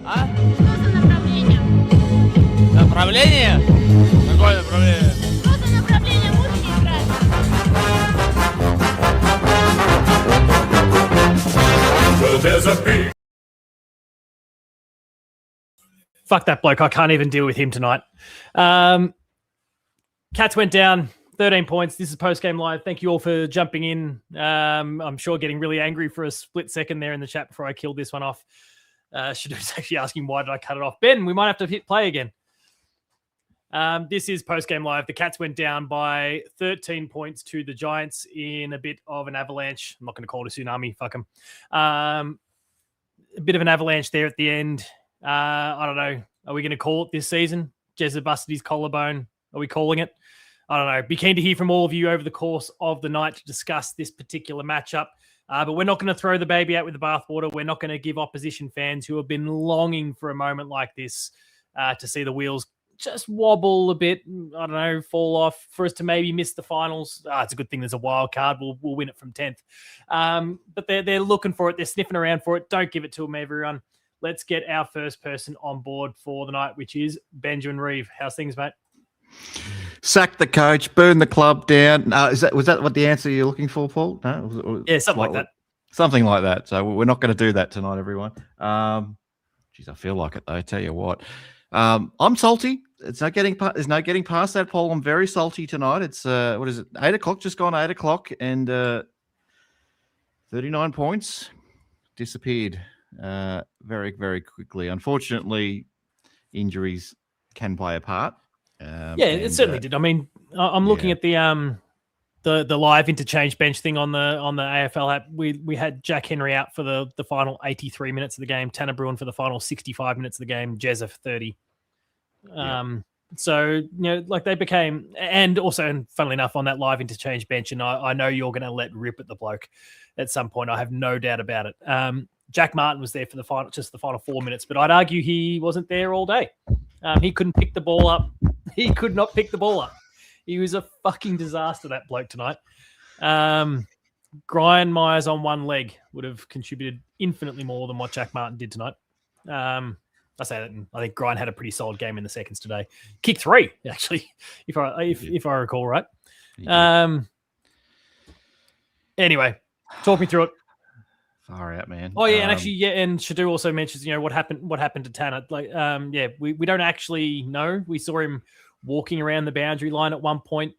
А? Что за направление? Направление? Какое направление? Что за направление музыки играет? Well, there's a big Fuck that bloke. I can't even deal with him tonight. Cats went down 13 points. This is post-game live. Thank you all for jumping in. I'm sure getting really angry for a split second there in the chat before I killed this one off. Shadou's actually asking, why did I cut it off? Ben, we might have to hit play again. This is post-game live. The Cats went down by 13 points to the Giants in a bit of an avalanche. I'm not going to call it a tsunami. Fuck them. A bit of an avalanche there at the end. I don't know. Are we going to call it this season? Jezza busted his collarbone. Are we calling it? I don't know. Be keen to hear from all of you over the course of the night to discuss this particular matchup. But we're not going to throw the baby out with the bathwater. We're not going to give opposition fans who have been longing for a moment like this to see the wheels just wobble a bit, I don't know, fall off, for us to maybe miss the finals. It's a good thing there's a wild card. We'll win it from 10th. But they're looking for it. They're sniffing around for it. Don't give it to them, everyone. Let's get our first person on board for the night, which is Benjamin Reeve. How's things, mate? Sack the coach, burn the club down. Was that what the answer you're looking for, Paul? No? Yeah, something like that. Something like that. So we're not going to do that tonight, everyone. Geez, I feel like it, though. I tell you what. I'm salty. There's no getting past that, Paul. I'm very salty tonight. It's, 8 o'clock, just gone 8 o'clock, and 39 points disappeared very, very quickly. Unfortunately, injuries can play a part. It certainly did. I mean, I'm looking at the live interchange bench thing on the AFL app. We had Jack Henry out for the final 83 minutes of the game, Tanner Bruin for the final 65 minutes of the game, Jezza for 30. So, they became, and also, and funnily enough, on that live interchange bench, and I know you're going to let rip at the bloke at some point. I have no doubt about it. Jack Martin was there for the final 4 minutes, but I'd argue he wasn't there all day. He couldn't pick the ball up. He could not pick the ball up. He was a fucking disaster, that bloke tonight. Brian Myers on one leg would have contributed infinitely more than what Jack Martin did tonight. I say that, and I think Grind had a pretty solid game in the seconds today. Kick 3, actually, if I recall right. Anyway, talk me through it. Far out, man. Oh yeah, and actually, and Shadou also mentions, what happened to Tanner. We don't actually know. We saw him walking around the boundary line at one point,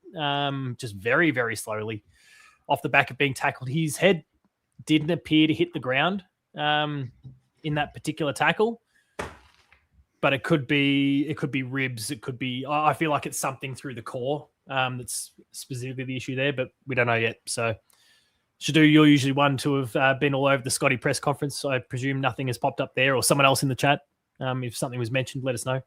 just very, very slowly, off the back of being tackled. His head didn't appear to hit the ground in that particular tackle, but it could be ribs. It could be. I feel like it's something through the core that's specifically the issue there, but we don't know yet. So, Shadou, you're usually one to have been all over the Scotty press conference. So I presume nothing has popped up there, or someone else in the chat. If something was mentioned, let us know.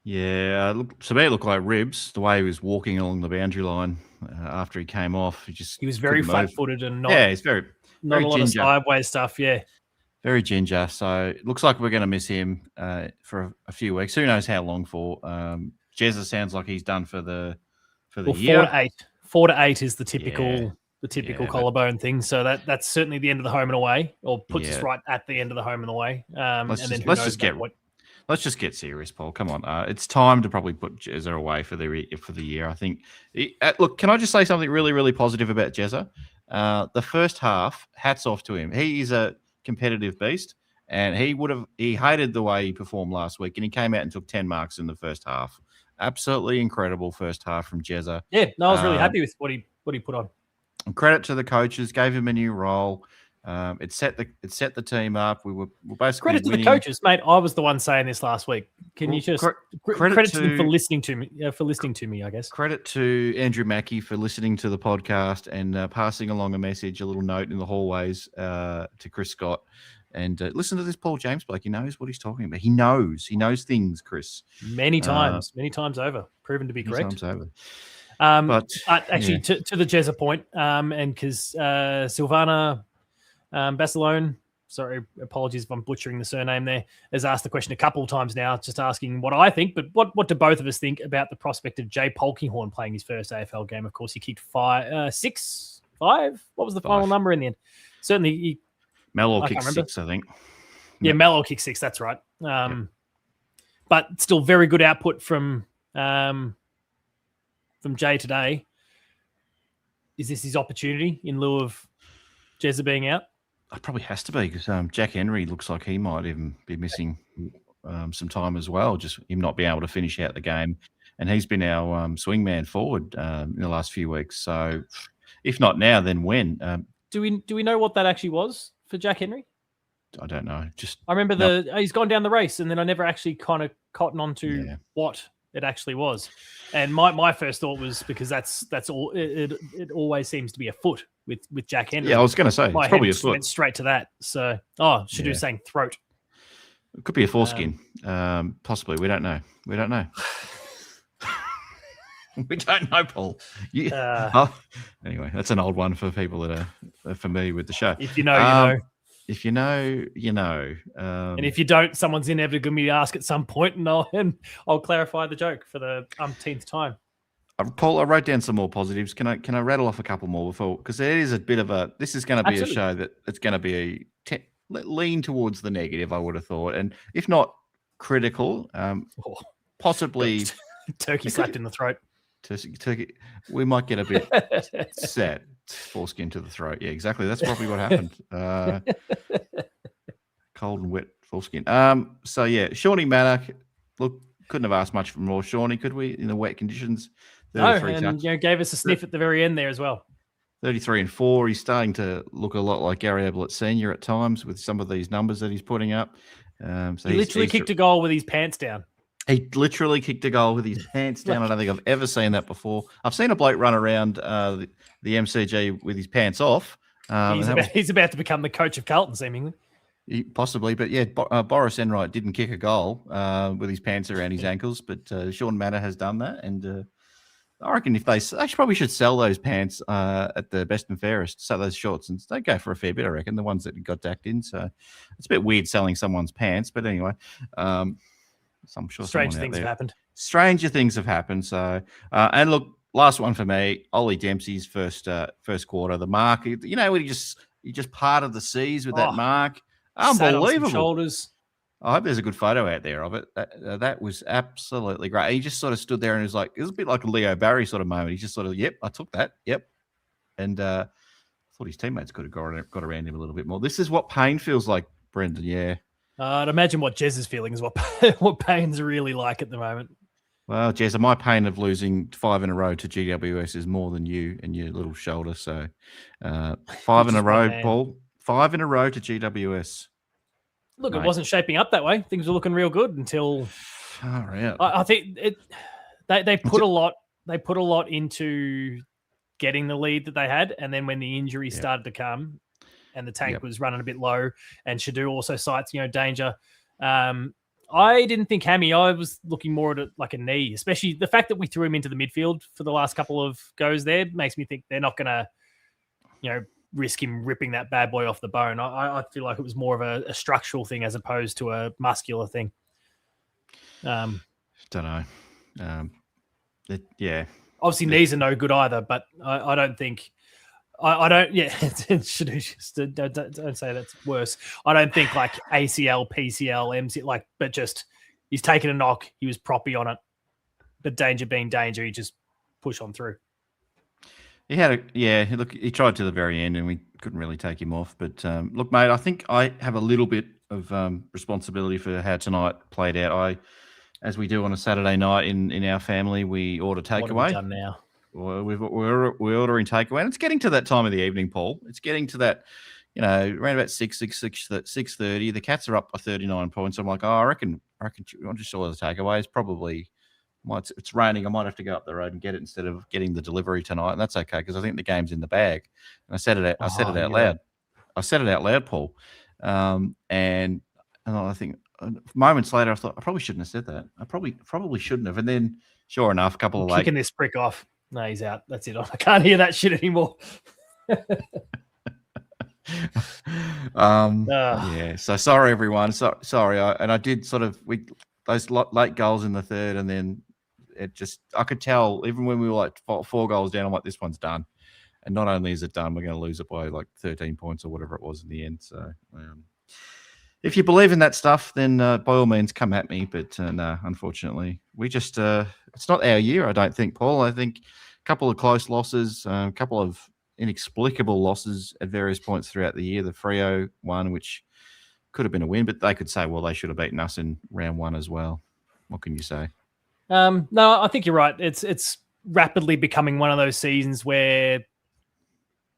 Yeah, to me it looked like ribs, the way he was walking along the boundary line after he came off. He was very flat-footed and he's very not very a lot ginger. of sideways stuff, yeah. Very ginger. So it looks like we're going to miss him for a few weeks. Who knows how long for. Jezza sounds like he's done for the year. 4 to 8. 4 to 8 is the typical collarbone thing. So that's certainly the end of the home and away, or puts us right at the end of the home and away. Let's just get serious, Paul. Come on, it's time to probably put Jezza away for the year. I think. Look, can I just say something really, really positive about Jezza? The first half, hats off to him. He is a competitive beast, and he hated the way he performed last week, and he came out and took 10 marks in the first half. Absolutely incredible first half from Jezza. Yeah, no, I was really happy with what he put on. And credit to the coaches, gave him a new role. It set the team up. We were basically credit winning. to the coaches, mate. I was the one saying this last week. Can you just credit to them for listening to me? I guess credit to Andrew Mackey for listening to the podcast and passing along a little note in the hallways to Chris Scott. And listen to this Paul James bloke. He knows what he's talking about. He knows things, Chris. Many times over, proven to be correct. Many times over. But actually, to the Jezza point, and because Silvana Basilone, sorry, apologies if I'm butchering the surname there, has asked the question a couple of times now, just asking what I think, but what do both of us think about the prospect of Jay Polkinghorne playing his first AFL game? Of course, he kicked 5. What was the final number in the end? Certainly, Mellor I kicked can't remember. 6, I think. Yeah, Yep. Mellor kicked 6. That's right. But still very good output from Jay today. Is this his opportunity in lieu of Jezza being out? It probably has to be because Jack Henry looks like he might even be missing some time as well, just him not being able to finish out the game. And he's been our swing man forward in the last few weeks. So if not now, then when? Do we know what that actually was for Jack Henry? I don't know. Just I remember he's gone down the race, and then I never actually kind of cottoned on to what it actually was. And my first thought was because that's all. It always seems to be a foot with Jack Henry. Yeah, I was going to say my it's probably head a foot. went straight to that. So Shadou's saying throat. It could be a foreskin. Possibly. We don't know. We don't know. We don't know, Paul. Anyway, that's an old one for people that are familiar with the show. If you know, you know. If you know, you know. And if you don't, someone's inevitably going to ask at some point, and I'll clarify the joke for the umpteenth time. Paul, I wrote down some more positives. Can I rattle off a couple more before? Because it is a bit of a. This is going to be a show that it's going to be lean towards the negative. I would have thought, and if not critical, possibly turkey slapped in the throat. Turkey. We might get a bit set. Foreskin to the throat. Yeah, exactly. That's probably what happened. Cold and wet foreskin. So yeah, Shawnee Manor. Look, couldn't have asked much for more Shawnee, could we? In the wet conditions. No, and gave us a sniff at the very end there as well. 33 and 4. He's starting to look a lot like Gary Ablett Senior at times with some of these numbers that he's putting up. So he literally kicked a goal with his pants down. He literally kicked a goal with his pants down. I don't think I've ever seen that before. I've seen a bloke run around the MCG with his pants off. He's about to become the coach of Carlton, seemingly. Possibly, but yeah, Boris Enright didn't kick a goal with his pants around his ankles, but Sean Manor has done that. And I reckon if they probably should sell those pants at the best and fairest, sell those shorts, and they go for a fair bit, I reckon, the ones that got dacked in. So it's a bit weird selling someone's pants, but anyway. I'm sure strange things have happened. Stranger things have happened. So, and look, last one for me, Ollie Dempsey's first quarter. The mark, you know, when he just parted the seas with that mark, unbelievable. Shoulders. I hope there's a good photo out there of it. That was absolutely great. He just sort of stood there and was like, it was a bit like a Leo Barry sort of moment. He just sort of, yep, I took that, yep, and I thought his teammates could have got around him a little bit more. This is what pain feels like, Brendan. Yeah. I'd imagine what Jez is feeling is what pain's really like at the moment. Well, Jez, my pain of losing 5 in a row to GWS is more than you and your little shoulder. So 5 in a row, Paul. 5 in a row to GWS. Look, mate. It wasn't shaping up that way. Things were looking real good until I think they put a lot. They put a lot into getting the lead that they had, and then when the injury started to come. And the tank was running a bit low, and Shadou also cites, danger. I didn't think Hammy. I was looking more at it like a knee, especially the fact that we threw him into the midfield for the last couple of goes there makes me think they're not going to, risk him ripping that bad boy off the bone. I feel like it was more of a structural thing as opposed to a muscular thing. Don't know. Obviously, knees are no good either, but I don't think. I don't. Yeah, don't say that's worse. I don't think like ACL, PCL, MC but just he's taken a knock. He was proppy on it, but danger being danger, he just push on through. He had look, he tried to the very end, and we couldn't really take him off. But look, mate, I think I have a little bit of responsibility for how tonight played out. As we do on a Saturday night in our family, we order takeaway. What have we done now? Well, we're ordering takeaway, and it's getting to that time of the evening, Paul. It's getting to that, around about 6:30. The Cats are up by 39 points. I'm like, I reckon I'm just sure the takeaway is probably. It's raining. I might have to go up the road and get it instead of getting the delivery tonight, and that's okay because I think the game's in the bag. And I said it out loud. I said it out loud, Paul. And I think moments later, I thought I probably shouldn't have said that. I probably shouldn't have. And then, sure enough, a couple of kicking this prick off. No, he's out. That's it. I can't hear that shit anymore. Yeah. So sorry, everyone. Sorry. I did sort of those late goals in the third, and then it just I could tell even when we were like 4 goals down. I'm like, this one's done. And not only is it done, we're going to lose it by like 13 points or whatever it was in the end. So if you believe in that stuff, then by all means come at me. But no, unfortunately, we just it's not our year, I don't think, Paul. I think a couple of close losses, a couple of inexplicable losses at various points throughout the year. The Freo one, which could have been a win, but they could say, well, they should have beaten us in round one as well. What can you say? No, I think you're right. It's rapidly becoming one of those seasons where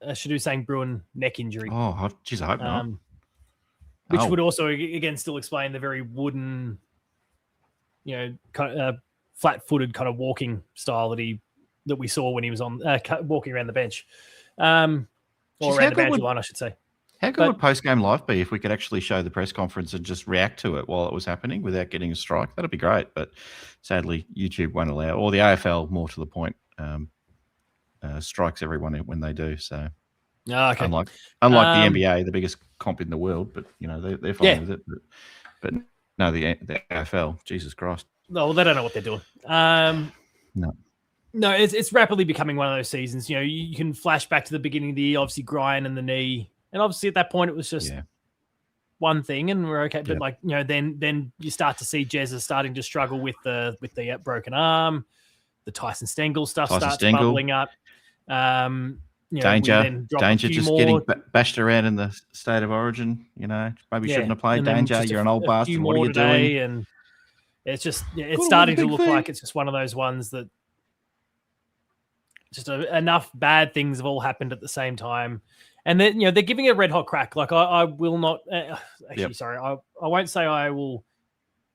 Shadu saying Bruin neck injury. Oh, geez, I hope not. Which would also, again, still explain the very wooden, kind of flat-footed kind of walking style that we saw when he was on walking around the bench, or around the boundary line, I should say. How good would post-game live be if we could actually show the press conference and just react to it while it was happening without getting a strike? That'd be great, but sadly, YouTube won't allow, or the AFL, more to the point, strikes everyone when they do. So, okay. Unlike the NBA, the biggest comp in the world, but they're fine with it. But no, the AFL, Jesus Christ. No, they don't know what they're doing. No, it's rapidly becoming one of those seasons. You can flash back to the beginning of the year, obviously Grian and the knee. And obviously at that point it was just one thing, and we're okay. But then you start to see Jezza starting to struggle with the broken arm, the Tyson Stengel stuff starts bubbling up. Danger just getting bashed around in the state of origin. Maybe shouldn't have played. Danger, you're an old bastard. What are you doing? And it's just it's starting to look like it's just one of those ones that just enough bad things have all happened at the same time. And then, they're giving it a red hot crack. Like I will not sorry. I won't say I will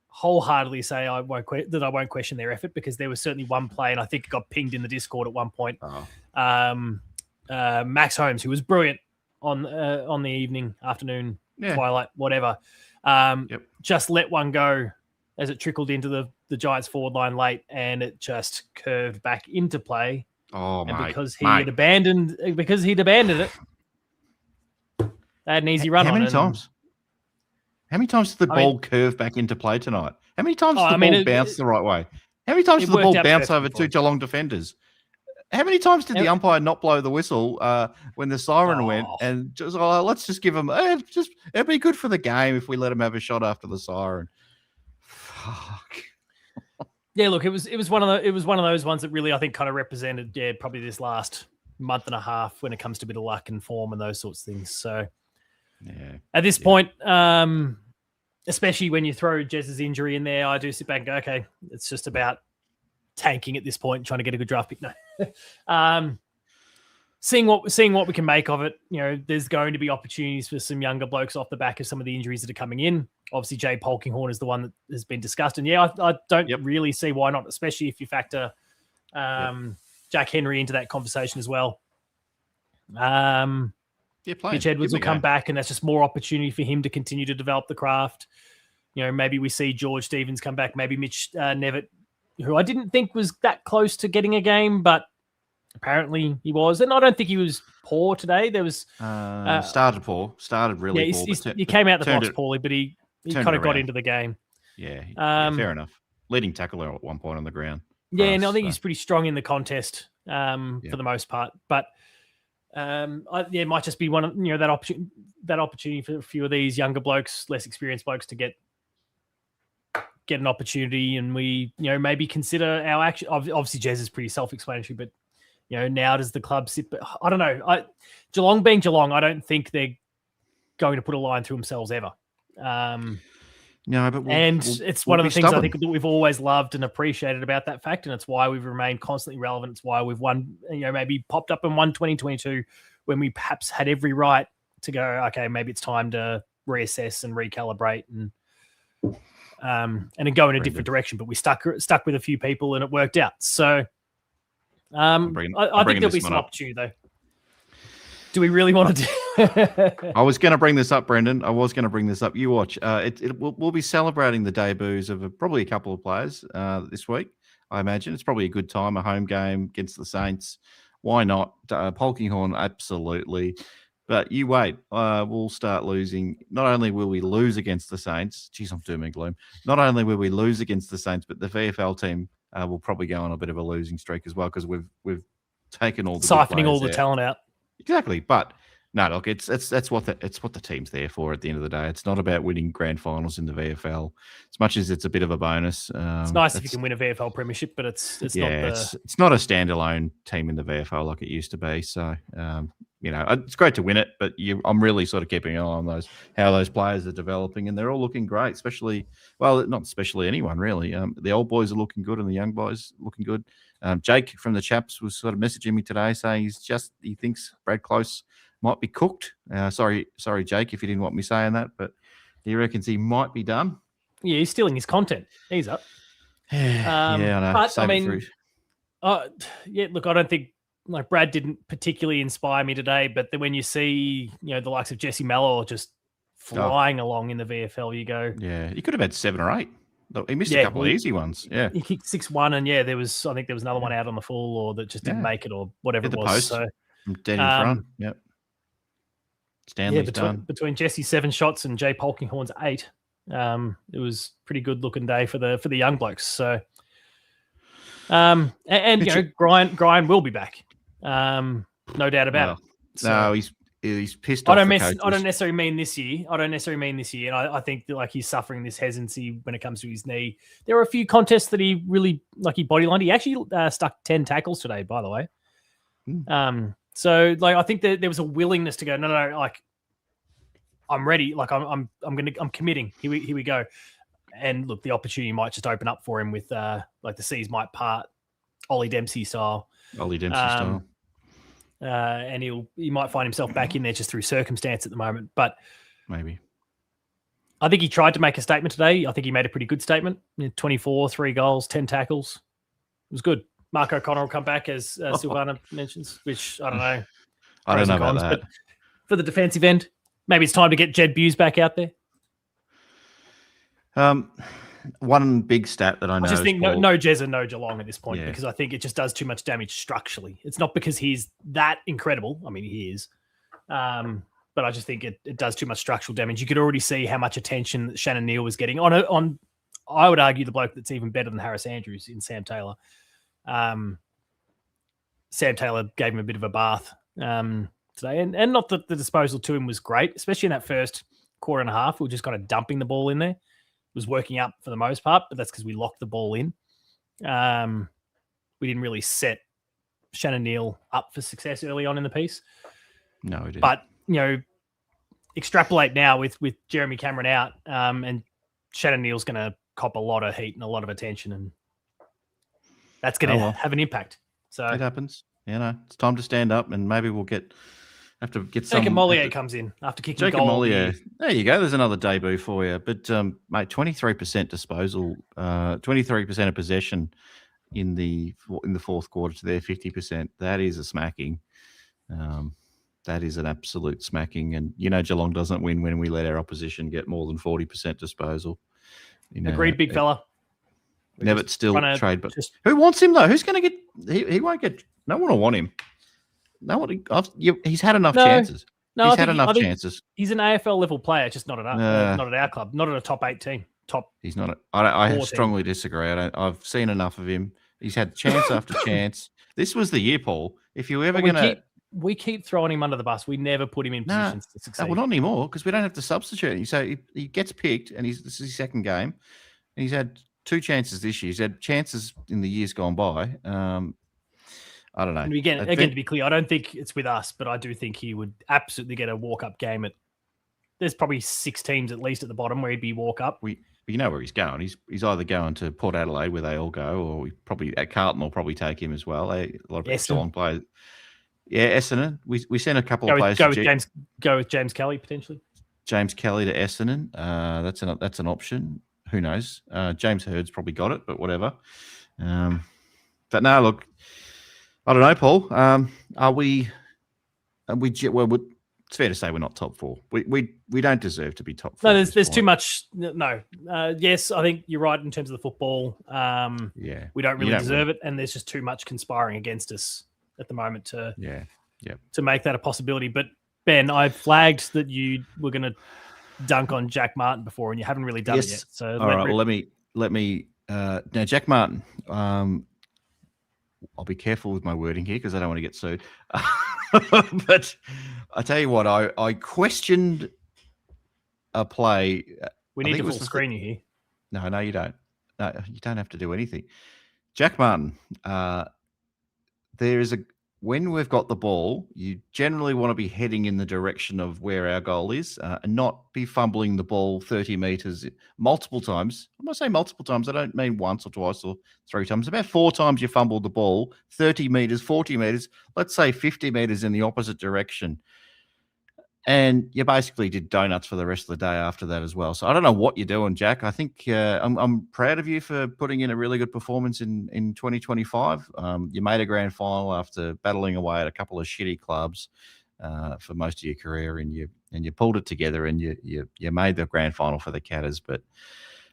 wholeheartedly say I won't question their effort, because there was certainly one play, and I think it got pinged in the Discord at one point. Max Holmes, who was brilliant on the afternoon, twilight, whatever, just let one go as it trickled into the Giants forward line late, and it just curved back into play. Oh, and because he'd abandoned it. They had an easy run. How many times? How many times did the ball curve back into play tonight? How many times did the ball bounce the right way? How many times did the ball bounce over two Geelong defenders? How many times did the umpire not blow the whistle when the siren went? And just let's just give him it'd be good for the game if we let him have a shot after the siren. Fuck. Yeah, look, it was one of those ones that really, I think, kind of represented probably this last month and a half when it comes to a bit of luck and form and those sorts of things. So at this point, especially when you throw Jez's injury in there, I do sit back and go, okay, it's just about tanking at this point, trying to get a good draft pick. No. Seeing what we can make of it. There's going to be opportunities for some younger blokes off the back of some of the injuries that are coming in. Obviously, Jay Polkinghorne is the one that has been discussed. And I don't really see why not, especially if you factor Jack Henry into that conversation as well. Mitch Edwards will come back, and that's just more opportunity for him to continue to develop the craft. Maybe we see George Stevens come back, maybe Mitch Nevitt, who I didn't think was that close to getting a game, but apparently he was. And I don't think he was poor today. There was started really poor. He came out the box poorly, but he kind of got into the game. Yeah, fair enough. Leading tackler at one point on the ground. Yeah, and I think he's pretty strong in the contest for the most part. But it might just be one of that opportunity for a few of these younger blokes, less experienced blokes, to get an opportunity, and we maybe consider our action. Obviously, Jez is pretty self-explanatory, but now does the club sit? But I don't know. Geelong being Geelong, I don't think they're going to put a line through themselves ever. No, but it's one of the things stubborn. I think that we've always loved and appreciated about that fact, and it's why we've remained constantly relevant. It's why we've won, maybe popped up and won 2022 when we perhaps had every right to go, okay, maybe it's time to reassess and recalibrate and go in a different direction. But we stuck with a few people, and it worked out. So I think there'll be some opportunity though. Do we really want to do? I was going to bring this up, Brendan. You watch. We'll be celebrating the debuts of probably a couple of players this week. I imagine it's probably a good time, a home game against the Saints. Why not? Polkinghorne, absolutely. But you wait. We'll start losing. Not only will we lose against the Saints, geez, I'm doom and gloom. Not only will we lose against the Saints, but the VFL team will probably go on a bit of a losing streak as well, because we've taken all the good siphoning all the players out. talent out. Exactly, but no, look, it's what the team's there for. At the end of the day, it's not about winning grand finals in the VFL as much as it's a bit of a bonus. It's nice if you can win a VFL premiership, but it's not it's not a standalone team in the VFL like it used to be. So it's great to win it, but I'm really sort of keeping an eye on how those players are developing, and they're all looking great. Not especially anyone really. The old boys are looking good, and the young boys looking good. Jake from the Chaps was sort of messaging me today saying he thinks Brad Close might be cooked. Sorry, Jake, if you didn't want me saying that, but he reckons he might be done. Yeah, he's stealing his content. He's up. I know. But I mean, look, I don't think Brad didn't particularly inspire me today, but then when you see the likes of Jesse Mellor just flying along in the VFL, you go, yeah, he could have had 7 or 8. He missed a couple of easy ones. Yeah, he kicked 6-1, and I think there was another one out on the full, or that just didn't make it, or whatever it was. Post, so from dead in front. Yep. Stanley's done. Between Jesse's 7 shots and Jay Polkinghorn's 8, it was pretty good looking day for the young blokes. So, Brian will be back, no doubt about it. So, no, he's pissed off. I don't necessarily mean this year. And I think that he's suffering this hesitancy when it comes to his knee. There were a few contests that he really he bodylined. He actually stuck 10 tackles today, by the way. So I think that there was a willingness to go, no, I'm ready. I'm committing. Here we go. And look, the opportunity might just open up for him with the seas might part, Ollie Dempsey style. And he might find himself back in there just through circumstance at the moment. But maybe. I think he tried to make a statement today. I think he made a pretty good statement. 24, 3 goals, 10 tackles. It was good. Mark O'Connor will come back, as Silvana mentions, which I don't know. I don't know about that. But for the defensive end, maybe it's time to get Jed Buse back out there. One big stat that I know. I just think no Jez and no Geelong at this point, because I think it just does too much damage structurally. It's not because he's that incredible. I mean, he is. But I just think it does too much structural damage. You could already see how much attention that Shannon Neal was getting on. I would argue the bloke that's even better than Harris Andrews in Sam Taylor. Sam Taylor gave him a bit of a bath today, and not that the disposal to him was great, especially in that first quarter and a half. We were just kind of dumping the ball in there. It was working out for the most part, but that's because we locked the ball in. We didn't really set Shannon Neal up for success early on in the piece. No, we didn't. But extrapolate now with Jeremy Cameron out, and Shannon Neal's going to cop a lot of heat and a lot of attention, and that's going to have an impact. So it happens. It's time to stand up, and maybe we'll have to get some. Jacob Mollier comes in after kicking Jacob goal. Mollier. There you go. There's another debut for you. But mate, 23% disposal, 23% of possession in the fourth quarter to their 50%. That is a smacking. That is an absolute smacking. And Geelong doesn't win when we let our opposition get more than 40% disposal. Agreed, big fella. Never still trade, but who wants him though? Who's going to get? He won't get. No one will want him. No one. He's had enough chances. No, he's had enough chances. He's an AFL level player, just not at our club, not at a top 8 team. He's not. I strongly disagree. I've seen enough of him. He's had chance after chance. This was the year, Paul. If you're ever going to. We keep throwing him under the bus. We never put him in positions to succeed. Well, not anymore, because we don't have to substitute. So he gets picked, and this is his second game. And he's had 2 chances this year. He's had chances in the years gone by. I don't know. And again, to be clear, I don't think it's with us, but I do think he would absolutely get a walk-up game at. There's probably 6 teams at least at the bottom where he'd be walk-up. You know where he's going. He's either going to Port Adelaide, where they all go, or probably at Carlton will probably take him as well. A lot of Geelong players. Yeah, Essendon. We sent a couple of players. Go with James Kelly potentially. James Kelly to Essendon. That's an option. Who knows? James Hurd's probably got it, but whatever. But no, look. I don't know, Paul. It's fair to say we're not top 4. We don't deserve to be top 4. No, there's too much. No. Yes, I think you're right in terms of the football. We don't really deserve it, and there's just too much conspiring against us at the moment to make that a possibility. But Ben, I flagged that you were going to dunk on Jack Martin before, and you haven't really done it yet. So all right. Well, let me. Now, Jack Martin. I'll be careful with my wording here because I don't want to get sued. But I tell you what, I questioned a play. We I need think to it was full the- screen you here. No, you don't. No, you don't have to do anything. Jack Martin, there is when we've got the ball, you generally want to be heading in the direction of where our goal is and not be fumbling the ball 30 metres multiple times. When I say multiple times, I don't mean once or twice or 3 times. About 4 times you fumbled the ball, 30 metres, 40 metres, let's say 50 metres in the opposite direction. And you basically did donuts for the rest of the day after that as well. So I don't know what you're doing, Jack. I think I'm proud of you for putting in a really good performance in 2025. You made a grand final after battling away at a couple of shitty clubs for most of your career, and you pulled it together and you made the grand final for the Catters. But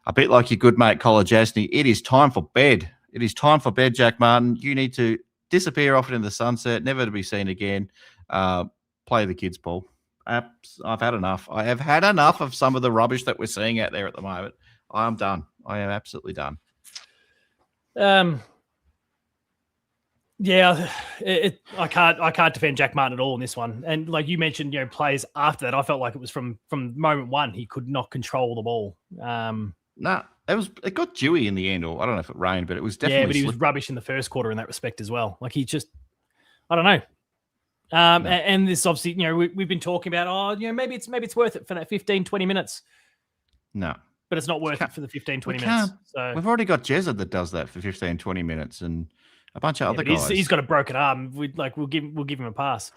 a bit like your good mate Colin Jasny, it is time for bed. It is time for bed, Jack Martin. You need to disappear off into the sunset, never to be seen again. Play the kids' ball. I've had enough. I have had enough of some of the rubbish that we're seeing out there at the moment. I am done. I am absolutely done. Yeah, I can't defend Jack Martin at all in this one. And like you mentioned, plays after that, I felt like it was from moment one he could not control the ball. No, it got dewy in the end, or I don't know if it rained, but it was definitely. Yeah, but he was rubbish in the first quarter in that respect as well. Like he just, I don't know. And this obviously, we've been talking about, maybe it's worth it for that 15, 20 minutes. No. But it's not worth it for the 15, 20 minutes. So we've already got Jezza that does that for 15, 20 minutes and a bunch of other guys. He's got a broken arm. We'll give him a pass.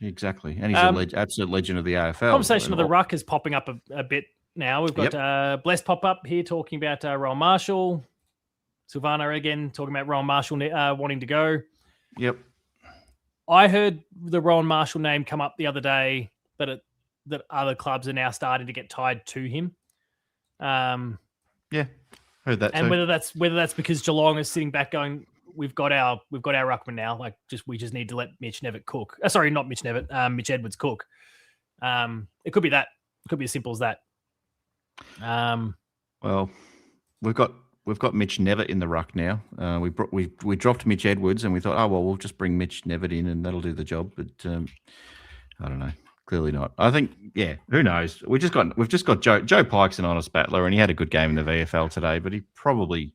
Exactly. And he's an absolute legend of the AFL. Conversation of the ruck is popping up a bit now. We've got Bless pop up here talking about Rowan Marshall. Silvano again talking about Rowan Marshall wanting to go. Yep. I heard the Rowan Marshall name come up the other day that other clubs are now starting to get tied to him. Yeah, heard that. And too. whether that's because Geelong is sitting back going, we've got our ruckman now. Like we just need to let Mitch Nevitt cook. Sorry, not Mitch Nevitt. Mitch Edwards cook. It could be that. It could be as simple as that. Well, we've got Mitch Nevitt in the ruck now. We dropped Mitch Edwards and we thought, we'll just bring Mitch Nevitt in and that'll do the job. But I don't know. Clearly not. I think, who knows? We've just got Joe Pike's an honest battler, and he had a good game in the VFL today. But he probably,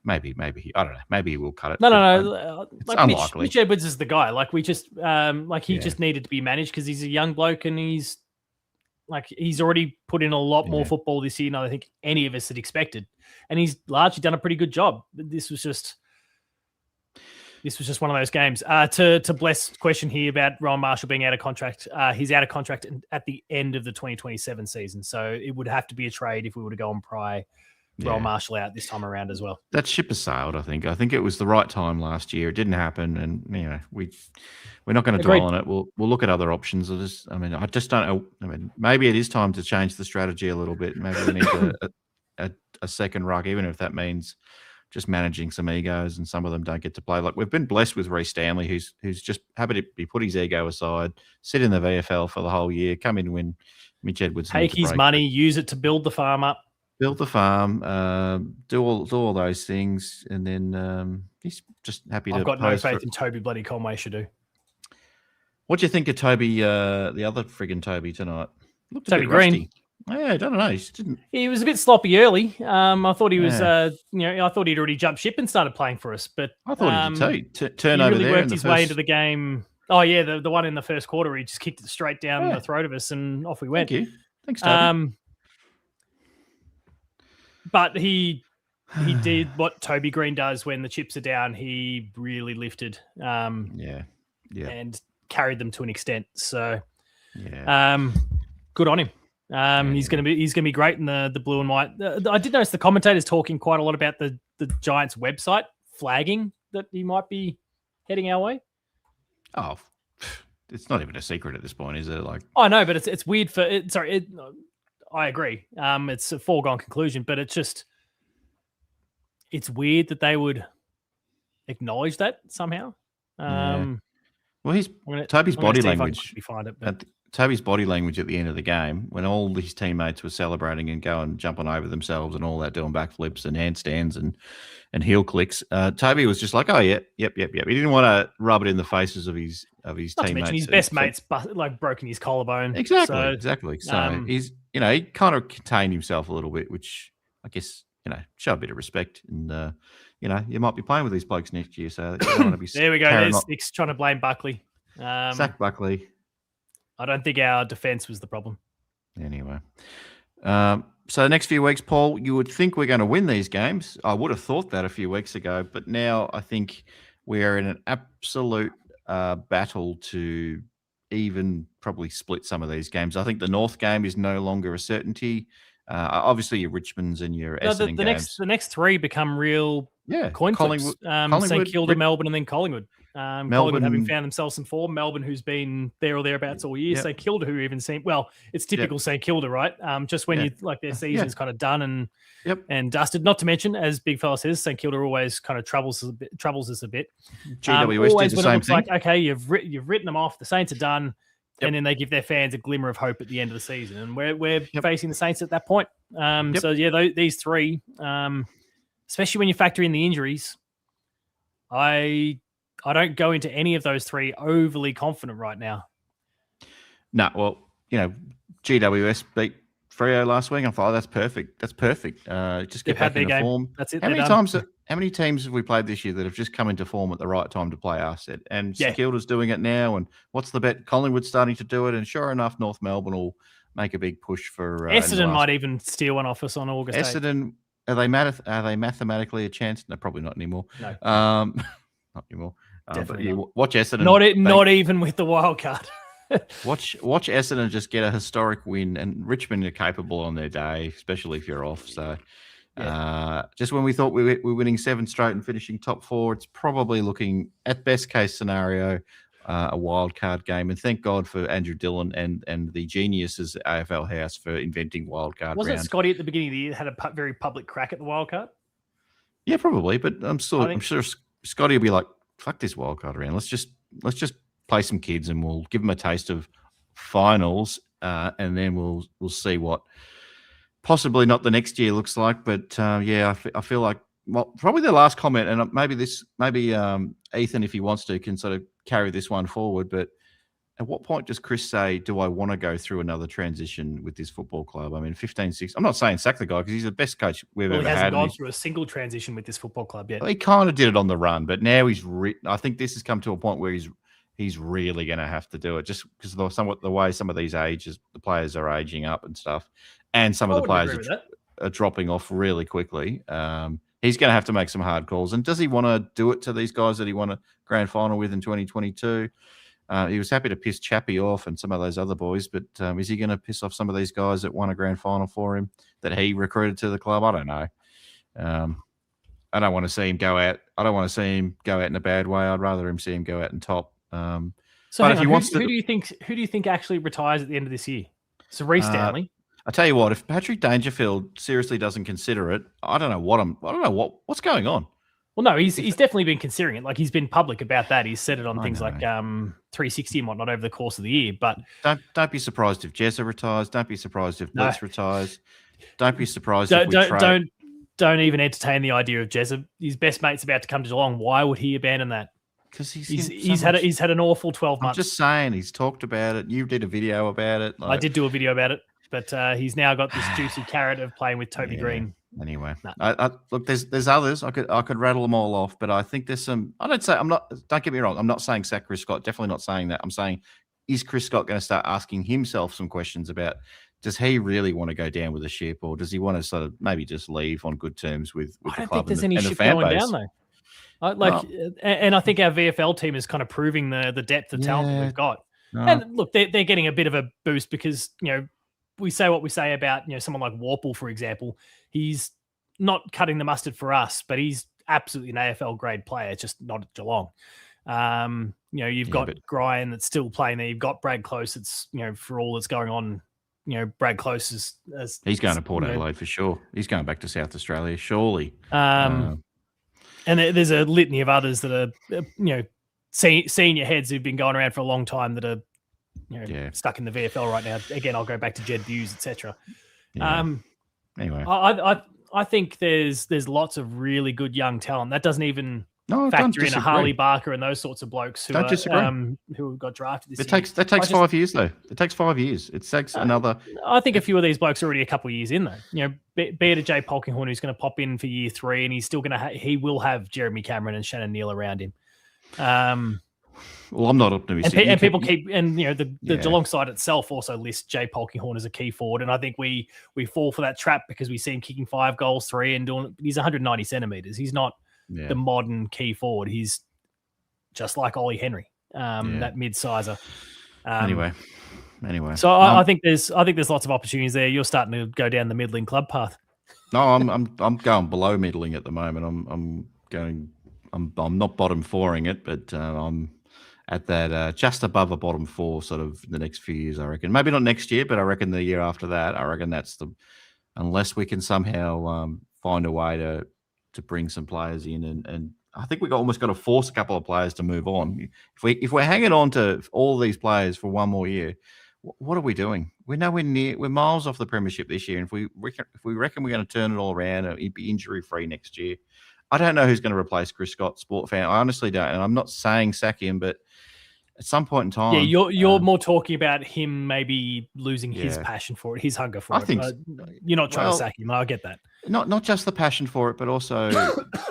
maybe I don't know. Maybe he will cut it. No. It's unlikely. Mitch Edwards is the guy. Like we just, he just needed to be managed because he's a young bloke and he's already put in a lot more football this year than I think any of us had expected, and he's largely done a pretty good job. This was just one of those games. To Bless question here about Rowan Marshall being out of contract. He's out of contract at the end of the 2027 season. So it would have to be a trade if we were to go and pry Rowan Marshall out this time around as well. That ship has sailed, I think. I think it was the right time last year. It didn't happen. And, we're not going to dwell on it. We'll look at other options. I just don't know. Maybe it is time to change the strategy a little bit. Maybe we need a second ruck, even if that means just managing some egos and some of them don't get to play. Like we've been blessed with Reece Stanley, who's just happy to put his ego aside, sit in the VFL for the whole year, come in when Mitch Edwards take his money, use it to build the farm up. Build the farm, do all those things, and then he's just happy to. I've got no faith in Toby bloody Conway should do. What do you think of Toby, the other friggin' Toby tonight? Looked Toby Green. Yeah, I don't know. He was a bit sloppy early. I thought he was, I thought he'd already jumped ship and started playing for us. But I thought he did turn he over really there. Worked his way into the game. Oh yeah, the one in the first quarter, he just kicked it straight down the throat of us, and off we went. Thank you. Thanks, Toby. But he did what Toby Green does when the chips are down. He really lifted. And carried them to an extent. So, good on him. He's going to be great in the blue and white. I did notice the commentators talking quite a lot about the Giants website flagging that he might be heading our way. Oh, it's not even a secret at this point, is it? I know, but it's weird for it. Sorry, I agree. It's a foregone conclusion, but it's weird that they would acknowledge that somehow. Well, Toby's body language. Toby's body language at the end of the game, when all his teammates were celebrating and going jumping over themselves and all that, doing backflips and handstands and heel clicks, Toby was just like, "Oh yeah, yep." He didn't want to rub it in the faces of his Not teammates. to mention his best mate's broken his collarbone. Exactly. So he's he kind of contained himself a little bit, which I guess show a bit of respect, and you might be playing with these blokes next year, so you don't want to be. There we go. There's Nick's trying to blame Buckley. Sack Buckley. I don't think our defense was the problem. Anyway, so the next few weeks, Paul, you would think we're going to win these games. I would have thought that a few weeks ago, but now I think we are in an absolute battle to even probably split some of these games. I think the North game is no longer a certainty. Obviously, your Richmonds and your Essendon games. The next three become real coin flips. St Kilda, Melbourne, and then Collingwood. Collingwood having found themselves in form. Melbourne, who's been there or thereabouts all year. St Kilda, who even seem it's typical St Kilda, right? Just when their season's kind of done and dusted. Not to mention, as Big Fella says, St Kilda always kind of troubles us a bit. GWS did the same thing. Like, okay, you've written them off. The Saints are done. And then they give their fans a glimmer of hope at the end of the season, and we're facing the Saints at that point. So these three, especially when you factor in the injuries, I don't go into any of those three overly confident right now. No, well, GWS beat Freo last week. I thought, that's perfect. That's perfect. Just get back into form. That's it. How many teams have we played this year that have just come into form at the right time to play us? And St Kilda's doing it now. And what's the bet? Collingwood's starting to do it. And sure enough, North Melbourne will make a big push for Essendon might even steal one off us on August 8th. Essendon, are they mathematically a chance? No, probably not anymore. No. Not anymore. Definitely but watch Essendon. Not even with the wild card. Watch Essendon just get a historic win, and Richmond are capable on their day, especially if you're off. So, just when we thought we were winning 7 straight and finishing top 4, it's probably looking, at best case scenario, a wild card game. And thank God for Andrew Dillon and the geniuses at AFL House for inventing wild card. Wasn't Scotty at the beginning of the year had a very public crack at the wild card? Yeah, probably. But I'm sure Scotty will be like, "Fuck this wild card around. Let's just play some kids, and we'll give them a taste of finals, and then we'll see what possibly not the next year looks like." But I feel like, well, probably the last comment, and maybe Ethan, if he wants to, can sort of carry this one forward. But at what point does Chris say, "Do I want to go through another transition with this football club?" I mean, 15-6. I'm not saying sack the guy because he's the best coach we've ever had. He hasn't gone through a single transition with this football club yet. Well, he kind of did it on the run, but now I think this has come to a point where he's really going to have to do it, just because of the way some of these the players are aging up and stuff, and some of the players are dropping off really quickly. He's going to have to make some hard calls. And does he want to do it to these guys that he won a grand final with in 2022? He was happy to piss Chappie off and some of those other boys, but is he going to piss off some of these guys that won a grand final for him that he recruited to the club? I don't know. I don't want to see him go out. I don't want to see him go out in a bad way. I'd rather see him go out in top. So if he wants to, who do you think actually retires at the end of this year? So Reece Stanley. I tell you what, if Patrick Dangerfield seriously doesn't consider it, I don't know what's going on. Well, no, he's definitely been considering it. Like, he's been public about that. He's said it on things like 360 and whatnot over the course of the year. But don't be surprised if Jezza retires. Don't be surprised if Blitz retires. Don't be surprised if we trade. Don't even entertain the idea of Jezza. His best mate's about to come to Geelong. Why would he abandon that? Because he's had an awful 12 months. I'm just saying, he's talked about it. You did a video about it. I did do a video about it, but he's now got this juicy carrot of playing with Toby Green. Anyway, look, there's others. I could rattle them all off, but I think there's some. Don't get me wrong. I'm not saying sack Chris Scott. Definitely not saying that. I'm saying, is Chris Scott going to start asking himself some questions about, does he really want to go down with the ship, or does he want to sort of maybe just leave on good terms with the club? I don't think there's and any the ship fan going base? down though. And I think our VFL team is kind of proving the depth of talent that we've got. No. And look, they're getting a bit of a boost because, we say what we say about, someone like Warple, for example. He's not cutting the mustard for us, but he's absolutely an AFL grade player, just not at Geelong. You've got Gryan that's still playing there. You've got Brad Close. It's, for all that's going on, Brad Close is he's going to Port Adelaide for sure. He's going back to South Australia, surely. And there's a litany of others that are, senior heads who've been going around for a long time that are stuck in the VFL right now. Again, I'll go back to Jed Hughes, etc. Yeah. Anyway, I think there's lots of really good young talent. That doesn't even factor in a Harley Barker and those sorts of blokes who got drafted this year. That takes 5 years though. It takes 5 years. It takes another. I think a few of these blokes are already a couple of years in though. Be it a Jay Polkinghorne who's going to pop in for year 3, and he's still going to he will have Jeremy Cameron and Shannon Neal around him. Well, I'm not optimistic. And people keep, and the Geelong side itself also lists Jay Polkinghorne as a key forward, and I think we fall for that trap because we see him kicking 5 goals, 3, and doing. He's 190 centimeters. He's not the modern key forward. He's just like Ollie Henry, that mid-sizer. Anyway. So I think there's lots of opportunities there. You're starting to go down the middling club path. No, I'm going below middling at the moment. I'm not bottom 4ing it, but I'm at that just above a bottom 4 sort of the next few years, I reckon. Maybe not next year, but I reckon the year after that. I reckon that's unless we can somehow find a way to bring some players in, and I think we almost got to force a couple of players to move on. If we're hanging on to all these players for one more year, what are we doing? We're nowhere near. We're miles off the premiership this year. And if we reckon we're going to turn it all around and be injury free next year, I don't know who's going to replace Chris Scott, sport fan. I honestly don't, and I'm not saying sack him, but at some point in time, you're more talking about him maybe losing his passion for it, his hunger for it. You're not trying to sack him. I get that. Not just the passion for it, but also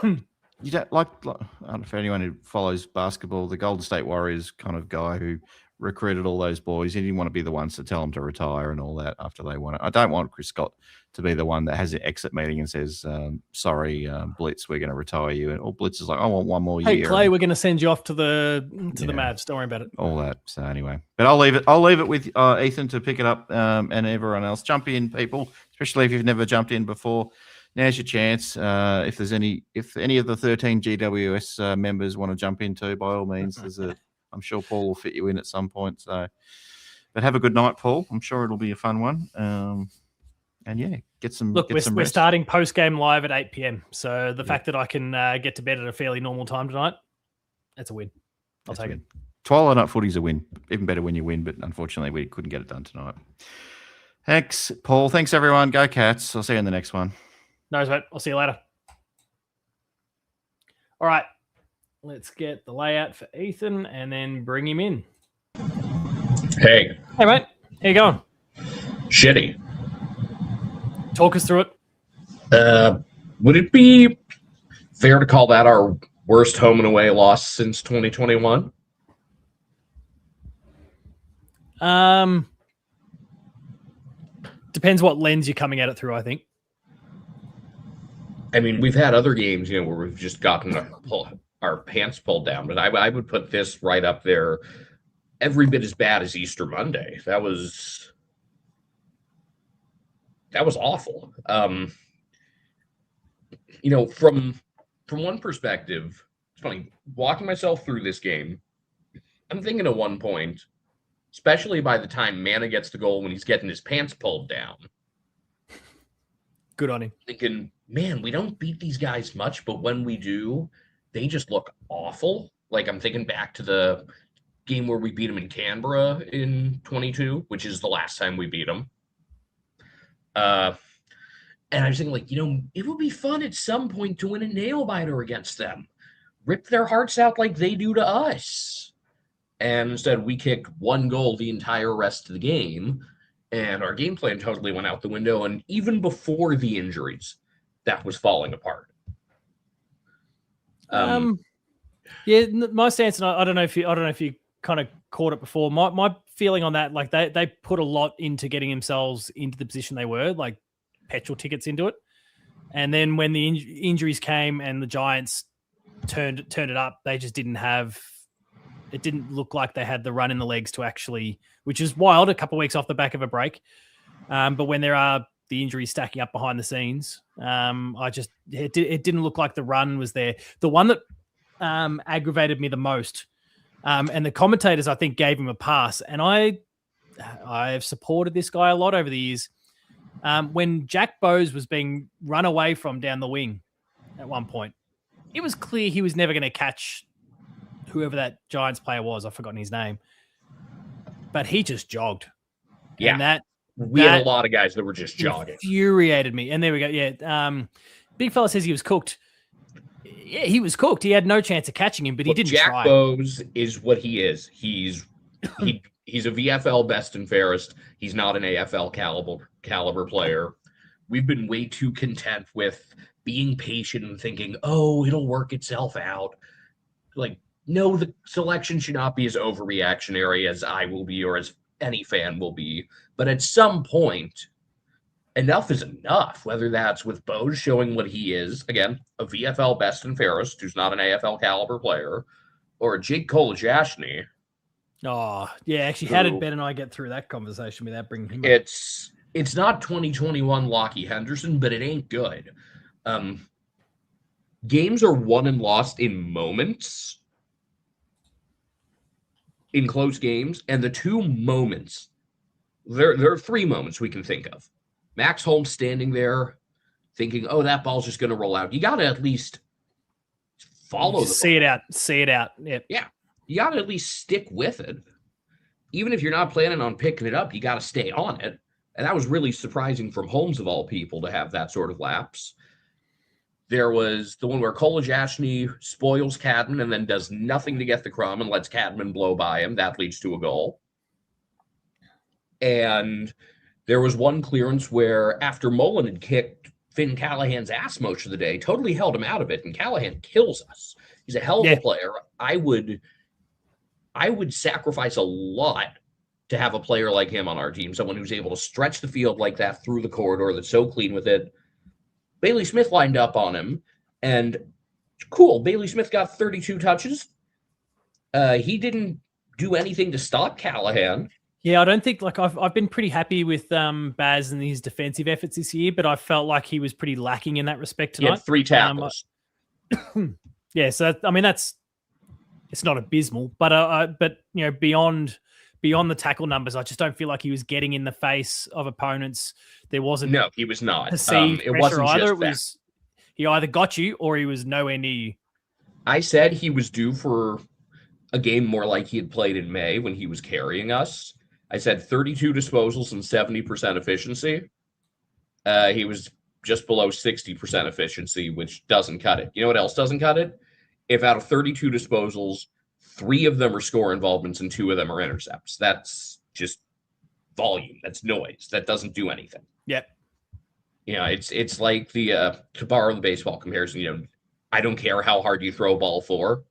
you don't like. I don't know if anyone who follows basketball, the Golden State Warriors kind of guy who recruited all those boys. He didn't want to be the ones to tell them to retire and all that after they won it. I don't want Chris Scott to be the one that has an exit meeting and says, sorry, Blitz, we're going to retire you. And all Blitz is like, I want one more year. Hey, Clay, we're going to send you off to the Mavs. Don't worry about it. All that. So anyway, but I'll leave it with Ethan to pick it up and everyone else. Jump in, people, especially if you've never jumped in before. Now's your chance. If any of the 13 GWS members want to jump in too, by all means, I'm sure Paul will fit you in at some point. So, but have a good night, Paul. I'm sure it'll be a fun one. And get some. Look, we're starting post game live at 8 p.m. So the fact that I can get to bed at a fairly normal time tonight, that's a win. I'll take it. Twilight night footy's a win. Even better when you win, but unfortunately we couldn't get it done tonight. Thanks, Paul. Thanks, everyone. Go Cats. I'll see you in the next one. No, mate. I'll see you later. All right. Let's get the layout for Ethan and then bring him in. Hey, mate. How you going? Shitty. Talk us through it. Would it be fair to call that our worst home and away loss since 2021? Depends what lens you're coming at it through, I think. I mean, we've had other games, where we've just gotten our pants pulled down, but I would put this right up there, every bit as bad as Easter Monday. That was awful. From one perspective, it's funny walking myself through this game. I'm thinking at one point, especially by the time Mana gets the goal when he's getting his pants pulled down. Good on him. Thinking, man, we don't beat these guys much, but when we do, they just look awful. Like I'm thinking back to the game where we beat them in Canberra in 22, which is the last time we beat them. And I was thinking, it would be fun at some point to win a nail biter against them. Rip their hearts out like they do to us. And instead, we kick one goal the entire rest of the game. And our game plan totally went out the window. And even before the injuries, that was falling apart. My stance, and I don't know if you kind of caught it before. My feeling on that, like they put a lot into getting themselves into the position they were, like petrol tickets into it. And then when the injuries came and the Giants turned it up, they just didn't have. It didn't look like they had the run in the legs to actually, which is wild, a couple of weeks off the back of a break. But when there are the injuries stacking up behind the scenes, it didn't look like the run was there. The one that aggravated me the most, and the commentators, I think, gave him a pass. And I have supported this guy a lot over the years. When Jack Bowes was being run away from down the wing at one point, it was clear he was never going to catch whoever that Giants player was. I've forgotten his name. but he just jogged. Yeah. And that We had a lot of guys that were just jogging. Infuriated me. And there we go. Yeah. Big fella says he was cooked. Yeah, he was cooked. He had no chance of catching him, but he didn't Jack try. Bowes is what he is. He's a VFL best and fairest. He's not an AFL caliber player. We've been way too content with being patient and thinking, oh, it'll work itself out. Like, no, the selection should not be as overreactionary as I will be or as any fan will be. But at some point, enough is enough, whether that's with Bowes showing what he is, again, a VFL best and fairest, who's not an AFL caliber player, or Jake Kolajashny. Oh, yeah. Actually, how did Ben and I get through that conversation without bringing him up? It's not 2021 Lockie Henderson, but it ain't good. Games are won and lost in moments, in close games, and the two moments, there are three moments we can think of. Max Holmes standing there thinking, oh, that ball's just going to roll out. You got to at least follow the ball. See it out. Yep. Yeah. You got to at least stick with it. Even if you're not planning on picking it up, you got to stay on it. And that was really surprising from Holmes, of all people, to have that sort of lapse. There was the one where Kolajashny spoils Cadman and then does nothing to get the crumb and lets Cadman blow by him. That leads to a goal. And there was one clearance where, after Mullen had kicked Finn Callahan's ass most of the day, totally held him out of it, and Callahan kills us. He's a hell of a player. I would sacrifice a lot to have a player like him on our team, someone who's able to stretch the field like that through the corridor, that's so clean with it. Bailey Smith lined up on him, and cool, Bailey Smith got 32 touches. He didn't do anything to stop Callahan. Yeah, I don't think, like, I've been pretty happy with Baz and his defensive efforts this year, but I felt like he was pretty lacking in that respect tonight. He had 3 tackles. Yeah, so I mean it's not abysmal, but you know, beyond the tackle numbers, I just don't feel like he was getting in the face of opponents. There wasn't. No, he was not. It wasn't either. It was he either got you or he was nowhere near you. I said he was due for a game more like he had played in May when he was carrying us. I said 32 disposals and 70% efficiency. He was just below 60% efficiency, which doesn't cut it. You know what else doesn't cut it? If out of 32 disposals, 3 of them are score involvements and 2 of them are intercepts. That's just volume. That's noise. That doesn't do anything. Yep. You know, it's like the to borrow the baseball comparison. You know, I don't care how hard you throw a ball for.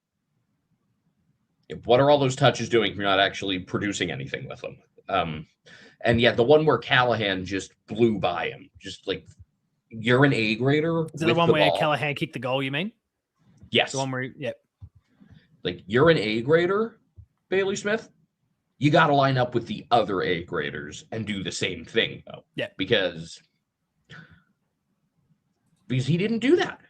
What are all those touches doing if you're not actually producing anything with them? And yeah, the one where Callahan just blew by him, just like, you're an A grader. Is it the one where Callahan kicked the goal, you mean? Yes. The one where, yep. Like, you're an A grader, Bailey Smith. You got to line up with the other A graders and do the same thing, though. Yeah. Because he didn't do that.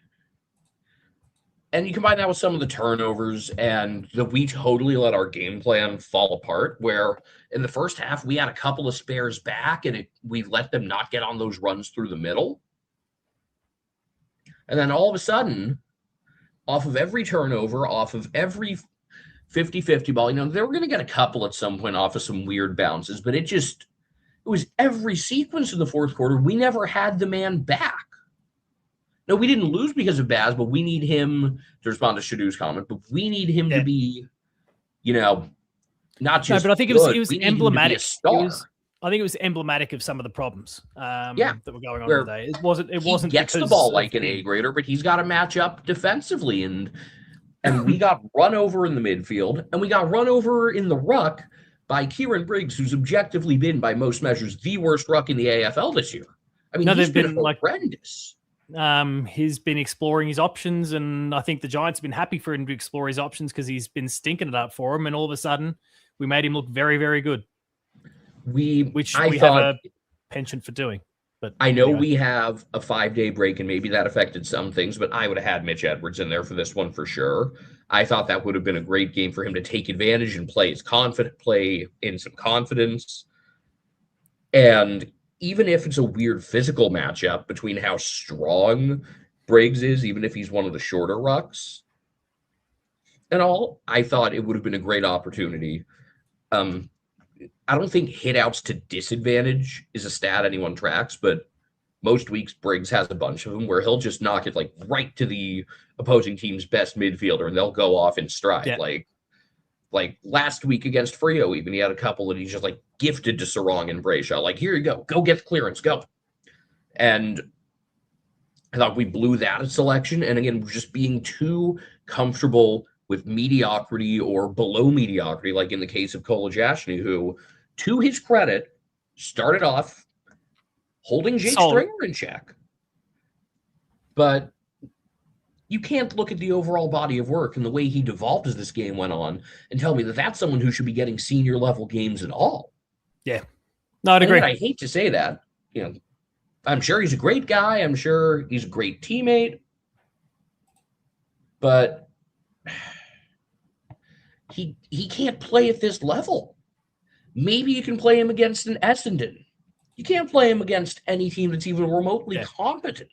And you combine that with some of the turnovers, and we totally let our game plan fall apart, where in the first half, we had a couple of spares back, and we let them not get on those runs through the middle. And then all of a sudden, off of every turnover, off of every 50-50 ball, you know, they were going to get a couple at some point off of some weird bounces, but it was every sequence in the fourth quarter. We never had the man back. No, we didn't lose because of Baz, but we need him to respond to Shadou's comment. But we need him to be, you know, not just. No, but I think good. it was emblematic. I think it was emblematic of some of the problems that were going on today. It wasn't. He gets the ball like an A grader, but he's got to match up defensively, and we got run over in the midfield, and we got run over in the ruck by Kieran Briggs, who's objectively been, by most measures, the worst ruck in the AFL this year. I mean, he's been horrendous. He's been exploring his options, and I think the Giants have been happy for him to explore his options because he's been stinking it up for him, and all of a sudden we made him look very, very good. Which we have a penchant for doing. But I know we have a 5-day break, and maybe that affected some things, but I would have had Mitch Edwards in there for this one for sure. I thought that would have been a great game for him to take advantage and play in some confidence. And even if it's a weird physical matchup between how strong Briggs is, even if he's one of the shorter rucks and all, I thought it would have been a great opportunity. I don't think hitouts to disadvantage is a stat anyone tracks, but most weeks Briggs has a bunch of them where he'll just knock it like right to the opposing team's best midfielder and they'll go off in stride. Yeah. Like last week against Frio, even he had a couple that he just like gifted to Sarong and Brayshaw. Like, here you go get the clearance, go. And I thought we blew that at selection. And again, just being too comfortable with mediocrity or below mediocrity, like in the case of Kolajashny, who, to his credit, started off holding Jake Stringer in check. But you can't look at the overall body of work and the way he devolved as this game went on and tell me that that's someone who should be getting senior level games at all. Yeah. No, I'd agree. And I hate to say that. I'm sure he's a great guy. I'm sure he's a great teammate. But he can't play at this level. Maybe you can play him against an Essendon. You can't play him against any team that's even remotely competent.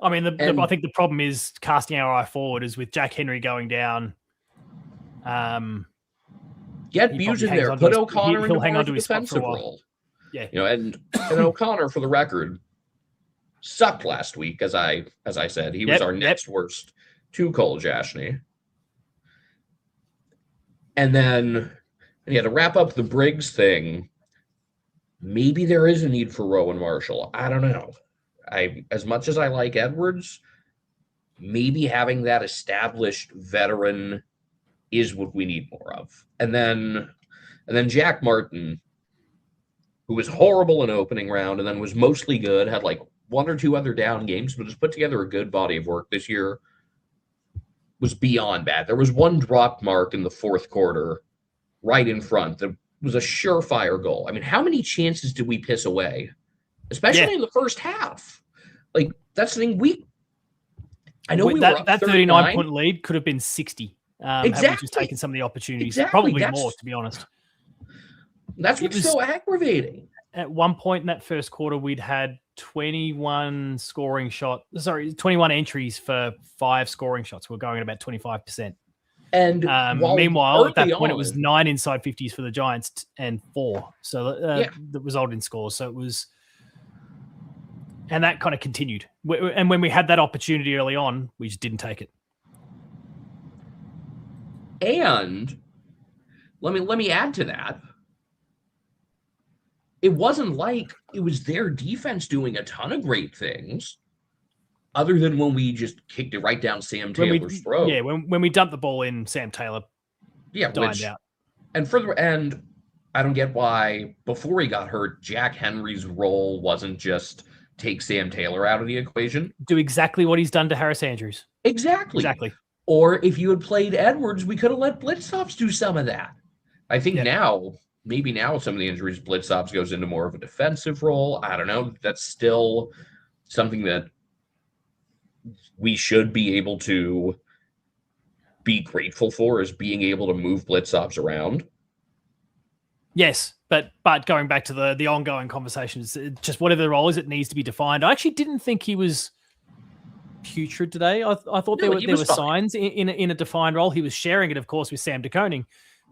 I mean, I think the problem is casting our eye forward is with Jack Henry going down. Get Buse in there. Put O'Connor in the defensive role. Yeah, and O'Connor, for the record, sucked last week. As I said, he was our next worst to Kolajashny. And then, to wrap up the Briggs thing, maybe there is a need for Rowan Marshall. I don't know. As much as I like Edwards, maybe having that established veteran is what we need more of. And then Jack Martin, who was horrible in opening round and then was mostly good, had like one or two other down games, but has put together a good body of work this year, was beyond bad. There was one drop mark in the fourth quarter right in front that was a surefire goal. I mean, how many chances did we piss away? Especially in the first half. Like, that's the thing. I know we were up that 39 39-point lead could have been 60. Exactly. Had we just taken some of the opportunities. Exactly. Probably more, to be honest. That's what's so aggravating. At one point in that first quarter, we'd had 21 entries for 5 scoring shots. We're going at about 25%. And meanwhile, at that point, it was 9 inside 50s for the Giants and 4. So that resulted in scores. So it was, and that kind of continued. And when we had that opportunity early on, we just didn't take it. And let me add to that. It wasn't like it was their defense doing a ton of great things, other than when we just kicked it right down Sam Taylor's throat. Yeah, when we dumped the ball in, Sam Taylor dined out. And I don't get why before he got hurt, Jack Henry's role wasn't just take Sam Taylor out of the equation. Do exactly what he's done to Harris Andrews. Exactly. Or if you had played Edwards, we could have let Blitzstops do some of that. I think maybe now some of the injuries, Blitzstops goes into more of a defensive role. I don't know. That's still something that we should be able to be grateful for, is being able to move Blitzstops around. Yes, but going back to the ongoing conversations, just whatever the role is, it needs to be defined. I actually didn't think he was putrid today. I thought there were signs in a defined role. He was sharing it, of course, with Sam DeConing.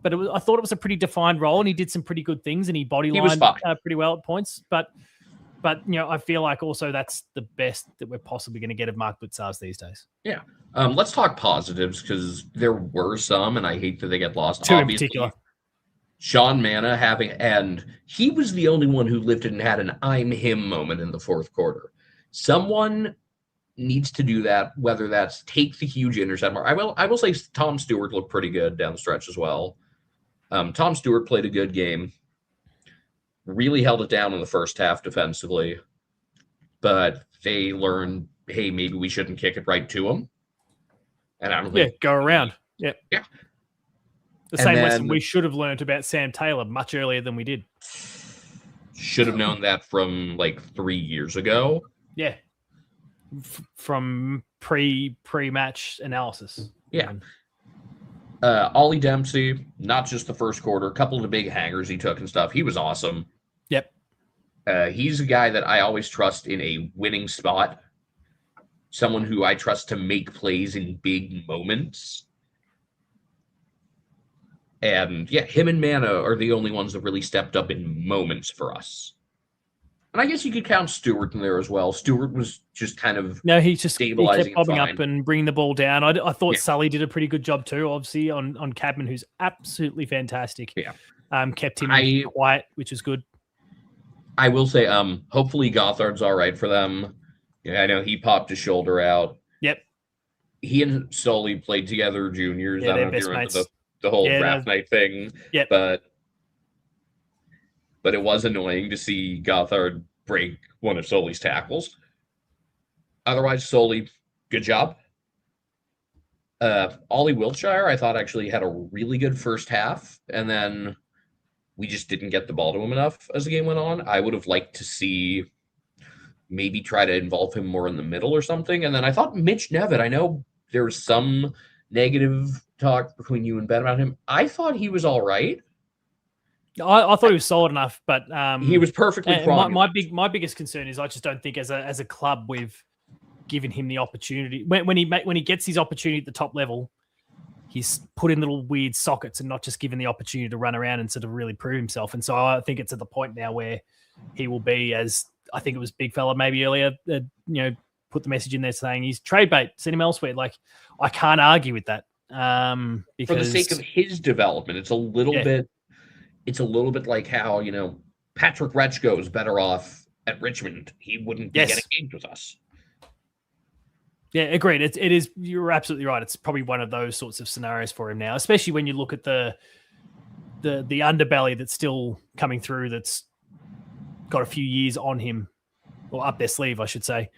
But I thought it was a pretty defined role, and he did some pretty good things, and he bodylined pretty well at points. But I feel like also that's the best that we're possibly going to get of Mark Blitzars these days. Yeah. Let's talk positives, because there were some, and I hate that they get lost. Two obviously, in particular. Sean Manna and he was the only one who lifted and had an I'm him moment in the fourth quarter. Someone needs to do that, whether that's take the huge intercept. I will say Tom Stewart looked pretty good down the stretch as well. Tom Stewart played a good game, really held it down in the first half defensively, but they learned, hey, maybe we shouldn't kick it right to him. And I don't think go around. Yeah. The And same then- lesson we should have learned about Sam Taylor much earlier than we did. Should have known that from like 3 years ago. Yeah. From pre-match analysis. Yeah. Ollie Dempsey, not just the first quarter, a couple of the big hangers he took and stuff. He was awesome. Yep. He's a guy that I always trust in a winning spot. Someone who I trust to make plays in big moments. And yeah, him and Mana are the only ones that really stepped up in moments for us. And I guess you could count Stewart in there as well. Stewart was just kind of No, he stabilizing kept bobbing fine. up and bringing the ball down. I thought Yeah. Sully did a pretty good job too, obviously, on Cadman, who's absolutely fantastic. Yeah. Kept him quiet, which is good. I will say, hopefully Gothard's all right for them. Yeah, I know he popped his shoulder out. Yep. He and Sully played together juniors. Yeah, I they're don't know if best you remember mates. the whole Yeah, draft night thing. Yep. But it was annoying to see Gothard break one of Sully's tackles. Otherwise, Sully, good job. Ollie Wiltshire, I thought actually had a really good first half, and then we just didn't get the ball to him enough as the game went on. I would have liked to see maybe try to involve him more in the middle or something. And then I thought Mitch Nevitt, I know there was some negative talk between you and Ben about him. I thought he was all right. I thought he was solid enough, but he was perfectly prompt. My biggest concern is I just don't think as a club we've given him the opportunity. When he gets his opportunity at the top level, he's put in little weird sockets and not just given the opportunity to run around and sort of really prove himself. And so I think it's at the point now where he will be, as I think it was Big Fella maybe earlier, put the message in there saying he's trade bait, send him elsewhere. Like, I can't argue with that. Because for the sake of his development, it's a little bit like how, Patrick Retchko is better off at Richmond. He wouldn't be getting games with us. Yeah, agreed. It is. You're absolutely right. It's probably one of those sorts of scenarios for him now, especially when you look at the underbelly that's still coming through. That's got a few years on him, or up their sleeve, I should say,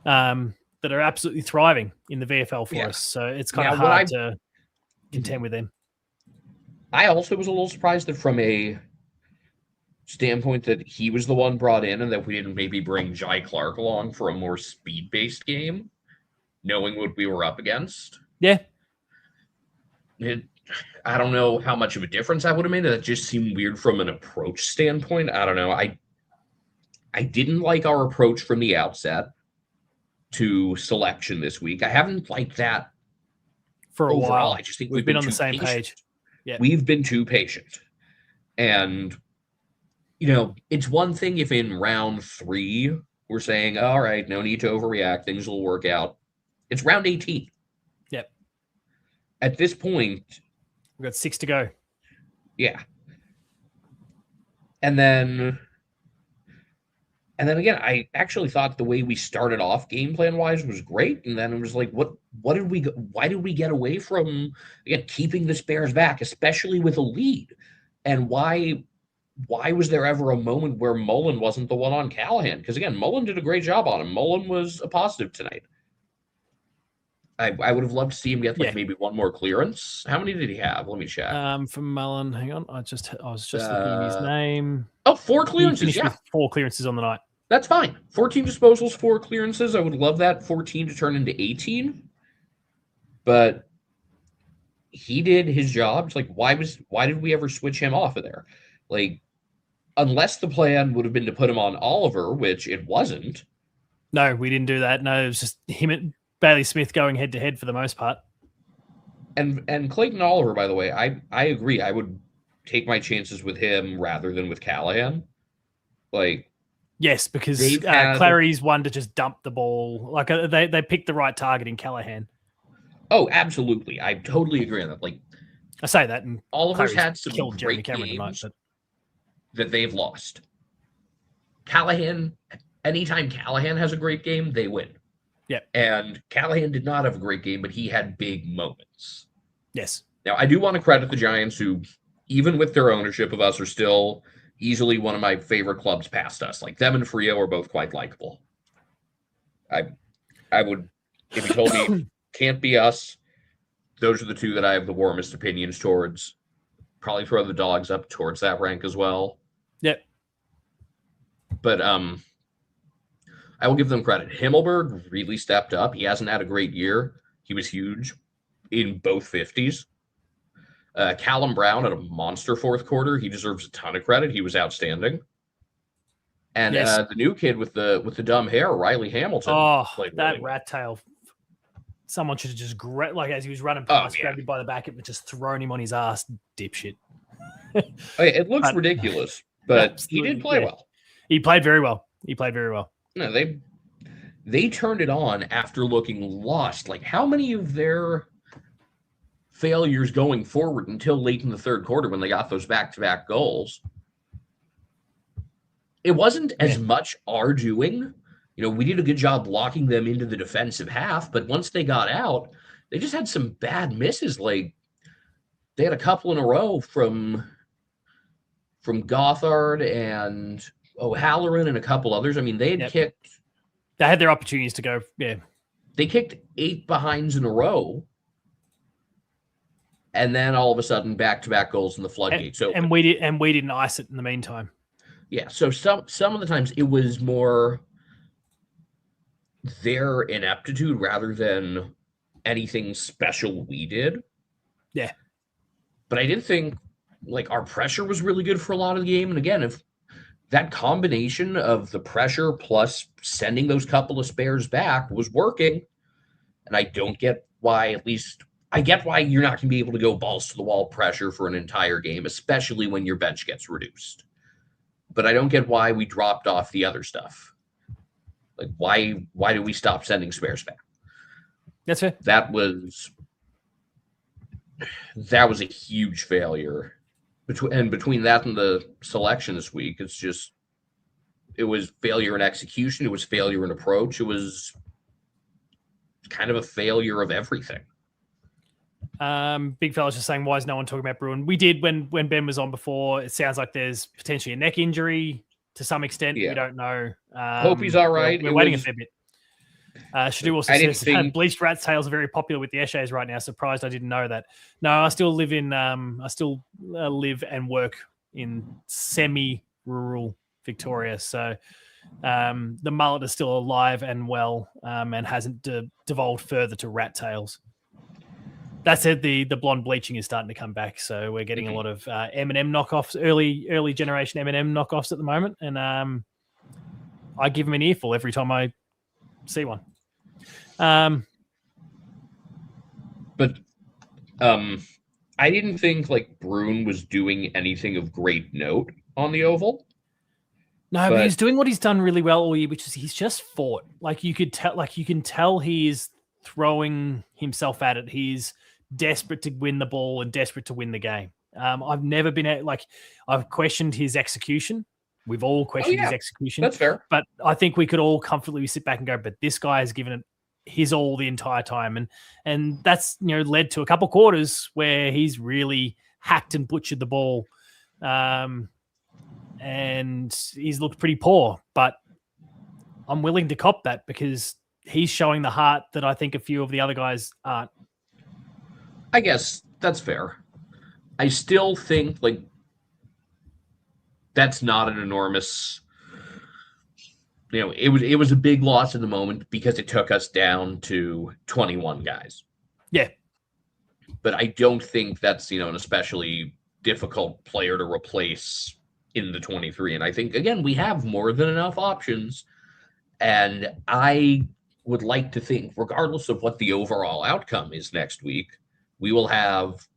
that are absolutely thriving in the VFL for us. So it's kind of hard to contend with them. I also was a little surprised that from a standpoint that he was the one brought in and that we didn't maybe bring Jai Clark along for a more speed-based game, knowing what we were up against. Yeah. I don't know how much of a difference that would have made. That just seemed weird from an approach standpoint. I don't know. I didn't like our approach from the outset to selection this week. I haven't liked that for a while. I just think we've been on the same patient. page. Yeah. We've been too patient. And, it's one thing if in round 3 we're saying, all right, no need to overreact. Things will work out. It's round 18. Yep. At this point, we've got 6 to go. Yeah. And then again, I actually thought the way we started off game plan wise was great. And then it was like, why did we get away from, again, keeping the Bears back, especially with a lead? And why was there ever a moment where Mullen wasn't the one on Callahan? Because again, Mullen did a great job on him. Mullen was a positive tonight. I would have loved to see him get maybe one more clearance. How many did he have? Let me check. From Mullen, hang on. I was just looking at his name. Oh, 4 clearances. He with 4 clearances on the night. That's fine. 14 disposals, 4 clearances. I would love that 14 to turn into 18. But he did his job. It's like, why did we ever switch him off of there? Like, unless the plan would have been to put him on Oliver, which it wasn't. No, we didn't do that. No, it was just him and Bailey Smith going head to head for the most part. And Clayton Oliver, by the way, I agree. I would take my chances with him rather than with Callahan. Like, yes, because Clary's one to just dump the ball. Like they picked the right target in Callahan. Oh, absolutely. I totally agree on that. Like, I say that, and Oliver's had some great Cameron games tonight, that they've lost. Callahan, anytime Callahan has a great game, they win. Yeah. And Callahan did not have a great game, but he had big moments. Yes. Now, I do want to credit the Giants, who, even with their ownership of us, are still easily one of my favorite clubs past us. Like, them and Frio are both quite likable. I would, if you told me can't be us, those are the two that I have the warmest opinions towards. Probably throw the Dogs up towards that rank as well. Yep. But I will give them credit. Himmelberg really stepped up. He hasn't had a great year. He was huge in both 50s. Callum Brown had a monster fourth quarter. He deserves a ton of credit. He was outstanding. And the new kid with the dumb hair, Riley Hamilton. Oh, played that really rat tail someone should have just as he was running past, yeah. grabbed him by the back and just thrown him on his ass, dipshit. It looks ridiculous, but he did play well. He played very well. No, they turned it on after looking lost. Like, how many of their failures going forward until late in the third quarter when they got those back-to-back goals? It wasn't as much our doing. We did a good job locking them into the defensive half, but once they got out, they just had some bad misses. Like, they had a couple in a row from Gothard and O'Halloran and a couple others. I mean, they had kicked. They had their opportunities to go. Yeah, they kicked 8 behinds in a row, and then all of a sudden, back-to-back goals in the floodgates. And we didn't ice it in the meantime. Yeah, so some of the times it was more their ineptitude rather than anything special we did. Yeah, but I did think our pressure was really good for a lot of the game. And again, if that combination of the pressure plus sending those couple of spares back was working, and I don't get why, at least I get why you're not going to be able to go balls to the wall pressure for an entire game, especially when your bench gets reduced. But I don't get why we dropped off the other stuff. Like, why do we stop sending spares back? That's it. That was a huge failure. Between that and the selection this week, it was failure in execution. It was failure in approach. It was kind of a failure of everything. Big fella's just saying, why is no one talking about Bruin? We did when Ben was on before. It sounds like there's potentially a neck injury to some extent. Yeah. We don't know. Hope he's all right. We're waiting a fair bit. Shadu also says bleached rat tails are very popular with the Eshays right now. Surprised I didn't know that. No, I still live live and work in semi-rural Victoria. So the mullet is still alive and well, and hasn't devolved further to rat tails. That said, the blonde bleaching is starting to come back, so we're getting a lot of M&M knockoffs, early generation M&M knockoffs at the moment, and I give them an earful every time I see one. But I didn't think Bruin was doing anything of great note on the oval. No, but he's doing what he's done really well all year, which is he's just fought. You can tell he's throwing himself at it. He's desperate to win the ball and desperate to win the game. I've never been I've questioned his execution. We've all questioned his execution. That's fair. But I think we could all comfortably sit back and go, but this guy has given it his all the entire time. And that's, led to a couple quarters where he's really hacked and butchered the ball. And he's looked pretty poor, but I'm willing to cop that because he's showing the heart that I think a few of the other guys aren't. I guess that's fair. I still think that's not an enormous, it was a big loss in the moment because it took us down to 21 guys. Yeah. But I don't think that's, an especially difficult player to replace in the 23. And I think, again, we have more than enough options. And I would like to think, regardless of what the overall outcome is next week, we will have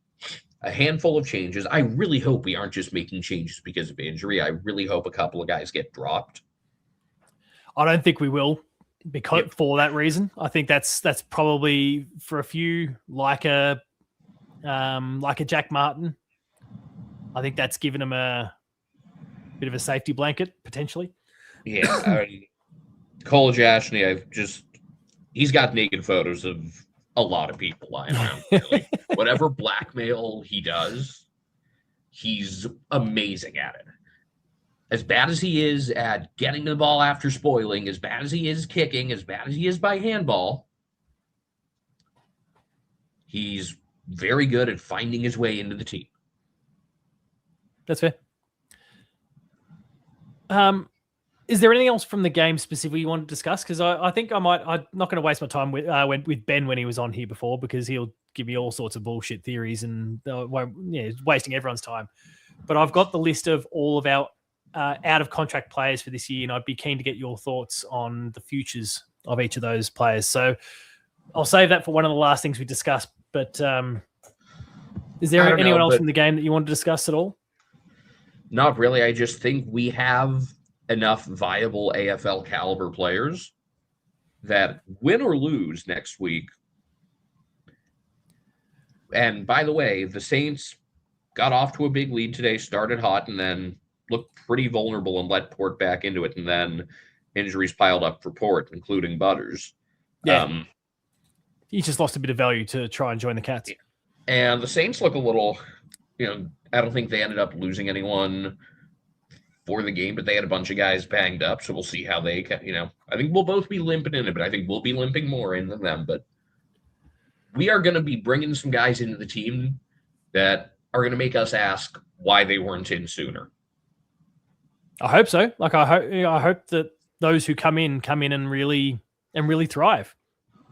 a handful of changes. I really hope we aren't just making changes because of injury. I really hope a couple of guys get dropped. I don't think we will for that reason. I think that's probably for a few like a Jack Martin. I think that's given him a bit of a safety blanket potentially. Yeah. Cole Jashney, he's got naked photos of a lot of people lying around. Really. Whatever blackmail he does, he's amazing at it. As bad as he is at getting the ball after spoiling, as bad as he is kicking, as bad as he is by handball, he's very good at finding his way into the team. That's fair. Is there anything else from the game specifically you want to discuss? Because I think I'm not going to waste my time with Ben when he was on here before, because he'll give me all sorts of bullshit theories and wasting everyone's time. But I've got the list of all of our out of contract players for this year, and I'd be keen to get your thoughts on the futures of each of those players. So I'll save that for one of the last things we discuss. But is there I don't anyone know, else but- from the game that you want to discuss at all? Not really. I just think we have enough viable AFL caliber players that win or lose next week. And by the way, the Saints got off to a big lead today, started hot, and then looked pretty vulnerable and let Port back into it. And then injuries piled up for Port, including Butters. Yeah. He just lost a bit of value to try and join the Cats. And the Saints look a little, I don't think they ended up losing anyone for the game, but they had a bunch of guys banged up. So we'll see how they can, I think we'll both be limping in it, but I think we'll be limping more in than them. But we are going to be bringing some guys into the team that are going to make us ask why they weren't in sooner. I hope so. I hope that those who come in and really thrive.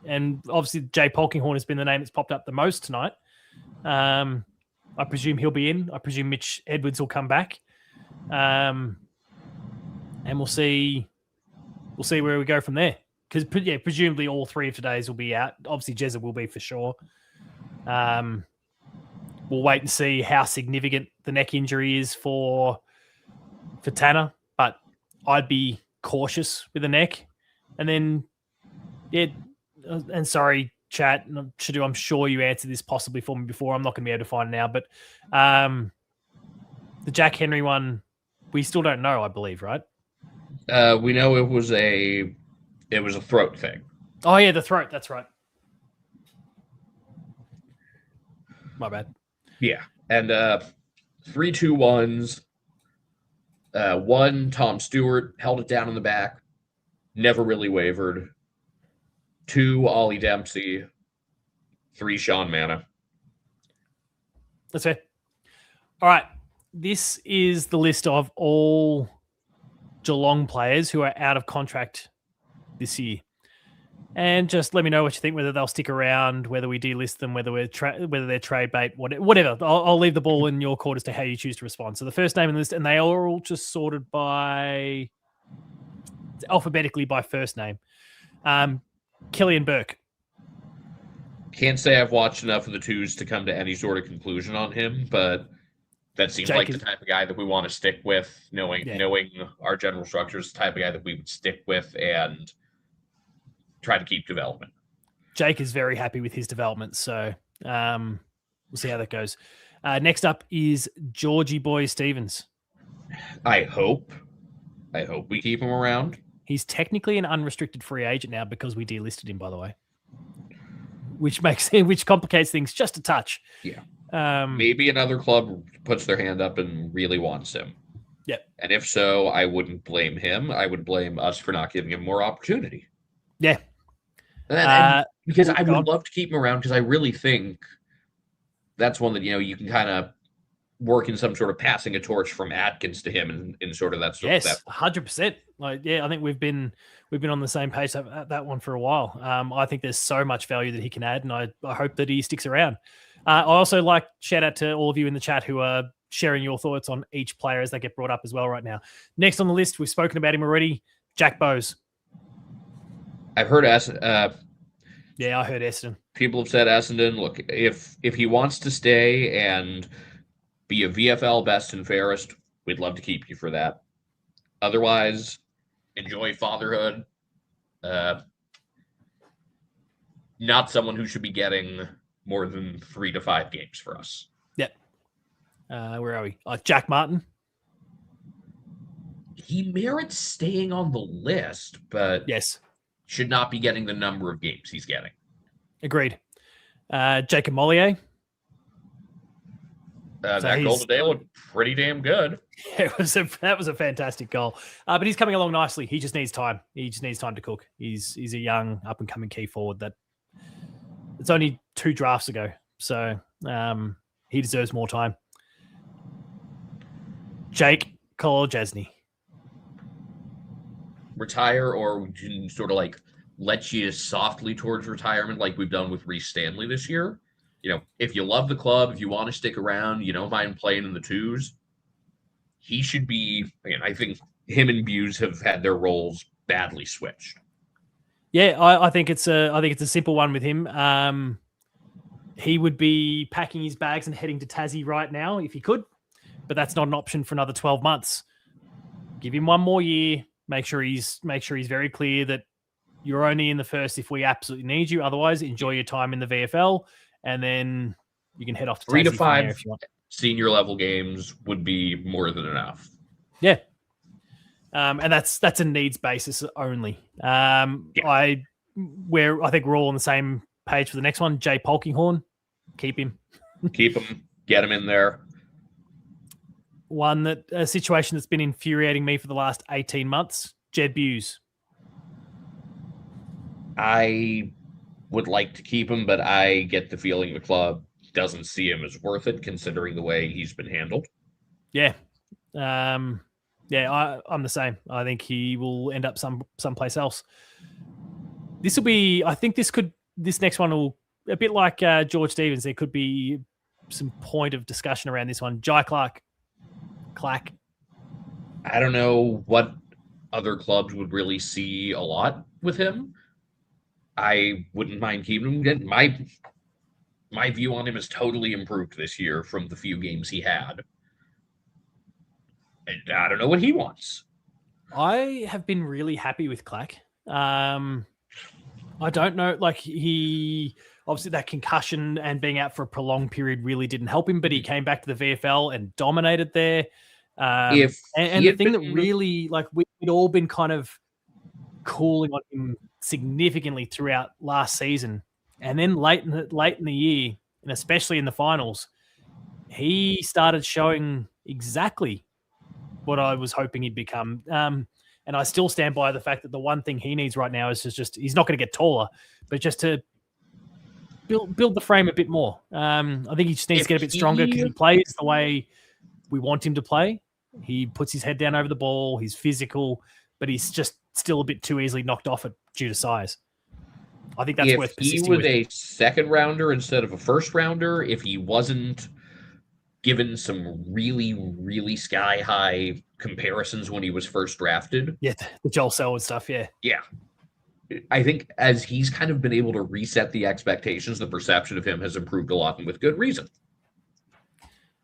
And obviously, Jay Polkinghorne has been the name that's popped up the most tonight. I presume he'll be in. I presume Mitch Edwards will come back. And we'll see where we go from there. Because presumably all three of today's will be out. Obviously, Jezza will be for sure. We'll wait and see how significant the neck injury is for Tanner, but I'd be cautious with the neck. And then, and sorry, chat, I'm sure you answered this possibly for me before. I'm not going to be able to find it now, but the Jack Henry one, we still don't know, I believe, right? We know it was a throat thing. Oh yeah, the throat. That's right. My bad. Yeah, and 3-2-1s. One, Tom Stewart held it down in the back, never really wavered. 2, Ollie Dempsey. 3, Sean Manna. That's it. All right. This is the list of all Geelong players who are out of contract this year. And just let me know what you think, whether they'll stick around, whether we delist them, whether they're trade bait, whatever. I'll leave the ball in your court as to how you choose to respond. So the first name in the list, and they are all just sorted alphabetically by first name. Killian Burke. Can't say I've watched enough of the twos to come to any sort of conclusion on him, but that seems like the type of guy that we want to stick with, knowing our general structure is the type of guy that we would stick with and try to keep development. Jake is very happy with his development, so we'll see how that goes. Next up is Georgie Boy Stevens. I hope we keep him around. He's technically an unrestricted free agent now because we delisted him, by the way, which complicates things just a touch. Yeah. Maybe another club puts their hand up and really wants him. Yep. And if so, I wouldn't blame him. I would blame us for not giving him more opportunity. Yeah. And because I would love to keep him around, because I really think that's one that, you can kind of work in some sort of passing a torch from Atkins to him and sort of that sort of yes, 100%. I think we've been on the same page at that one for a while. I think there's so much value that he can add, and I hope that he sticks around. I also shout out to all of you in the chat who are sharing your thoughts on each player as they get brought up as well right now. Next on the list, we've spoken about him already, Jack Bowes. I've heard yeah, I heard Essendon. People have said Essendon, look, if he wants to stay and be a VFL best and fairest, we'd love to keep you for that. Otherwise, enjoy fatherhood. Not someone who should be getting more than 3 to 5 games for us. Yep. Where are we? Jack Martin. He merits staying on the list, but yes, should not be getting the number of games he's getting. Agreed. Jacob Mollier. That goal today looked pretty damn good. That was a fantastic goal. But he's coming along nicely. He just needs time. He just needs time to cook. He's a young, up-and-coming key forward that it's only 2 drafts ago. So he deserves more time. Jake Kolodjasny. Retire, or we can sort of let you softly towards retirement like we've done with Reece Stanley this year. If you love the club, if you want to stick around, you don't mind playing in the twos, he should be, I think him and Buse have had their roles badly switched. Yeah, I think it's a simple one with him. He would be packing his bags and heading to Tassie right now if he could, but that's not an option for another 12 months. Give him one more year. Make sure he's very clear that you're only in the first if we absolutely need you. Otherwise, enjoy your time in the VFL, and then you can head off to 3 to Tassie from there 5 if you want. senior level games would be more than enough. Yeah. And that's a needs basis only. I think we're all on the same page for the next one. Jay Polkinghorn, keep him. Keep him, get him in there. A situation that's been infuriating me for the last 18 months. Jed Buse. I would like to keep him, but I get the feeling the club doesn't see him as worth it, considering the way he's been handled. Yeah. I'm the same. I think he will end up someplace else. This next one will, a bit like George Stevens, there could be some point of discussion around this one. Jai Clark. Clack. I don't know what other clubs would really see a lot with him. I wouldn't mind keeping him. My view on him has totally improved this year from the few games he had. And I don't know what he wants. I have been really happy with Clack. I don't know, he obviously that concussion and being out for a prolonged period really didn't help him, but he came back to the VFL and dominated there. The thing that really, we'd all been kind of cooling on him significantly throughout last season, and then late in the year, and especially in the finals, he started showing exactly what I was hoping he'd become. And I still stand by the fact that the one thing he needs right now is just he's not going to get taller, but just to build the frame a bit more. I think he just needs to get a bit stronger because he plays the way we want him to play. He puts his head down over the ball. He's physical, but he's just still a bit too easily knocked off due to size. I think that's worth persisting with. If he was a second rounder instead of a first rounder, if he wasn't given some really, really sky high comparisons when he was first drafted. Yeah, the Joel Selwood stuff, yeah. Yeah. I think as he's kind of been able to reset the expectations, the perception of him has improved a lot, and with good reason.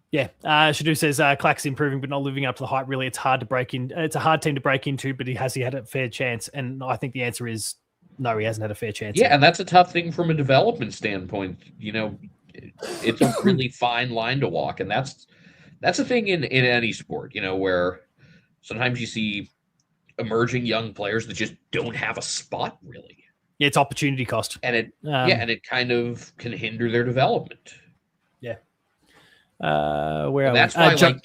Yeah. Shadu says Clack's improving but not living up to the hype. Really, it's hard to break in. It's a hard team to break into, but he had a fair chance? And I think the answer is no, he hasn't had a fair chance. Yeah, and that's a tough thing from a development standpoint. It's a really fine line to walk, and that's a thing in any sport, where sometimes you see emerging young players that just don't have a spot really. Yeah, it's opportunity cost, and it kind of can hinder their development. Yeah. That's why,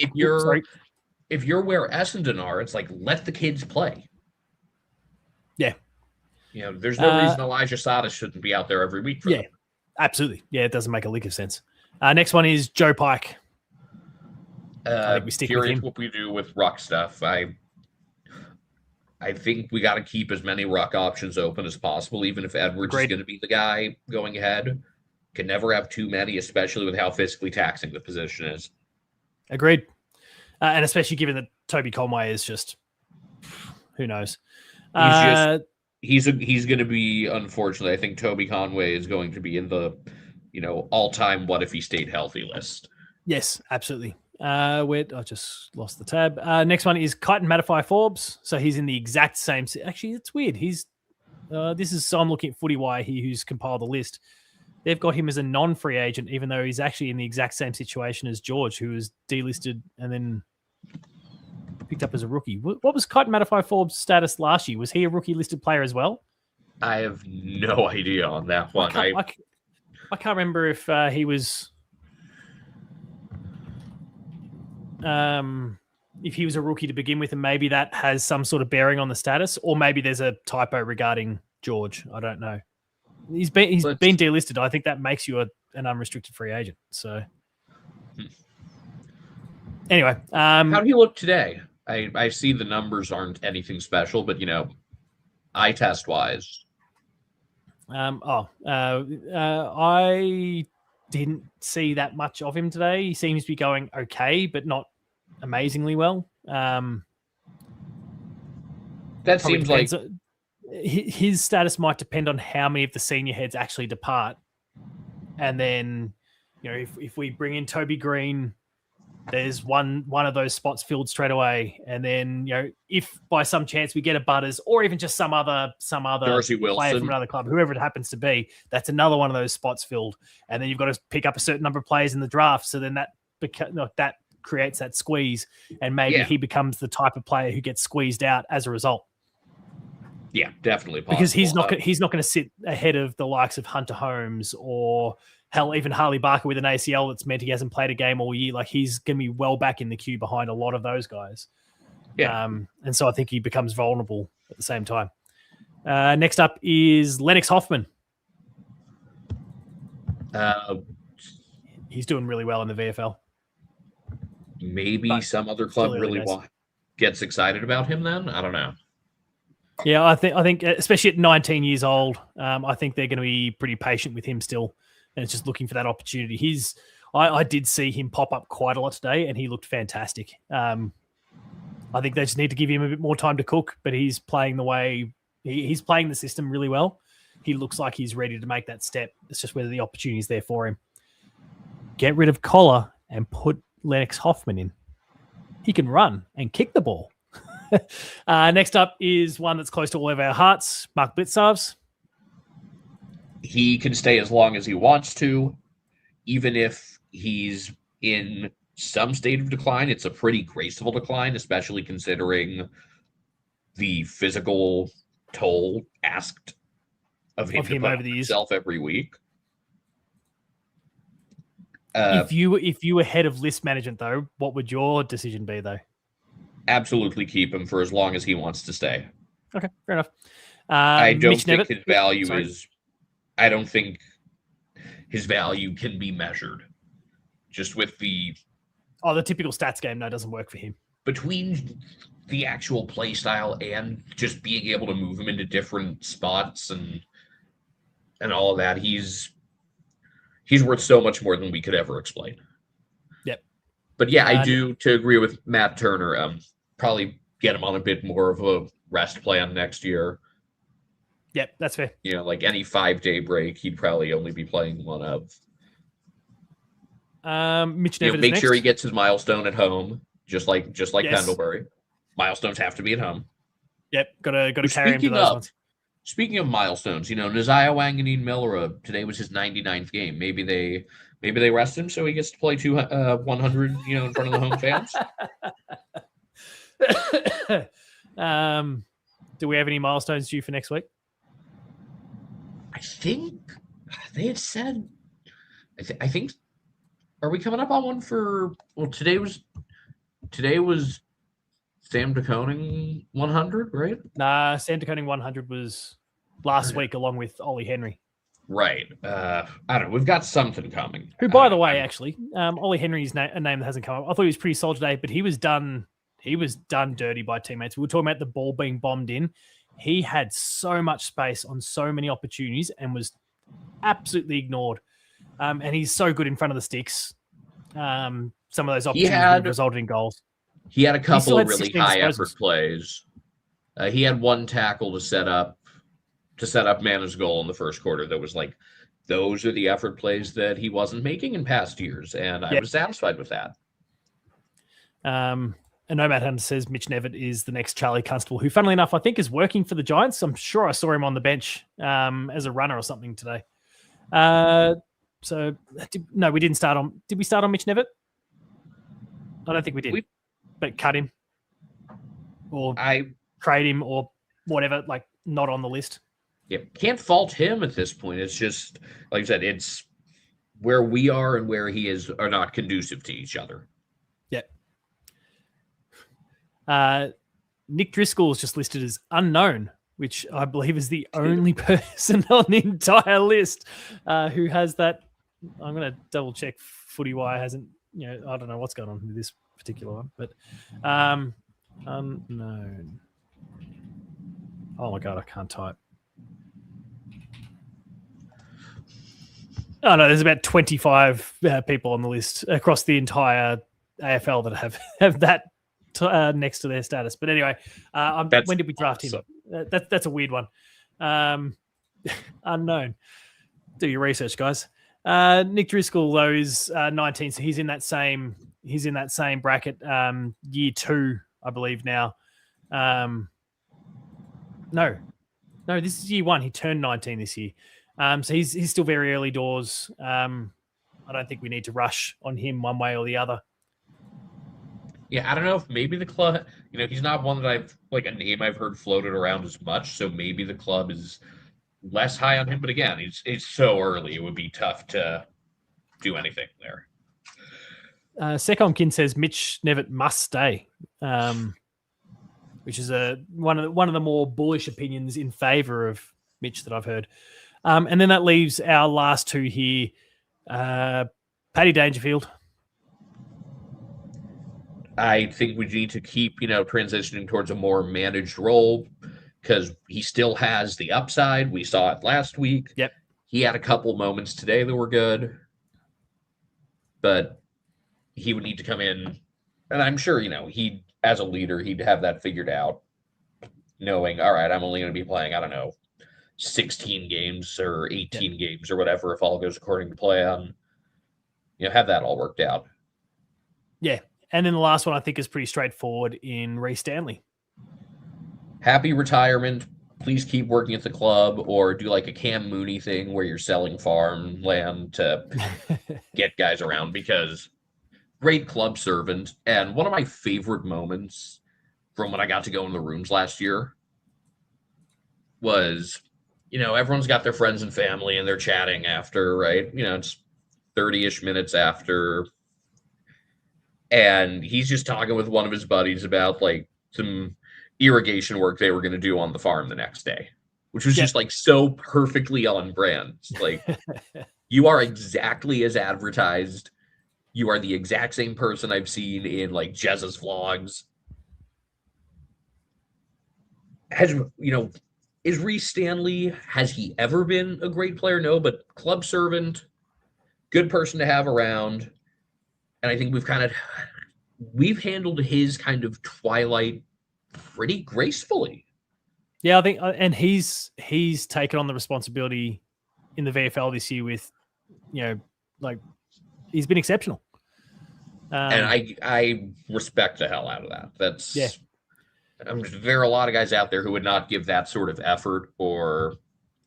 if you're where Essendon are, it's like let the kids play. Yeah. There's no reason Elijah Sada shouldn't be out there every week for them. Absolutely. Yeah, it doesn't make a lick of sense. Next one is Joe Pike. I think we stick with him. What we do with ruck stuff. I think we got to keep as many ruck options open as possible, even if Edwards is going to be the guy going ahead. Can never have too many, especially with how physically taxing the position is. Agreed. And especially given that Toby Conway is just, who knows? He's going to be, unfortunately, I think Toby Conway is going to be in the, all-time what if he stayed healthy list. Yes, absolutely. I just lost the tab. Next one is Kyton Matafai Forbes. So he's in the exact same. Actually, it's weird. So I'm looking at Footy Wire here, who's compiled the list. They've got him as a non-free agent, even though he's actually in the exact same situation as George, who was delisted and then picked up as a rookie. What was Kyton Matafai Forbes' status last year? Was he a rookie listed player as well? I have no idea on that one. I can't remember if he was if he was a rookie to begin with, and maybe that has some sort of bearing on the status, or maybe there's a typo regarding George. I don't know. He's been delisted. I think that makes you an unrestricted free agent. So anyway, how do you look today? I see the numbers aren't anything special, but eye test wise. I didn't see that much of him today. He seems to be going okay, but not amazingly well. That seems like his status might depend on how many of the senior heads actually depart. And then, if we bring in Toby Green, there's one of those spots filled straight away. And then, if by some chance we get a Butters or even just some other Darcy player Wilson from another club, whoever it happens to be, that's another one of those spots filled. And then you've got to pick up a certain number of players in the draft. So then that creates that squeeze, and maybe he becomes the type of player who gets squeezed out as a result. Yeah, definitely possible. Because he's not going to sit ahead of the likes of Hunter Holmes or hell, even Harley Barker with an ACL that's meant he hasn't played a game all year. Like, he's going to be well back in the queue behind a lot of those guys. Yeah. And so I think he becomes vulnerable at the same time. Next up is Lennox Hoffman. He's doing really well in the VFL. Maybe some other club really gets excited about him then? I don't know. Yeah, I think especially at 19 years old, I think they're going to be pretty patient with him still, and it's just looking for that opportunity. I did see him pop up quite a lot today, and he looked fantastic. I think they just need to give him a bit more time to cook, but he's playing the way he's playing the system really well. He looks like he's ready to make that step. It's just whether the opportunity is there for him. Get rid of Collar and put Lennox Hoffman in. He can run and kick the ball. Next up is one that's close to all of our hearts, Mark Blitzarves. He can stay as long as he wants to, even if he's in some state of decline. It's a pretty graceful decline, especially considering the physical toll asked of him over the years himself every week. If you were head of list management, though, what would your decision be, though? Absolutely keep him for as long as he wants to stay. Okay, fair enough. I don't Mitch think Nevitt? his value Sorry. is. I don't think his value can be measured just with the typical stats game. No, doesn't work for him. between the actual play style and just being able to move him into different spots and all of that. He's worth so much more than we could ever explain. Yep. But yeah, I do to agree with Matt Turner. Probably get him on a bit more of a rest plan next year. Yep, that's fair. Like any 5-day break, he'd probably only be playing one of. Mitch Nevitt Make is sure he next. gets his milestone at home, just like Yes. Pendlebury. Milestones have to be at home. Yep, got to carry him to those ones. Speaking of milestones, Naziah Wanganeen Miller, today was his 99th game. Maybe they rest him so he gets to play 100, in front of the home fans. Do we have any milestones due for next week? I think they had said. I think. Are we coming up on one for? Well, today was Sam DeConing 100, right? Nah, Sam DeConing 100 was last week along with Ollie Henry. Right. I don't know. We've got something coming. Who, by the way, actually, Ollie Henry's a name that hasn't come up. I thought he was pretty solid today, but he was done dirty by teammates. We were talking about the ball being bombed in. He had so much space on so many opportunities and was absolutely ignored. And he's so good in front of the sticks. Some of those opportunities resulted in goals. He had a couple of really 16 high disposals. effort plays. He had one tackle to set up Mana's goal in the first quarter. That was like, those are the effort plays that he wasn't making in past years, and I was satisfied with that. And Nomad Hunter says Mitch Nevitt is the next Charlie Constable, who, funnily enough, I think is working for the Giants. I'm sure I saw him on the bench as a runner or something today. We didn't start on. Did we start on Mitch Nevitt? I don't think we did. But cut him or trade him or whatever, like not on the list. Yeah, can't fault him at this point. It's just, like I said, it's where we are and where he is are not conducive to each other. Nick Driscoll is just listed as unknown, which I believe is the only person on the entire list who has that. I'm going to double check Footy Wire hasn't, I don't know what's going on with this particular one, but unknown. Oh my God, I can't type. Oh no, there's about 25 people on the list across the entire AFL that have that next to their status. But anyway, when did we draft him? That's a weird one. Unknown. Do your research, guys. Nick Driscoll though is 19, so he's in that same bracket. Year 2, I believe now. No, this is year 1. He turned 19 this year. So he's still very early doors. I don't think we need to rush on him one way or the other. Yeah, I don't know if maybe the club, he's not one that I've a name I've heard floated around as much. So maybe the club is less high on him. But again, it's so early; it would be tough to do anything there. Secomkin says Mitch Nevitt must stay, which is one of the more bullish opinions in favour of Mitch that I've heard. And then that leaves our last two here. Paddy Dangerfield. I think we need to keep, transitioning towards a more managed role because he still has the upside. We saw it last week. Yep. He had a couple moments today that were good, but he would need to come in. And I'm sure, he, as a leader, he'd have that figured out, knowing, all right, I'm only going to be playing, 16 games or 18 games or whatever, if all goes according to plan. Have that all worked out. Yeah. And then the last one I think is pretty straightforward in Reece Stanley. Happy retirement. Please keep working at the club, or do like a Cam Mooney thing where you're selling farmland to get guys around, because great club servant. And one of my favorite moments from when I got to go in the rooms last year was, everyone's got their friends and family and they're chatting after, right? It's 30-ish minutes after. And he's just talking with one of his buddies about some irrigation work they were going to do on the farm the next day, which was just so perfectly on brand. You are exactly as advertised. You are the exact same person I've seen in Jezza's vlogs. Is Reece Stanley, has he ever been a great player? No, but club servant, good person to have around. And I think we've handled his kind of twilight pretty gracefully. Yeah, I think, and he's taken on the responsibility in the VFL this year with, he's been exceptional. And I respect the hell out of that. There are a lot of guys out there who would not give that sort of effort, or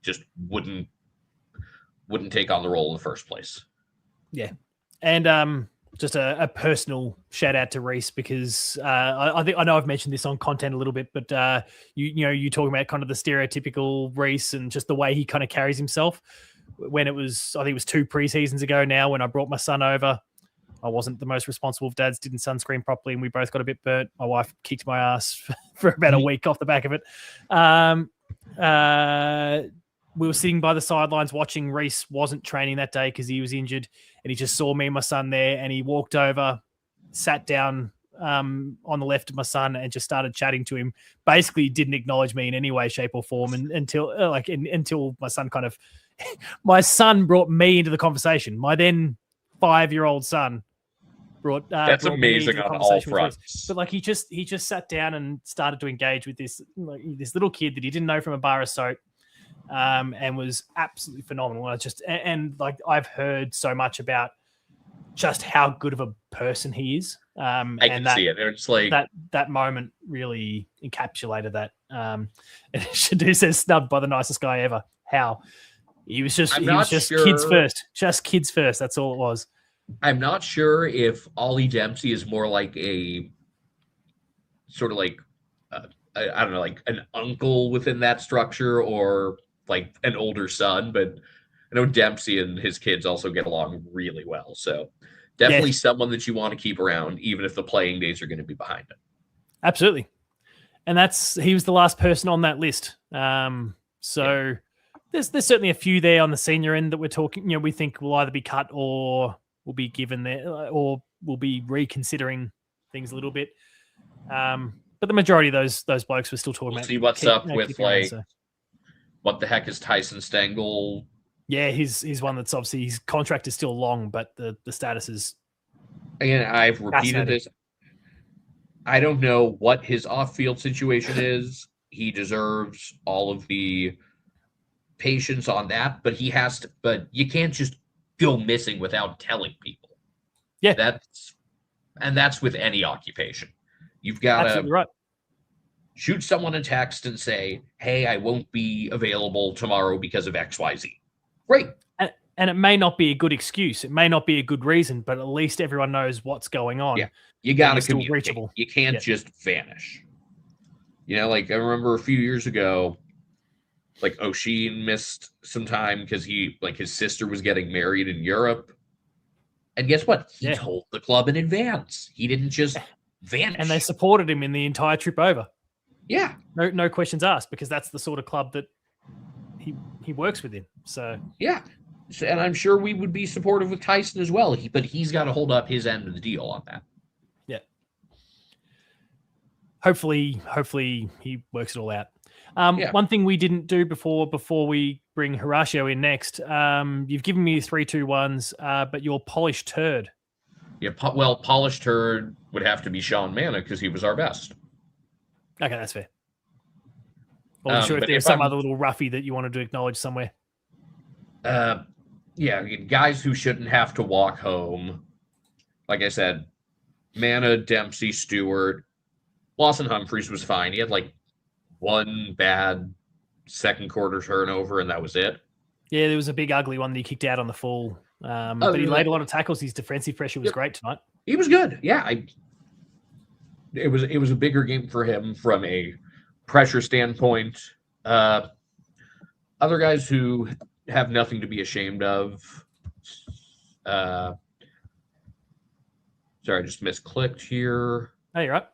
just wouldn't take on the role in the first place. Yeah. And just a personal shout out to Reece, because I know I've mentioned this on content a little bit, but you talking about kind of the stereotypical Reece and just the way he kind of carries himself. When it was 2 preseasons ago now, when I brought my son over, I wasn't the most responsible of dads, didn't sunscreen properly, and we both got a bit burnt. My wife kicked my ass for about a week off the back of it. We were sitting by the sidelines watching. Reece wasn't training that day because he was injured, and he just saw me and my son there, and he walked over, sat down on the left of my son, and just started chatting to him. Basically didn't acknowledge me in any way, shape or form, and until my son my son brought me into the conversation. My then 5-year-old son brought that's brought amazing on all fronts. But he just sat down and started to engage with this little kid that he didn't know from a bar of soap. And was absolutely phenomenal. I've heard so much about just how good of a person he is. I can see it. It's that moment really encapsulated that. And Shadu says snubbed by the nicest guy ever. How? He was just kids first. Just kids first. That's all it was. I'm not sure if Ollie Dempsey is more like a sort of I don't know, an uncle within that structure, or an older son, but I know Dempsey and his kids also get along really well. So definitely someone that you want to keep around, even if the playing days are going to be behind him. Absolutely. And he was the last person on that list. There's certainly a few there on the senior end that we're talking, we think will either be cut or will be given there, or will be reconsidering things a little bit. But the majority of those blokes we're still talking about. See what's up with what the heck is Tyson Stengel? Yeah, he's one that's obviously, his contract is still long, but the status is. Again, I've repeated this. I don't know what his off-field situation is. He deserves all of the patience on that, but but you can't just go missing without telling people. Yeah. That's with any occupation. You've got Absolutely to right. shoot someone a text and say, hey, I won't be available tomorrow because of XYZ. Great. And it may not be a good excuse. It may not be a good reason, but at least everyone knows what's going on. Yeah. You got to still communicate. reachable. You can't just vanish. Like I remember a few years ago, like O'Sheen missed some time because his sister was getting married in Europe. And guess what? He told the club in advance. He didn't just vanish. And they supported him in the entire trip over. Yeah. No questions asked, because that's the sort of club that he works within. So yeah. And I'm sure we would be supportive with Tyson as well. But he's got to hold up his end of the deal on that. Yeah. Hopefully he works it all out. One thing we didn't do before we bring Horatio in next, you've given me 3-2-1s, but your polished turd. Yeah, polished turd would have to be Sean Manna because he was our best. Okay, that's fair. Well, I'm sure if there's some other little roughie that you wanted to acknowledge somewhere. Guys who shouldn't have to walk home. Like I said, Manna, Dempsey, Stewart. Lawson Humphreys was fine. He had like one bad second quarter turnover, and that was it. Yeah, there was a big ugly one that he kicked out on the full. But he laid a lot of tackles. His defensive pressure was great tonight. He was good. Yeah, it was a bigger game for him from a pressure standpoint. Other guys who have nothing to be ashamed of. Sorry, I just misclicked here. Oh, you're right.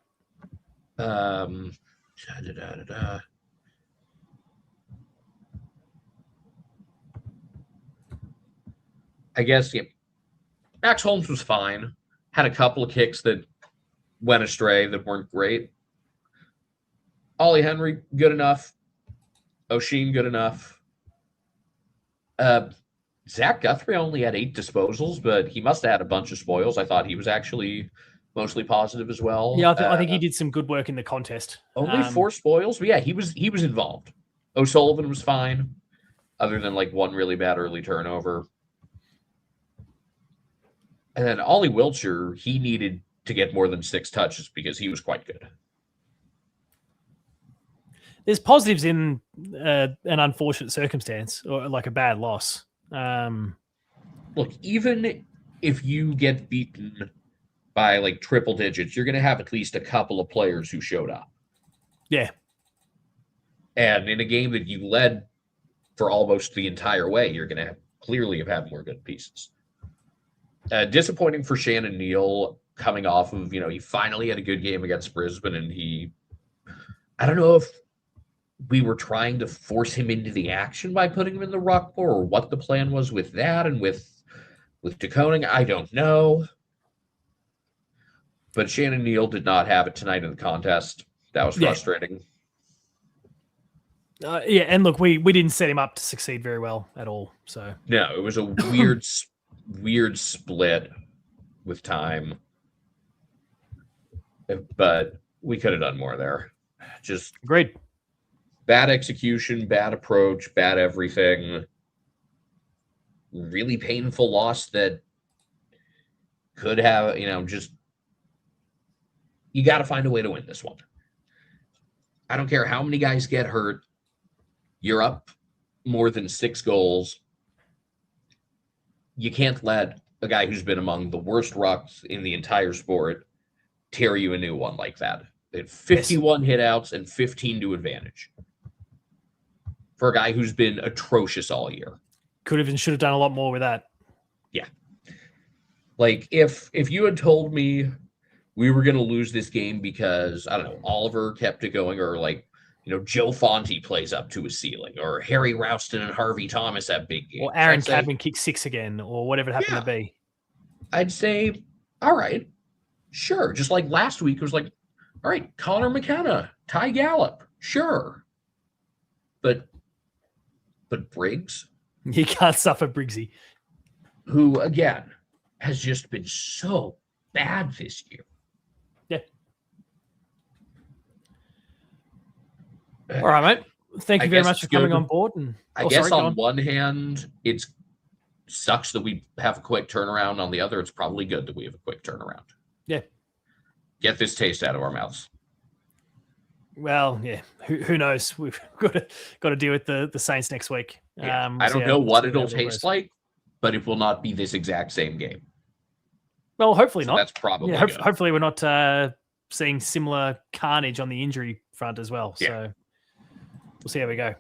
I guess, yeah. Max Holmes was fine. Had a couple of kicks that went astray that weren't great. Ollie Henry, good enough. O'Sheen, good enough. Zach Guthrie only had 8 disposals, but he must have had a bunch of spoils. I thought he was actually mostly positive as well. Yeah, I think he did some good work in the contest. Only 4 spoils, but yeah, he was involved. O'Sullivan was fine, other than like one really bad early turnover. And then Ollie Wiltshire, he needed to get more than 6 touches because he was quite good. There's positives in an unfortunate circumstance or like a bad loss. Look, even if you get beaten by like triple digits, you're going to have at least a couple of players who showed up. Yeah. And in a game that you led for almost the entire way, you're going to clearly have had more good pieces. Disappointing for Shannon Neal coming off of, he finally had a good game against Brisbane, and I don't know if we were trying to force him into the action by putting him in the ruck or what the plan was with that and with DeConing. I don't know. But Shannon Neal did not have it tonight in the contest. That was frustrating. And look, we didn't set him up to succeed very well at all. So no, it was a weird weird split with time. But we could have done more there. Just agreed. Bad execution, bad approach, bad everything. Really painful loss that could have, just you got to find a way to win this one. I don't care how many guys get hurt. You're up more than 6 goals. You can't let a guy who's been among the worst rucks in the entire sport tear you a new one like that. They had 51 hitouts and 15 to advantage for a guy who's been atrocious all year. Could have and should have done a lot more with that. Yeah. Like if you had told me we were going to lose this game because, I don't know, Oliver kept it going, or like, Joe Fonte plays up to his ceiling, or Harry Rouston and Harvey Thomas have big games. Or Aaron Cadman kicks 6 again, or whatever it happened to be. I'd say, all right, sure. Just like last week, it was like, all right, Connor McKenna, Ty Gallup, sure. But Briggs? You can't suffer Briggsy. Who, again, has just been so bad this year. Yeah. All right, mate. Thank I you very guess much for it's coming good. on board. And I guess on one hand, it sucks that we have a quick turnaround. On the other, it's probably good that we have a quick turnaround. Yeah. Get this taste out of our mouths. Well, yeah. Who knows? We've got to deal with the Saints next week. Yeah. We'll I see don't how- know we'll what see it'll how it taste goes. like, but it will not be this exact same game. Well, hopefully So not. that's probably Yeah, good. hopefully we're not seeing similar carnage on the injury front as well. Yeah. So we'll see how we go.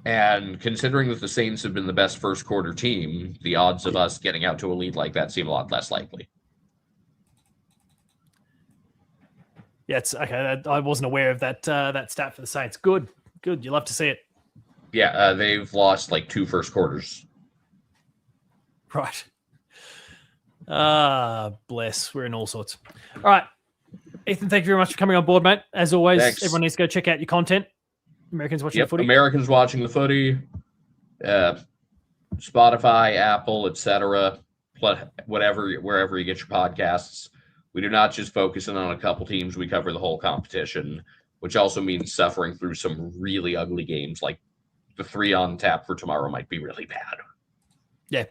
And considering that the Saints have been the best first quarter team, the odds of us getting out to a lead like that seem a lot less likely. Yeah, it's okay. I wasn't aware of that stat for the Saints. Good. You love to see it. Yeah, they've lost like 2 first quarters. Right. Bless. We're in all sorts. All right. Ethan, thank you very much for coming on board, mate. As always, Thanks. everyone needs to go check out your content. Americans watching the footy. Americans watching the footy, Spotify, Apple, etc., whatever, wherever you get your podcasts. We do not just focus in on a couple teams. We cover the whole competition, which also means suffering through some really ugly games. Like the 3 on tap for tomorrow might be really bad. Yeah.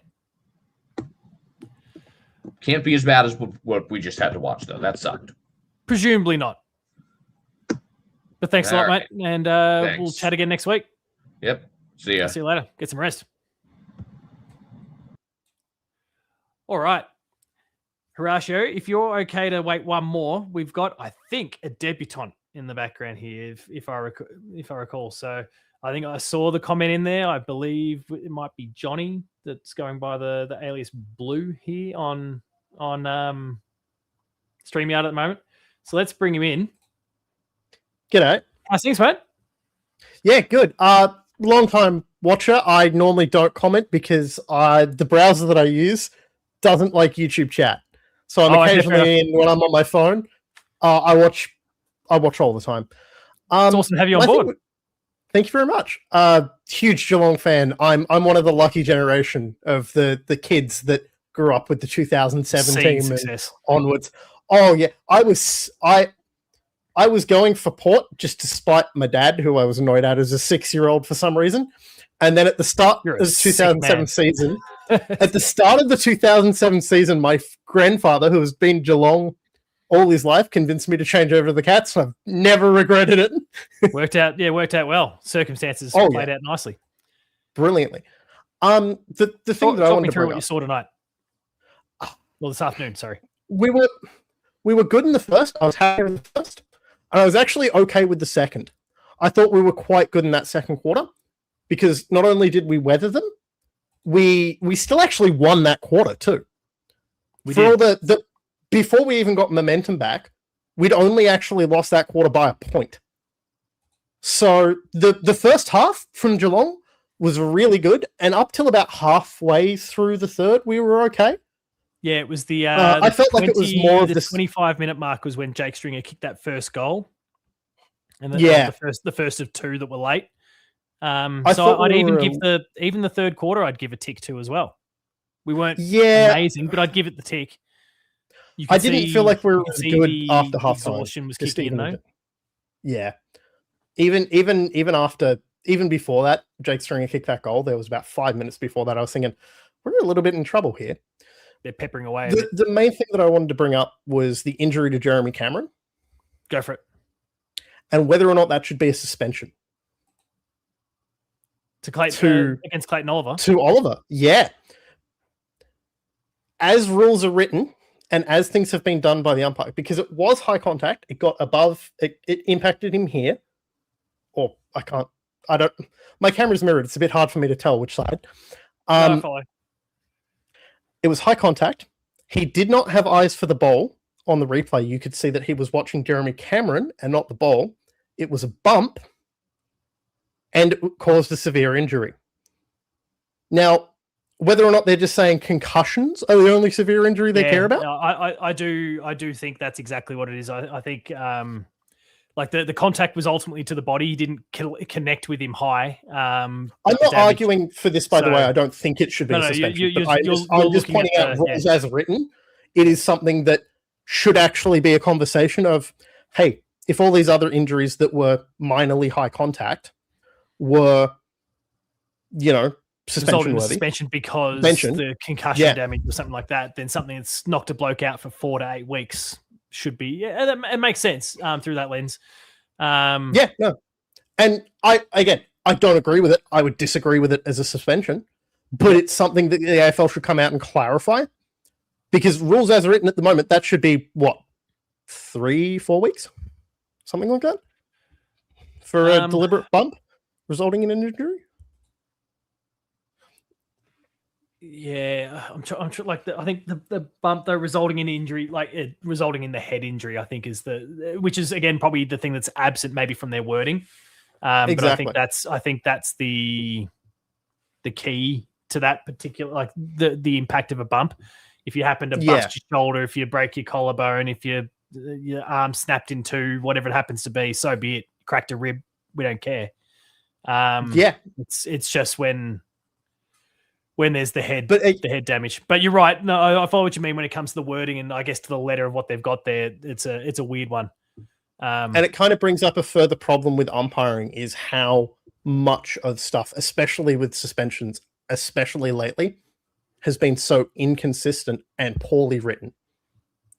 Can't be as bad as what we just had to watch, though. That sucked. Presumably not. But thanks a lot, All right. mate. And Thanks. we'll chat again next week. Yep. See ya. See you later. Get some rest. All right. Horatio, if you're okay to wait one more, we've got, I think, a debutant in the background here, if I recall. So I think I saw the comment in there. I believe it might be Johnny that's going by the alias Blue here on StreamYard at the moment. So let's bring him in. G'day. How's things, mate? Yeah, good. Long time watcher. I normally don't comment because the browser that I use doesn't like YouTube chat. So I'm occasionally in when I'm on my phone. I watch all the time. It's awesome to have you on board. Thank you very much. Huge Geelong fan. I'm one of the lucky generation of the kids that grew up with the 2007 team and onwards. Oh yeah, I was going for Port just to spite my dad, who I was annoyed at as a 6-year-old for some reason. And then at the start of the 2007 season, my grandfather, who has been Geelong all his life, convinced me to change over to the Cats. I've never regretted it. Worked out well. Circumstances played out nicely. Brilliantly. The thing that I wanted to bring what you saw tonight. Well, this afternoon, sorry. We were good in the first. I was happy with the first. And I was actually okay with the second. I thought we were quite good in that second quarter because not only did we weather them, we still actually won that quarter too. Before we even got momentum back, we'd only actually lost that quarter by a point. So the first half from Geelong was really good, and up till about halfway through the third, we were okay. Yeah, it was the I felt like it was more of the this 25-minute mark was when Jake Stringer kicked that first goal, and the first of 2 that were late. So I'd even give the third quarter I'd give a tick to as well. We weren't amazing, but I'd give it the tick. I didn't feel like we were good after half time. Exhaustion was kicking in though. Yeah, even before that, Jake Stringer kicked that goal. There was about 5 minutes before that. I was thinking we're a little bit in trouble here. They're peppering away. The main thing that I wanted to bring up was the injury to Jeremy Cameron. Go for it. And whether or not that should be a suspension. Against Clayton Oliver. To Oliver, yeah. As rules are written, and as things have been done by the umpire, because it was high contact, it got above, it impacted him here. Or my camera's mirrored. It's a bit hard for me to tell which side. I follow. It was high contact. He did not have eyes for the ball on the replay. You could see that he was watching Jeremy Cameron and not the ball. It was a bump, and it caused a severe injury. Now, whether or not they're just saying concussions are the only severe injury they care about? I do think that's exactly what it is. I think like the contact was ultimately to the body. He didn't connect with him high. I'm not arguing for this, by the way. I don't think it should be a suspension. I'm just pointing out rules as written. It is something that should actually be a conversation of, hey, if all these other injuries that were minorly high contact were, suspension resulting in worthy. suspension because Suspension. the concussion Yeah. damage or something like that, then something that's knocked a bloke out for 4 to 8 weeks should be. Yeah, it makes sense through that lens. Yeah, no. And I don't agree with it. I would disagree with it as a suspension, but it's something that the AFL should come out and clarify, because rules as written at the moment, that should be what, 3-4 weeks, something like that, for a deliberate bump resulting in an injury. Yeah, I'm like I think the bump though resulting in injury, resulting in the head injury, I think which is again probably the thing that's absent maybe from their wording. Exactly. But I think that's the key to that particular, like the impact of a bump. If you happen to bust your shoulder, if you break your collarbone, if your arm snapped in two, whatever it happens to be, so be it. Cracked a rib, we don't care. It's just when there's the head damage. But you're right. No, I follow what you mean when it comes to the wording and I guess to the letter of what they've got there. It's a weird one. And it kind of brings up a further problem with umpiring is how much of stuff, especially with suspensions, especially lately, has been so inconsistent and poorly written.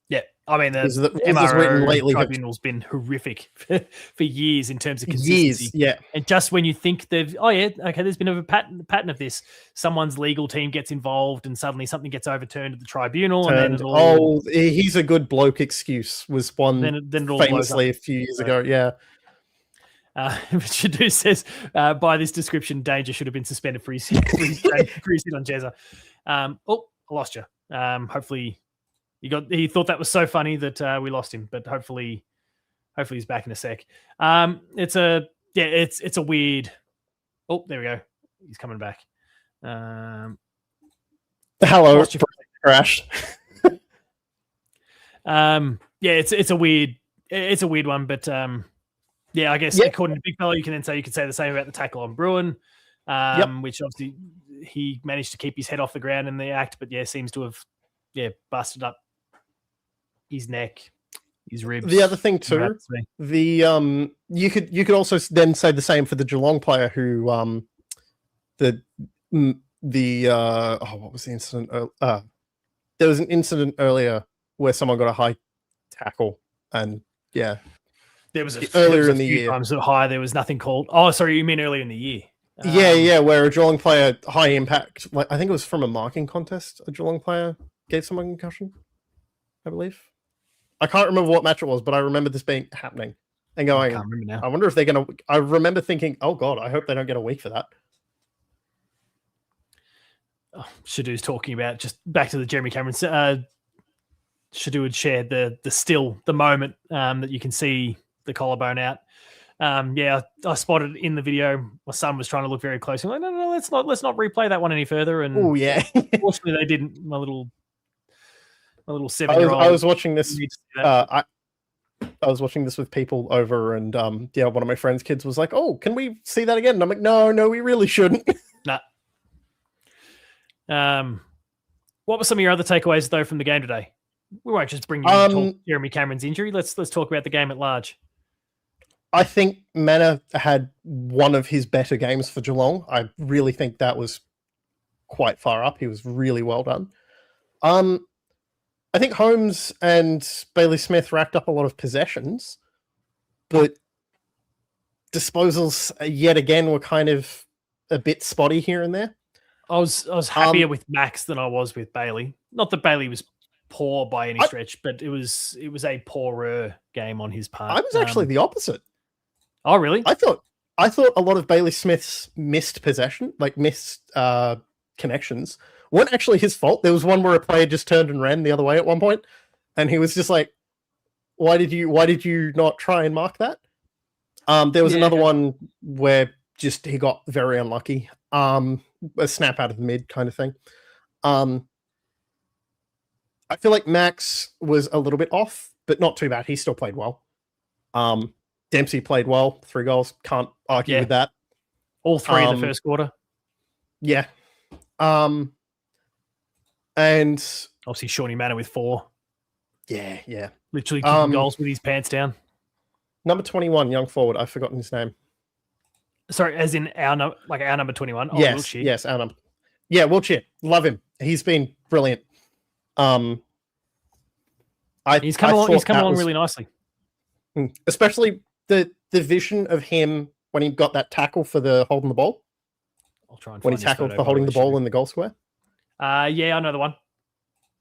Yeah, I mean, the MRO tribunal's been horrific for years in terms of consistency. Yeah. And just when you think there's been a pattern of this, someone's legal team gets involved and suddenly something gets overturned at the tribunal. He's a good bloke excuse was one then famously a few years ago. Yeah. Shadu says, by this description, Danger should have been suspended for his hit on Jezza. I lost you. Hopefully... He thought that was so funny that we lost him, but hopefully he's back in a sec. It's a weird. Oh, there we go. He's coming back. Hello, crashed. It's a weird one, but I guess according to Big Fella, you could say the same about the tackle on Bruin, which obviously he managed to keep his head off the ground in the act, but seems to have busted up his neck, his ribs. The other thing too, you could also then say the same for the Geelong player who what was the incident? There was an incident earlier where someone got a high tackle, and there was earlier in the year. Times so high, there was nothing called. Oh, sorry, you mean earlier in the year? Where a Geelong player, high impact, like I think it was from a marking contest. A Geelong player gave someone a concussion, I believe. I can't remember what match it was, but I remember this being happening and going, I can't remember now. I wonder if they're going to, I remember thinking, oh God, I hope they don't get a week for that. Shadu's talking about, just back to the Jeremy Cameron. Shadu had shared the moment that you can see the collarbone out. I spotted in the video. My son was trying to look very close. I'm like, no, let's not replay that one any further. And fortunately, they didn't. My little 7-year-old. I was watching this. I was watching this with people over, and one of my friend's kids was like, "Oh, can we see that again?" And I'm like, "No, we really shouldn't." Nah. What were some of your other takeaways though from the game today? We won't just bring you to talk Jeremy Cameron's injury. Let's talk about the game at large. I think Manor had one of his better games for Geelong. I really think that was quite far up. He was really well done. I think Holmes and Bailey Smith racked up a lot of possessions, but disposals yet again were kind of a bit spotty here and there. I was happier with Max than I was with Bailey. Not that Bailey was poor by any stretch, but it was a poorer game on his part. I was actually the opposite. Oh, really? I thought a lot of Bailey Smith's missed possession, like missed connections, weren't actually his fault. There was one where a player just turned and ran the other way at one point, and he was just like, "Why did you not try and mark that?" There was another one where just he got very unlucky. A snap out of the mid kind of thing. I feel like Max was a little bit off, but not too bad. He still played well. Dempsey played well. 3 goals. Can't argue with that. All 3 in the first quarter. Yeah. And obviously Shawnee Manor with 4. Yeah. Literally kicking goals with his pants down. Number 21, young forward. I've forgotten his name. Sorry, as in our number 21. Oh, yes, Wiltshire. yes, our number. Yeah, Wiltshire. Love him. He's been brilliant. He's come along really nicely. Especially the vision of him when he got that tackle for the holding the ball. I'll try and when he tackled for holding the ball in the goal square. Yeah, I know the one.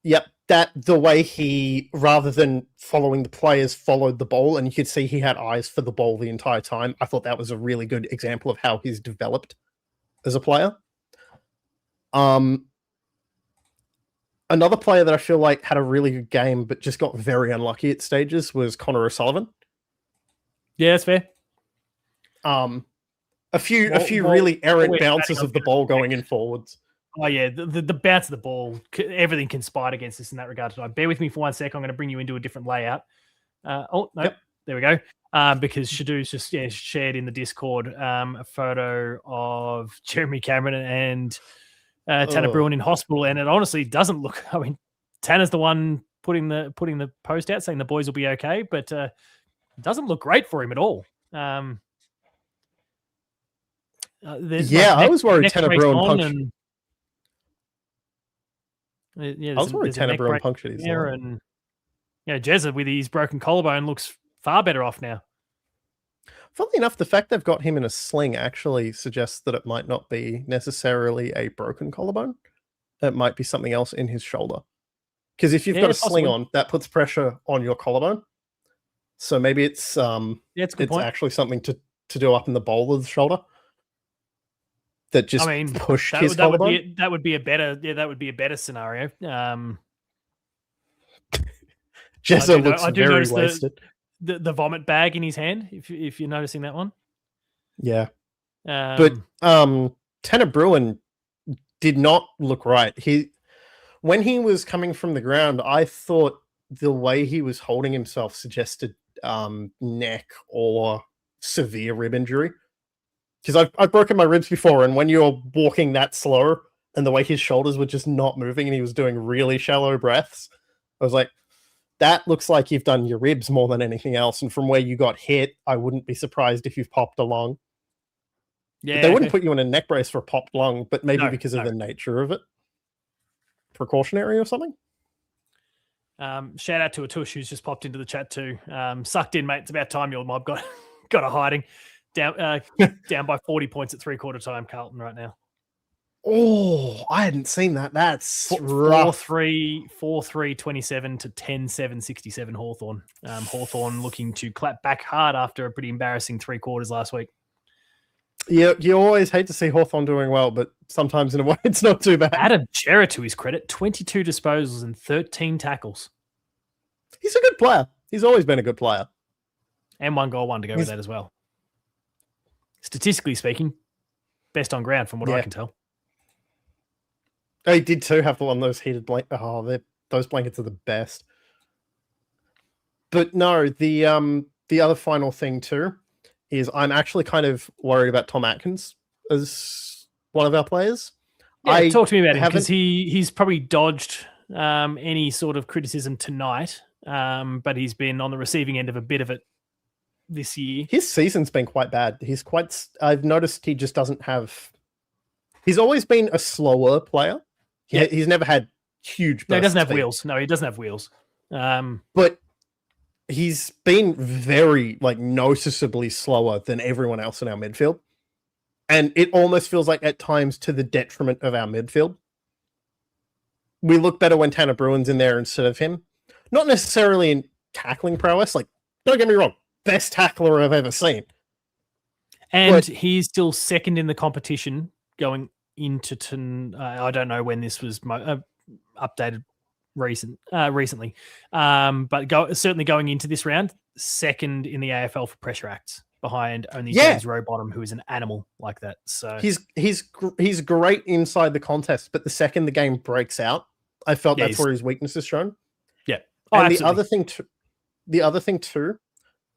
Yep, the way he, rather than following the players, followed the ball, and you could see he had eyes for the ball the entire time. I thought that was a really good example of how he's developed as a player. Another player that I feel like had a really good game, but just got very unlucky at stages was Connor O'Sullivan. Yeah, that's fair. A few really errant bounces of the ball going in forwards. Oh yeah, the bounce of the ball, everything conspired against us in that regard tonight. Bear with me for 1 sec. I'm going to bring you into a different layout. There we go. Because Shadou's just shared in the Discord a photo of Jeremy Cameron and Tanner Bruin in hospital, and it honestly doesn't look. I mean, Tanner's the one putting the post out saying the boys will be okay, but it doesn't look great for him at all. I was worried Tanner Bruin punctured. I was worried Tanner Bruin punctured his line. And Jezza with his broken collarbone looks far better off now. Funnily enough, the fact they've got him in a sling actually suggests that it might not be necessarily a broken collarbone. It might be something else in his shoulder. Because if you've got a sling on, that puts pressure on your collarbone. So maybe it's actually something to do up in the bowl of the shoulder. That just push his collarbone. That would be a better scenario. Jezza looks very wasted. The vomit bag in his hand, if you're noticing that one. Yeah. But Tanner Bruin did not look right. When he was coming from the ground, I thought the way he was holding himself suggested neck or severe rib injury. Because I've broken my ribs before, and when you're walking that slow and the way his shoulders were just not moving and he was doing really shallow breaths, I was like, that looks like you've done your ribs more than anything else. And from where you got hit, I wouldn't be surprised if you've popped a lung. Yeah, they wouldn't put you in a neck brace for a popped lung, but maybe because of the nature of it. Precautionary or something? Shout out to Atush, who's just popped into the chat too. Sucked in, mate. It's about time your mob got a hiding. Down by 40 points at 3/4 time, Carlton right now. Oh, I hadn't seen that. That's 4-3, 27 to 10-7, 67 Hawthorn. Hawthorn looking to clap back hard after a pretty embarrassing 3/4 last week. Yeah, you always hate to see Hawthorn doing well, but sometimes in a way it's not too bad. Adam Jarrett, to his credit, 22 disposals and 13 tackles. He's a good player. He's always been a good player. And 1 goal, 1 to go with that as well. Statistically speaking, best on ground from what I can tell. Oh, he did too have one of those heated blankets. Oh, those blankets are the best. But no, the other final thing too is I'm actually kind of worried about Tom Atkins as one of our players. Yeah, talk to me about him, because he's probably dodged any sort of criticism tonight, but he's been on the receiving end of a bit of it this year. His season's been quite bad. I've noticed he just doesn't have. He's always been a slower player. He's never had huge. No, he doesn't have wheels. No, he doesn't have wheels. But he's been very noticeably slower than everyone else in our midfield, and it almost feels like at times to the detriment of our midfield. We look better when Tanner Bruin's in there instead of him. Not necessarily in tackling prowess. Don't get me wrong. Best tackler I've ever seen. And he's still second in the competition going into I don't know when this was updated recently. But certainly going into this round, second in the AFL for pressure acts, behind only James Rowbottom, who is an animal like that. So he's great inside the contest, but the second the game breaks out, I felt that's where his weakness is shown. Yeah. And the other thing too,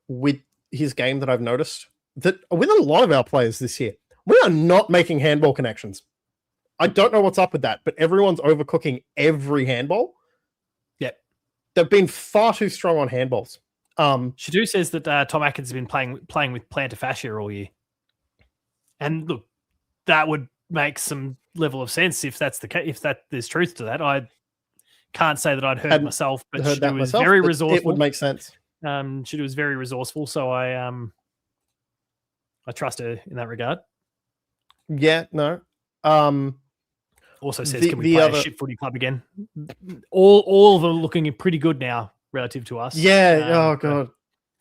with his game that I've noticed, that with a lot of our players this year, we are not making handball connections. I don't know what's up with that, but everyone's overcooking every handball. Yeah. They've been far too strong on handballs. Shadu says that Tom Atkins has been playing with plantar fascia all year. And look, that would make some level of sense if that's the case. If there's truth to that, I can't say that I'd heard it myself, but Shadu was very resourceful. It would make sense. Shadu was very resourceful, so I trust her in that regard. Yeah, no. Also says, can we play a shit footy club again? All of them looking pretty good now relative to us. Yeah. Oh god.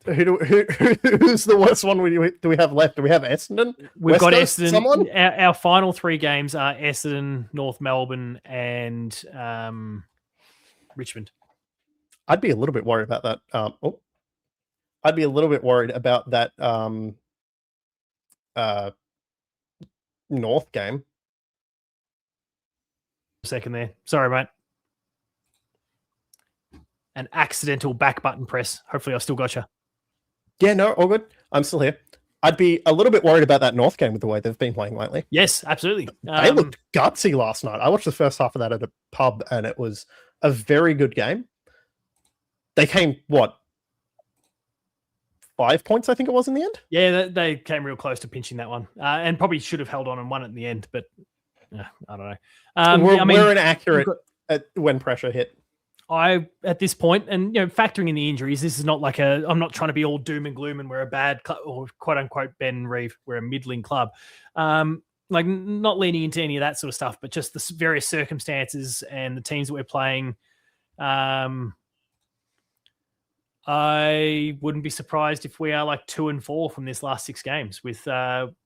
Who's the worst one do we have left? Do we have Essendon? We've got Essendon. Someone? Our final 3 games are Essendon, North Melbourne, and Richmond. I'd be a little bit worried about that. I'd be a little bit worried about that North game. Second there. Sorry, mate. An accidental back button press. Hopefully I still got you. Yeah, no, all good. I'm still here. I'd be a little bit worried about that North game with the way they've been playing lately. Yes, absolutely. They looked gutsy last night. I watched the first half of that at a pub, and it was a very good game. They came, 5 points, I think it was in the end? Yeah, they came real close to pinching that one, and probably should have held on and won it in the end, but I don't know. We're inaccurate when pressure hit. At this point, and factoring in the injuries, this is not like I'm not trying to be all doom and gloom and we're a bad club, or quote unquote Ben Reeve, we're a middling club. Like not leaning into any of that sort of stuff, but just the various circumstances and the teams that we're playing. I wouldn't be surprised if we are like 2-4 from this last 6 games with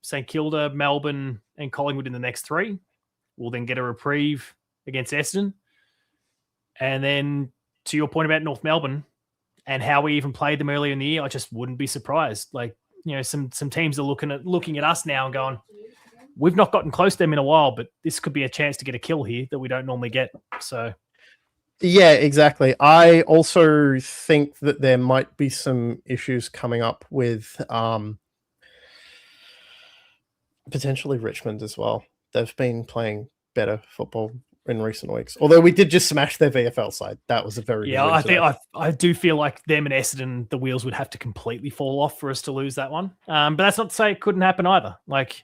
St Kilda, Melbourne, and Collingwood in the next 3. We'll then get a reprieve against Essendon. And then to your point about North Melbourne and how we even played them earlier in the year, I just wouldn't be surprised. Like, some teams are looking at us now and going, we've not gotten close to them in a while, but this could be a chance to get a kill here that we don't normally get. So, yeah, exactly. I also think that there might be some issues coming up with potentially Richmond as well. They've been playing better football in recent weeks. Although we did just smash their VFL side. That was a very good win. I do feel like them and Essendon, the wheels would have to completely fall off for us to lose that one. But that's not to say it couldn't happen either. Like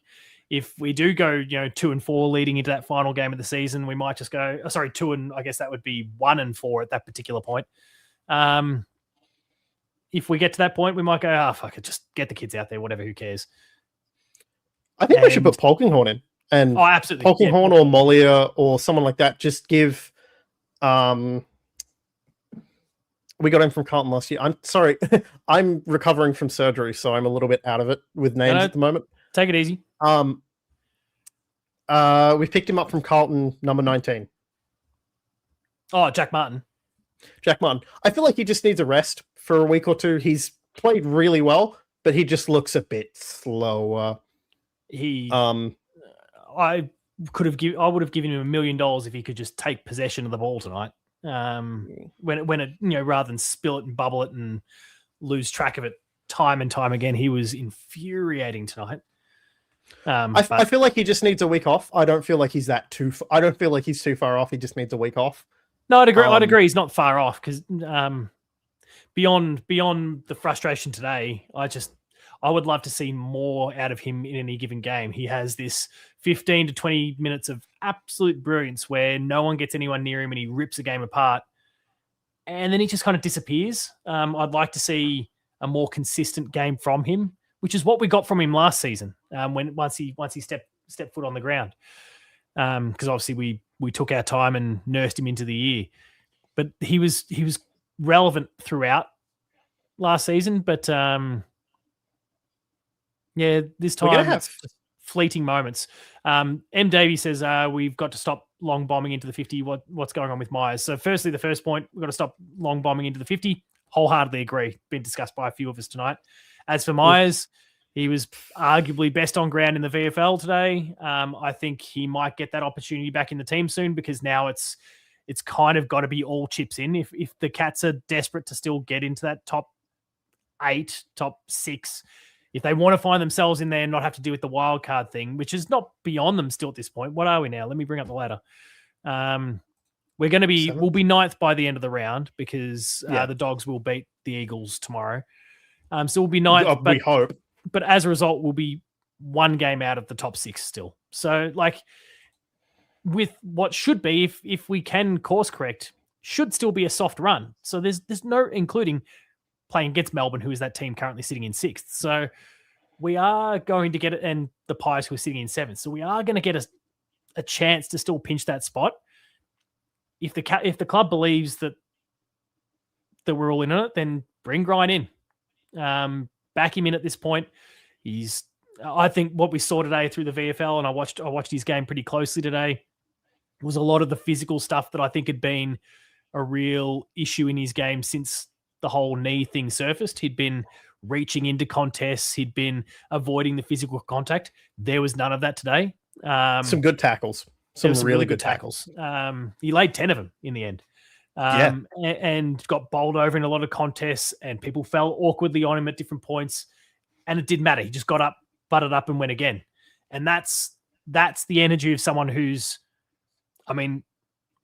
if we do go, 2-4 leading into that final game of the season, we might just go, I guess that would be 1-4 at that particular point. If we get to that point, we might go, fuck it, just get the kids out there, whatever, who cares? I think we should put Polkinghorn in. And absolutely. Polkinghorn or Mollier or someone like that, just give. We got him from Carlton last year. I'm sorry, I'm recovering from surgery, so I'm a little bit out of it with names at the moment. Take it easy. We picked him up from Carlton, number 19. Oh, Jack Martin. I feel like he just needs a rest for a week or two. He's played really well, but he just looks a bit slower. I would have given him $1 million if he could just take possession of the ball tonight. When it rather than spill it and bubble it and lose track of it time and time again, he was infuriating tonight. I feel like he just needs a week off. I don't feel like he's I don't feel like he's too far off. He just needs a week off. No, I'd agree. I'd agree. He's not far off because beyond the frustration today, I would love to see more out of him in any given game. He has this 15 to 20 minutes of absolute brilliance where no one gets anyone near him and he rips a game apart. And then he just kind of disappears. I'd like to see a more consistent game from him, which is what we got from him last season once he stepped foot on the ground. Because obviously we took our time and nursed him into the year. But he was relevant throughout last season, but yeah, this time it's fleeting moments. M. Davey says we've got to stop long bombing into the 50. What's going on with Myers? So firstly, the first point, we've got to stop long bombing into the 50. Wholeheartedly agree. Been discussed by a few of us tonight. As for Myers, he was arguably best on ground in the VFL today. I think he might get that opportunity back in the team soon because now it's kind of got to be all chips in. If the Cats are desperate to still get into that top 8, top 6, if they want to find themselves in there and not have to deal with the wild card thing, which is not beyond them still at this point. What are we now? Let me bring up the ladder. We're going to be, Seventh? we'll be ninth by the end of the round because Yeah. the Dogs will beat the Eagles tomorrow. So we'll be ninth, we hope. but as a result, we'll be one game out of the top 6 still. So like with what should be, if we can course correct, should still be a soft run. So there's no including playing against Melbourne, who is that team currently sitting in 6th. So we are going to get it, and the Pies who are sitting in 7th. So we are going to get a chance to still pinch that spot. If the club believes that we're all in on it, then bring Grind in. Back him in at this point. I think what we saw today through the VFL, and I watched his game pretty closely today, was a lot of the physical stuff that I think had been a real issue in his game since the whole knee thing surfaced. He'd been reaching into contests. He'd been avoiding the physical contact. There was none of that today. Some good tackles. Some really good tackles. He laid 10 of them in the end. And got bowled over in a lot of contests, and people fell awkwardly on him at different points. And it didn't matter. He just got up, butted up, and went again. And that's the energy of someone who's, I mean,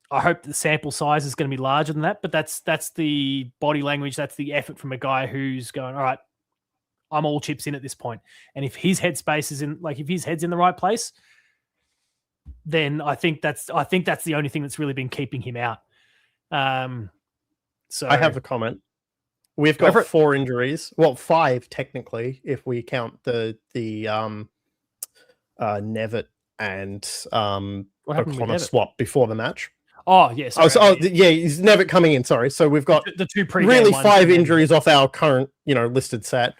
I hope the sample size is going to be larger than that, but that's the body language, that's the effort from a guy who's going, all right, I'm all chips in at this point. And if his headspace is if his head's in the right place, then I think that's the only thing that's really been keeping him out. So I have a comment. We've got 4 injuries. Well, 5 technically, if we count the Nevitt and O'Connor swap before the match. Oh yes. He's Nevitt coming in. Sorry. So we've got the 2 really 5 injuries off our current, listed set.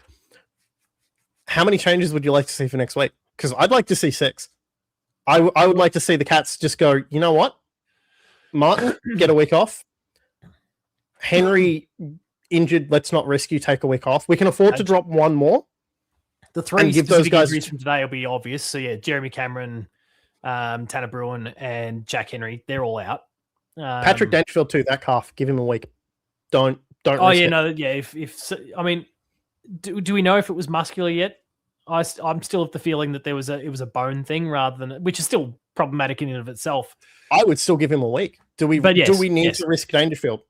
How many changes would you like to see for next week? Because I'd like to see 6. I would like to see the Cats just go, you know what? Martin, get a week off. Henry injured, let's not risk you, take a week off. We can afford to drop 1 more. The 3 give those guys injuries from today will be obvious. So yeah, Jeremy Cameron, Tanner Bruin, and Jack Henry, they're all out. Patrick Dangerfield too, that calf, give him a week. Don't Oh risk yeah, it. no, yeah. I mean, do we know if it was muscular yet? I'm still of the feeling that it was a bone thing rather than, which is still problematic in and of itself. I would still give him a week. Do we need to risk Dangerfield?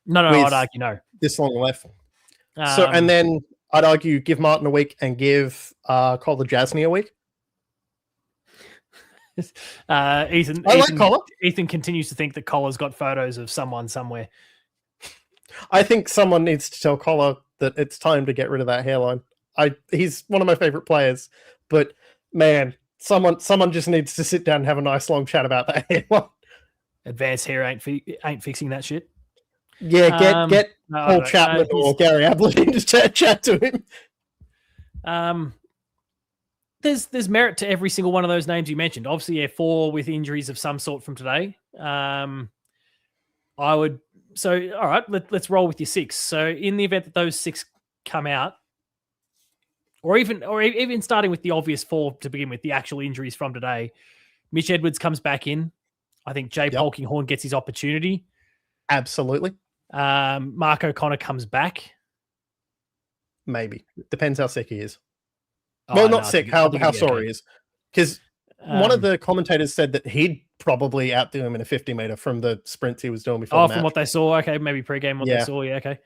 No, I'd argue no. This long left. And then I'd argue give Martin a week and give Collar Jasny a week. Ethan continues to think that Collar's got photos of someone somewhere. I think someone needs to tell Collar that it's time to get rid of that hairline. He's one of my favorite players, but man, someone just needs to sit down and have a nice long chat about that hairline. Advanced hair ain't fixing that shit. Yeah, get Paul Chapman or Gary Ablett in to chat to him. There's merit to every single one of those names you mentioned. Obviously, yeah, 4 with injuries of some sort from today. All right, let's roll with your 6. So in the event that those 6 come out, or even starting with the obvious 4 to begin with, the actual injuries from today, Mitch Edwards comes back in. I think Jay Polkinghorne gets his opportunity. Absolutely. Mark O'Connor comes back. Maybe. Depends how sick he is. Not sick, how sore he is. Because one of the commentators said that he'd probably outdo him in a 50-meter from the sprints he was doing before the match. From what they saw. Okay, maybe pre-game what they saw. Yeah, okay.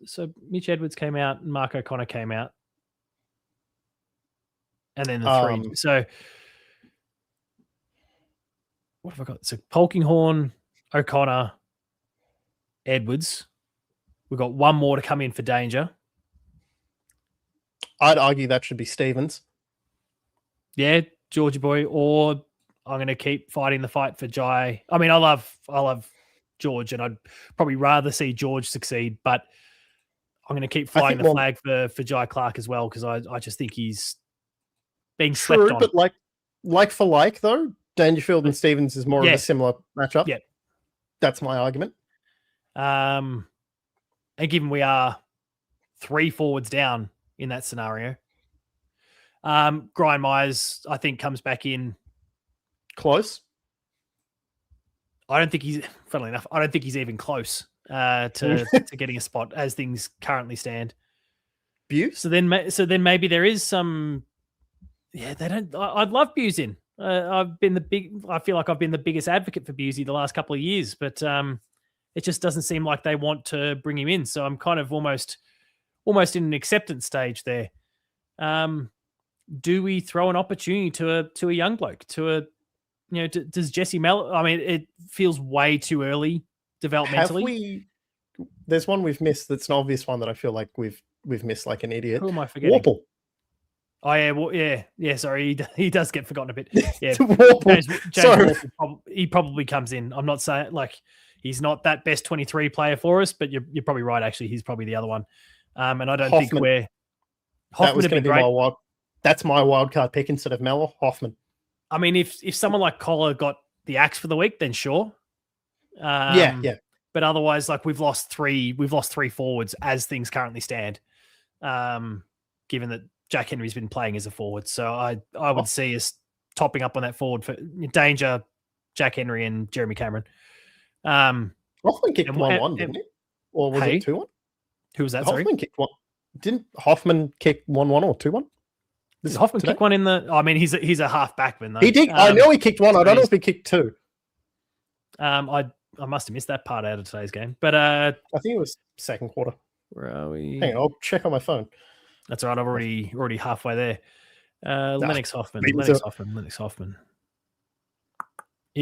So Mitch Edwards came out and Mark O'Connor came out. And then the 3. So what have I got? So Polkinghorne, O'Connor, Edwards. We've got 1 more to come in for danger. I'd argue that should be Stevens. Yeah, Georgie boy. Or I'm going to keep fighting the fight for Jai. I mean, I love George, and I'd probably rather see George succeed, but I'm going to keep flying the flag for Jai Clark as well, because I just think he's being slept on. But like for like, though, Dangerfield and Stevens is more of a similar matchup. Yeah. That's my argument. And given we are 3 forwards down in that scenario, Brian Myers, I think, comes back in close. I don't think he's even close to getting a spot as things currently stand. Buse? So then maybe there is some. Yeah, they don't. I'd love Buse in. I feel like I've been the biggest advocate for Busey the last couple of years, but it just doesn't seem like they want to bring him in. So I'm kind of almost in an acceptance stage there. Do we throw an opportunity to a young bloke? Does Jesse Mel? I mean, it feels way too early developmentally. There's one we've missed that's an obvious one that I feel like we've missed like an idiot. Who am I forgetting? Warple. Oh yeah, well, yeah. Sorry, he does get forgotten a bit. Yeah, Warple. James Warple, he probably comes in. I'm not saying like he's not that best 23 player for us, but you're probably right. Actually, he's probably the other one. And I don't think Hoffman that was going to be great. That's my wild card pick instead of Mello. Hoffman. I mean, if someone like Collar got the axe for the week, then sure. Yeah. But otherwise, like we've lost three forwards as things currently stand. Given that Jack Henry's been playing as a forward, so I would see us topping up on that forward for Danger, Jack Henry, and Jeremy Cameron. Hoffman kicked 1-1, didn't he? Or was it 2-1? Who was that? Hoffman kicked one. Didn't Hoffman kick 1-1 or 2-1? Did Hoffman kick one in the? I mean, he's a half backman though. He did. I know he kicked one. I don't know if he kicked two. I must have missed that part out of today's game, but I think it was second quarter. Where are we? Hang on, I'll check on my phone. That's all right. I'm already halfway there. Lennox Hoffman. He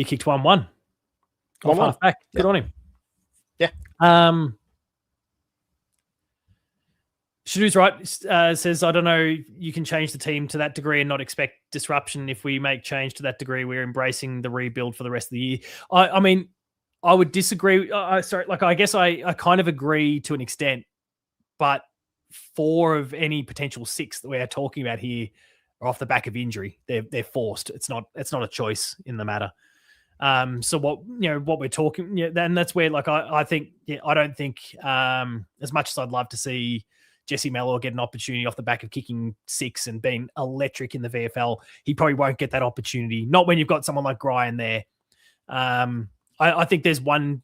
kicked 1-1. Off half back. Good on him. Yeah. Shadoo's right. Says, I don't know, you can change the team to that degree and not expect disruption. If we make change to that degree, we're embracing the rebuild for the rest of the year. I mean, I would disagree. I guess I kind of agree to an extent, but 4 of any potential 6 that we're talking about here are off the back of injury. They're forced. It's not a choice in the matter. So what we're talking, and that's where I think I don't think as much as I'd love to see Jesse Mellor get an opportunity off the back of kicking 6 and being electric in the VFL, he probably won't get that opportunity. Not when you've got someone like Ryan there. I think there's one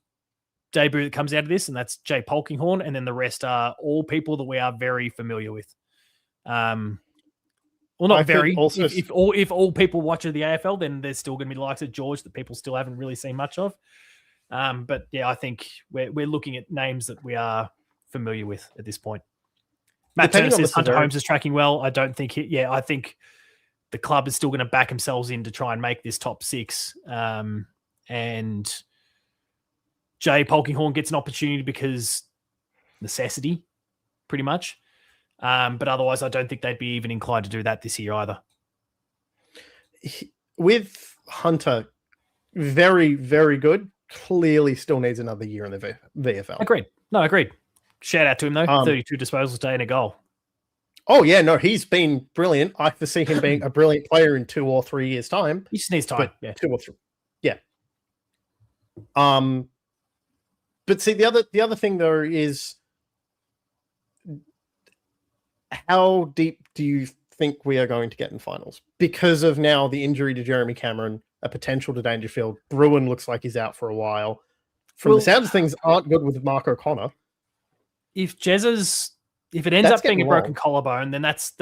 debut that comes out of this, and that's Jay Polkinghorne, and then the rest are all people that we are very familiar with. Well, not very. Also, if all people watch the AFL, then there's still going to be the likes of George that people still haven't really seen much of. But yeah, I think we're looking at names that we are familiar with at this point. Matt Turner says Hunter Holmes is tracking well. I don't think I think the club is still going to back themselves in to try and make this top 6. And Jay Polkinghorne gets an opportunity because necessity, pretty much. But otherwise, I don't think they'd be even inclined to do that this year either. With Hunter, very, very good. Clearly still needs another year in the VFL. Agreed. Shout out to him, though. 32 disposals today and a goal. Oh, yeah. No, he's been brilliant. I foresee him being a brilliant player in 2 or 3 years' time. He just needs time. Yeah. 2 or 3. Yeah. But see, the other thing, though, is how deep do you think we are going to get in finals? Because of now the injury to Jeremy Cameron, a potential to Dangerfield. Bruin looks like he's out for a while. From the sounds of things, aren't good with Mark O'Connor. If it ends up being a broken collarbone, then that's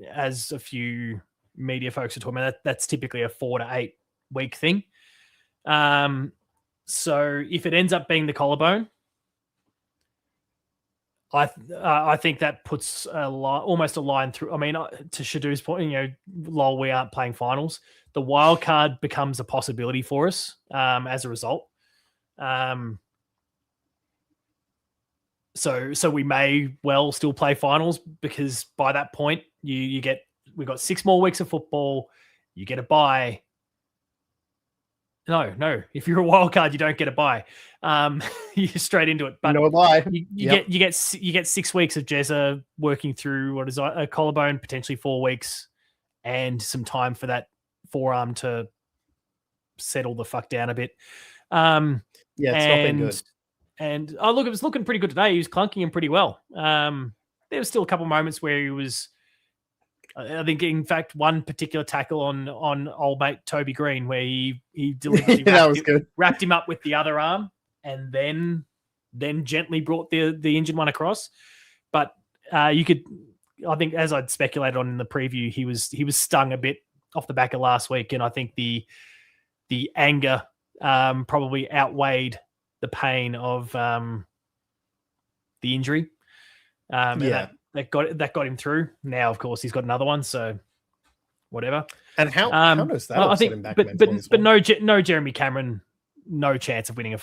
as a few media folks are talking about, that's typically a 4 to 8 week thing. So if it ends up being the collarbone, I think that puts almost a line through. I mean, to Shadoo's point, lol, we aren't playing finals. The wild card becomes a possibility for us as a result. So we may well still play finals, because by that point we've got 6 more weeks of football. You get a bye. No. If you're a wild card, you don't get a bye. You're straight into it. But no bye. You get 6 weeks of Jezza working through what is a collarbone, potentially 4 weeks, and some time for that forearm to settle the fuck down a bit. It's not been good. And look, it was looking pretty good today. He was clunking him pretty well. There was still a couple of moments where he was, I think, in fact, one particular tackle on old mate Toby Green, where he deliberately wrapped him up with the other arm and then gently brought the injured one across. But I think, as I'd speculated on in the preview, he was stung a bit off the back of last week, and I think the anger probably outweighed the pain of the injury. And that got him through. Now, of course, he's got another one, so whatever. And how does that? I think, him back but no Jeremy Cameron, no chance of winning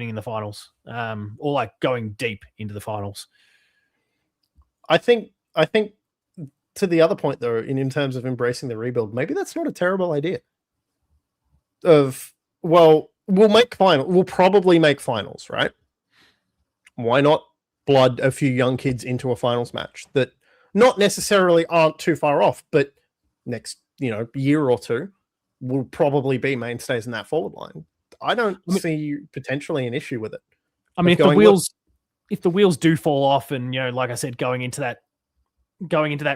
in the finals, or like going deep into the finals. I think to the other point though, in terms of embracing the rebuild, maybe that's not a terrible idea. We'll probably make finals, right? Why not blood a few young kids into a finals match that not necessarily aren't too far off, but next, year or two will probably be mainstays in that forward line. I don't see potentially an issue with it. I mean, if the wheels do fall off, and like I said, going into that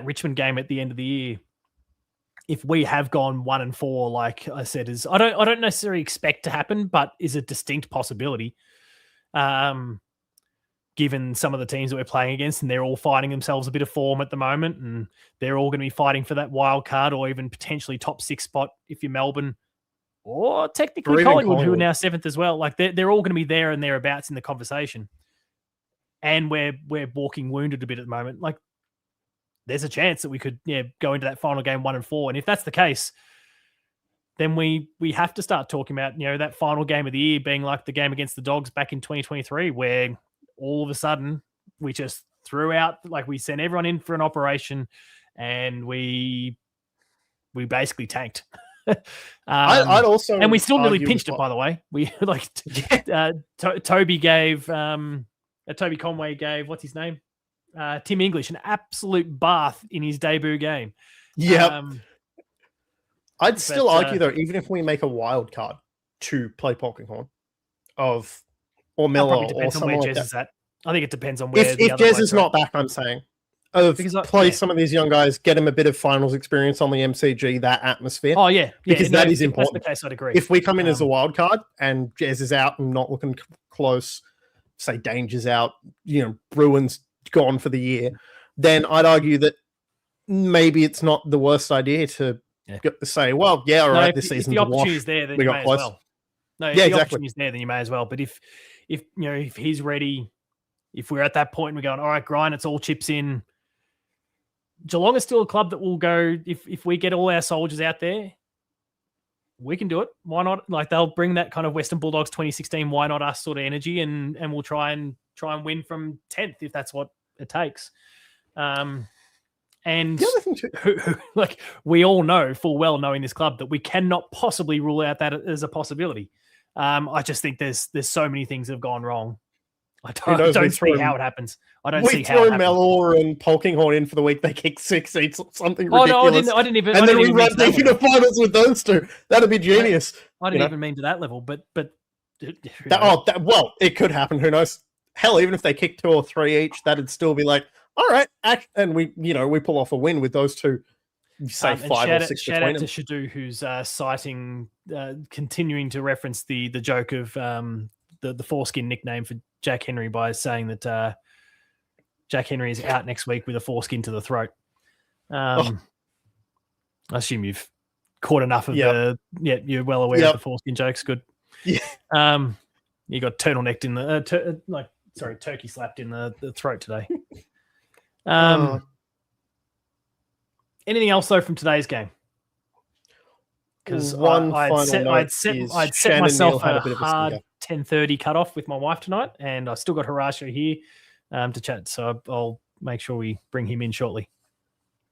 Richmond game at the end of the year, if we have gone 1-4, like I said, I don't necessarily expect to happen, but is a distinct possibility. Given some of the teams that we're playing against, and they're all fighting themselves a bit of form at the moment, and they're all going to be fighting for that wild card or even potentially top 6 spot if you're Melbourne, or technically Collingwood, who are now 7th as well. Like they're all going to be there and thereabouts in the conversation. And we're walking wounded a bit at the moment. Like there's a chance that we could go into that final game 1-4. And if that's the case, then we have to start talking about, that final game of the year being like the game against the Dogs back in 2023, where all of a sudden we just threw out, like we sent everyone in for an operation and we basically tanked. I'd also, and we still nearly pinched it, by the way. We Toby gave, Toby Conway gave, what's his name? Tim English, an absolute bath in his debut game. Yeah. I'd still argue though, even if we make a wild card to play Polkinghorne or Miller or something like that. I think it depends on where if Jez is not back, I'm saying. Play some of these young guys, get them a bit of finals experience on the MCG, that atmosphere. Oh, yeah. Because that is important. That's the case, I'd agree. If we come in as a wild card and Jez is out and not looking close, say Danger's out, Bruins gone for the year, then I'd argue that maybe it's not the worst idea to say, well, yeah, all right, this season's if the opportunity is there, then you may as well. No, if the opportunity is there, then you may as well. But if he's ready, if we're at that point and we're going, all right, grind, it's all chips in. Geelong is still a club that will go, if we get all our soldiers out there, we can do it. Why not? Like they'll bring that kind of Western Bulldogs 2016, why not us sort of energy, and we'll try and win from 10th if that's what it takes. And the other thing too, like we all know full well, knowing this club, that we cannot possibly rule out that as a possibility. I just think there's so many things that have gone wrong. I don't see how it happens. I don't see how it happens. We throw Mellor and Polkinghorne in for the week. They kick 6 seats or something ridiculous. No, I didn't even. And then we run deep into finals with those two. That'd be genius. I didn't even mean to that level, but well, it could happen. Who knows? Hell, even if they kick 2 or 3 each, that'd still be like, all right. And we pull off a win with those two. Say 5 or 6 shout out to Shadu, who's citing, continuing to reference the joke of the foreskin nickname for Jack Henry by saying that Jack Henry is out next week with a foreskin to the throat. I assume you've caught enough of you're well aware of the foreskin jokes. Good. Yeah. You got turtlenecked in the turkey slapped in the throat today. Anything else though from today's game? Because I'd set myself a hard 10:30 cutoff with my wife tonight, and I still got Horatio here to chat, so I'll make sure we bring him in shortly.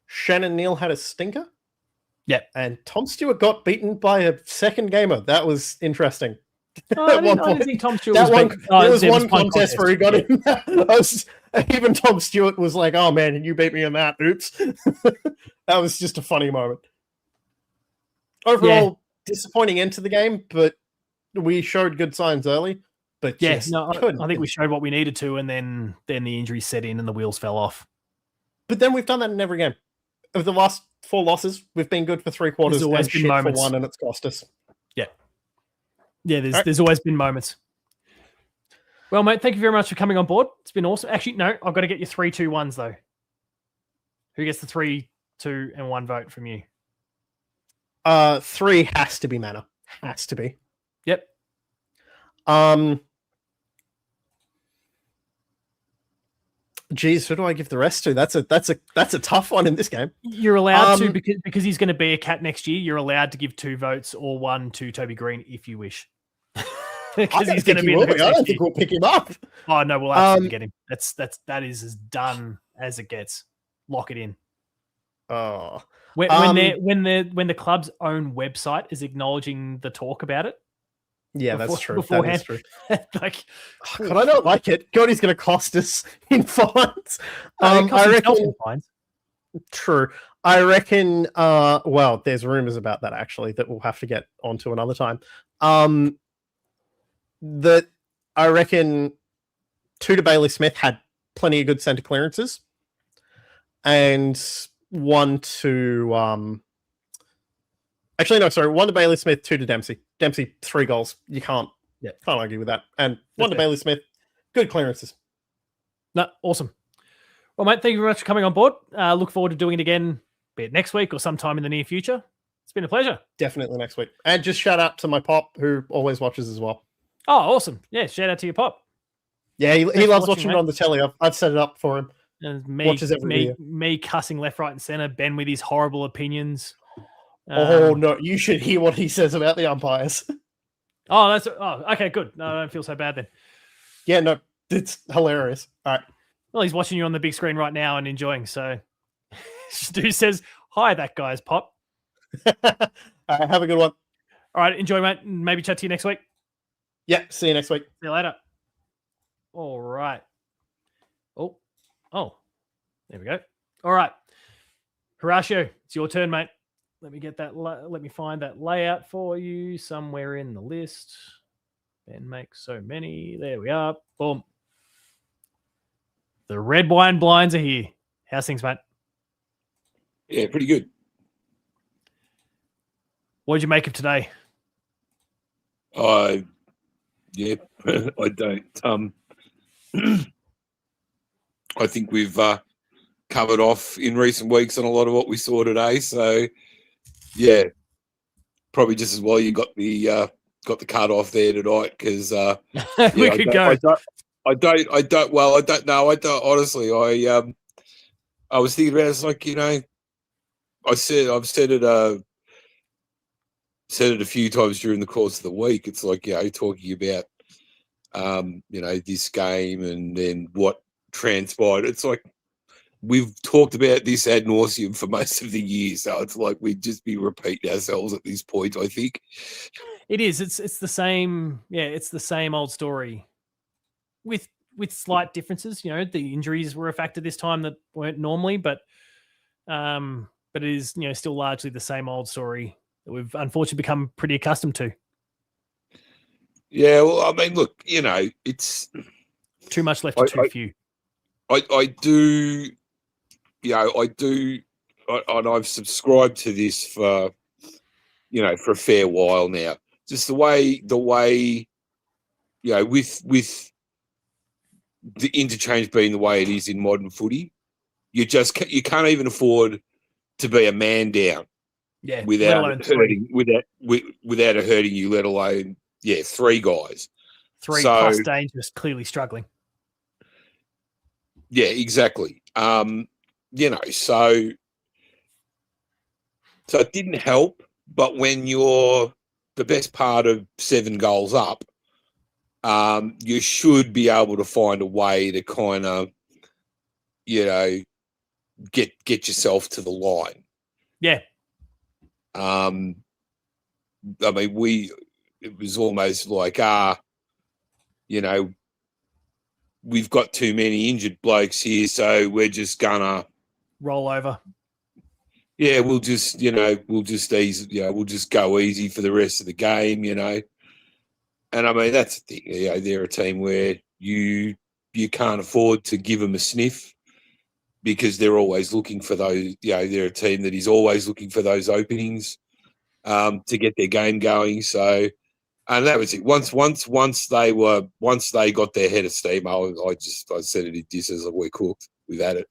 Shannon Neal had a stinker. Yep. And Tom Stewart got beaten by a second gamer. That was interesting. I didn't think Tom Stewart was there was one contest where he got him. Even Tom Stewart was like, oh man, and you beat me in that. Oops. That was just a funny moment. Overall, disappointing end to the game, but we showed good signs early. But I think we showed what we needed to, and then the injury set in and the wheels fell off. But then we've done that in every game. Of the last 4 losses, we've been good for 3 quarters and shit for 1, and it's cost us. Yeah, there's always been moments. Well, mate, thank you very much for coming on board. It's been awesome. Actually, no, I've got to get you 3-2-1s though. Who gets the 3, 2, and 1 vote from you? 3 has to be Manor. Has to be. Yep. Geez, who do I give the rest to? That's a tough one in this game. You're allowed to because he's going to be a cat next year. You're allowed to give 2 votes or 1 to Toby Green if you wish. Because he's going to be. I don't think we'll pick him up. Oh no, we'll absolutely get him. That is as done as it gets. Lock it in. Oh, when the club's own website is acknowledging the talk about it. Yeah, that's true. Beforehand. That is true. Like, God, I don't like it. God, he's going to cost us in fines. I reckon. True. I reckon. Well, there's rumors about that actually that we'll have to get onto another time. That I reckon 2 to Bailey Smith had plenty of good centre clearances, and 1 to actually no, sorry, 1 to Bailey Smith, 2 to Dempsey. Dempsey 3 goals. You can't argue with that. And 1 to Bailey Smith, good clearances. No, awesome. Well, mate, thank you very much for coming on board. Look forward to doing it again, be it next week or sometime in the near future. It's been a pleasure. Definitely next week. And just shout out to my pop who always watches as well. Oh, awesome. Yeah, shout out to your pop. Yeah, he loves watching it on the telly. I've set it up for him. And Watches every year. me cussing left, right, and center. Ben with his horrible opinions. No, you should hear what he says about the umpires. Okay, good. No, I don't feel so bad then. Yeah, no, it's hilarious. All right. Well, he's watching you on the big screen right now and enjoying. So, Stu says, "Hi, that guy's pop." All right, have a good one. All right, enjoy, mate. Maybe chat to you next week. Yeah, see you next week. See you later. All right. Oh, there we go. All right, Horatio, it's your turn, mate. Let me get that. Let me find that layout for you somewhere in the list. Ben makes so many. There we are. Boom. The red wine blinds are here. How's things, mate? Yeah, pretty good. What did you make of today? Yeah, I don't. I think we've covered off in recent weeks on a lot of what we saw today. So, yeah, probably just as well you got the cut off there tonight because we could go. I don't know. Honestly. I was thinking about it. It's like, I've said it a few times during the course of the week. It's like, talking about this game and then what transpired. It's like we've talked about this ad nauseum for most of the year, so it's like we'd just be repeating ourselves at this point. I think it is. It's the same. Yeah, it's the same old story with slight differences. The injuries were a factor this time that weren't normally, but it is still largely the same old story that we've unfortunately become pretty accustomed to. Yeah, well, I mean, look, it's too much left to too few. I do, and I've subscribed to this for a fair while now. Just the way, with the interchange being the way it is in modern footy, you can't even afford to be a man down. Yeah, without it hurting you, let alone 3 guys. 3 plus dangerous, clearly struggling. Yeah, exactly. So it didn't help, but when you're the best part of 7 goals up, you should be able to find a way to kind of, get yourself to the line. Yeah. I mean, it was almost like, we've got too many injured blokes here, so we're just gonna roll over. Yeah, we'll just go easy for the rest of the game, And I mean, that's the thing. They're a team where you can't afford to give them a sniff because they're always looking for those. They're a team that is always looking for those openings to get their game going. So. And that was it. Once they got their head of steam, I said it. This is we're cooked. We've had it.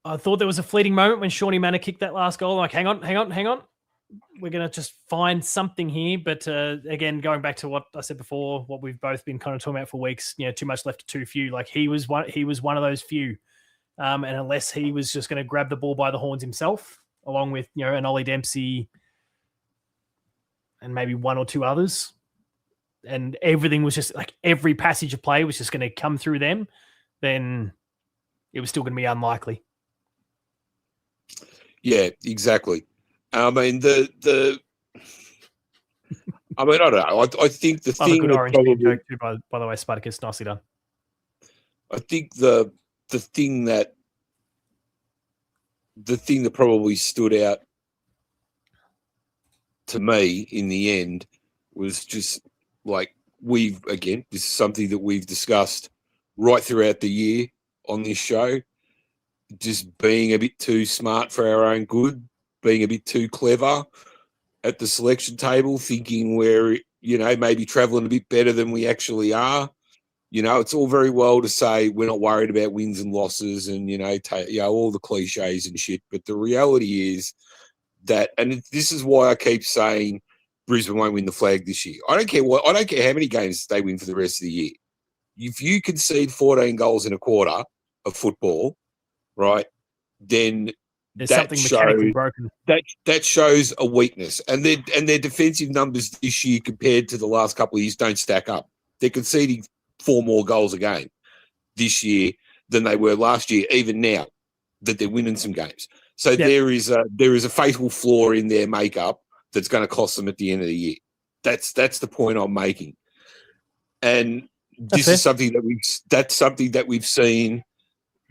I thought there was a fleeting moment when Shawnee Manor kicked that last goal. Like, hang on. we're going to just find something here. But again, going back to what I said before, what we've both been kind of talking about for weeks, too much left, too few. Like he was one of those few. And unless he was just going to grab the ball by the horns himself, along with, an Ollie Dempsey and maybe one or two others, and everything was just like every passage of play was just going to come through them, then it was still going to be unlikely. Yeah, exactly. I mean, I don't know. I think the thing good that orange probably, joke too, by the way, Spartacus, nicely done. I think the thing that probably stood out to me in the end was just like this is something that we've discussed right throughout the year on this show, just being a bit too smart for our own good, being a bit too clever at the selection table, thinking we're, maybe traveling a bit better than we actually are. It's all very well to say we're not worried about wins and losses and, all the cliches and shit. But the reality is that, and this is why I keep saying Brisbane won't win the flag this year. I don't care how many games they win for the rest of the year. If you concede 14 goals in a quarter of football, right, then there's something mechanically broken. That shows a weakness, and their defensive numbers this year compared to the last couple of years don't stack up. They're conceding 4 more goals a game this year than they were last year, even now that they're winning some games. So there is a fatal flaw in their makeup that's going to cost them at the end of the year. That's the point I'm making, and this is something that we've seen.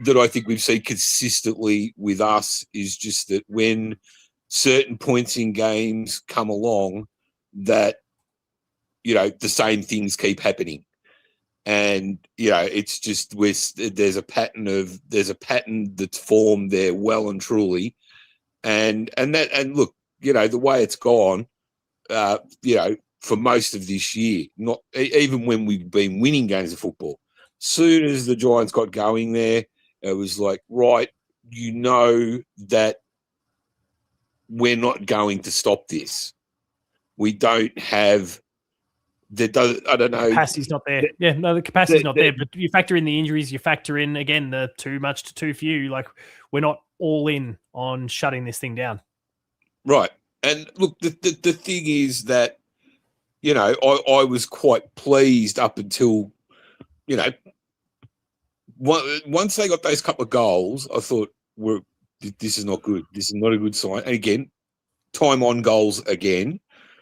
That I think we've seen consistently with us is just that when certain points in games come along, that the same things keep happening, and it's just there's a pattern that's formed there well and truly, and look, the way it's gone, for most of this year, not even when we've been winning games of football, soon as the Giants got going there. It was like, right, that we're not going to stop this. We don't have I don't know. The capacity's not there. Yeah, no, the capacity's not there. But you factor in the injuries, you factor in, again, the too much to too few. Like, we're not all in on shutting this thing down. Right. And look, the thing is that, I was quite pleased up until, once they got those couple of goals, I thought, this is not good. This is not a good sign. And again, time on goals again.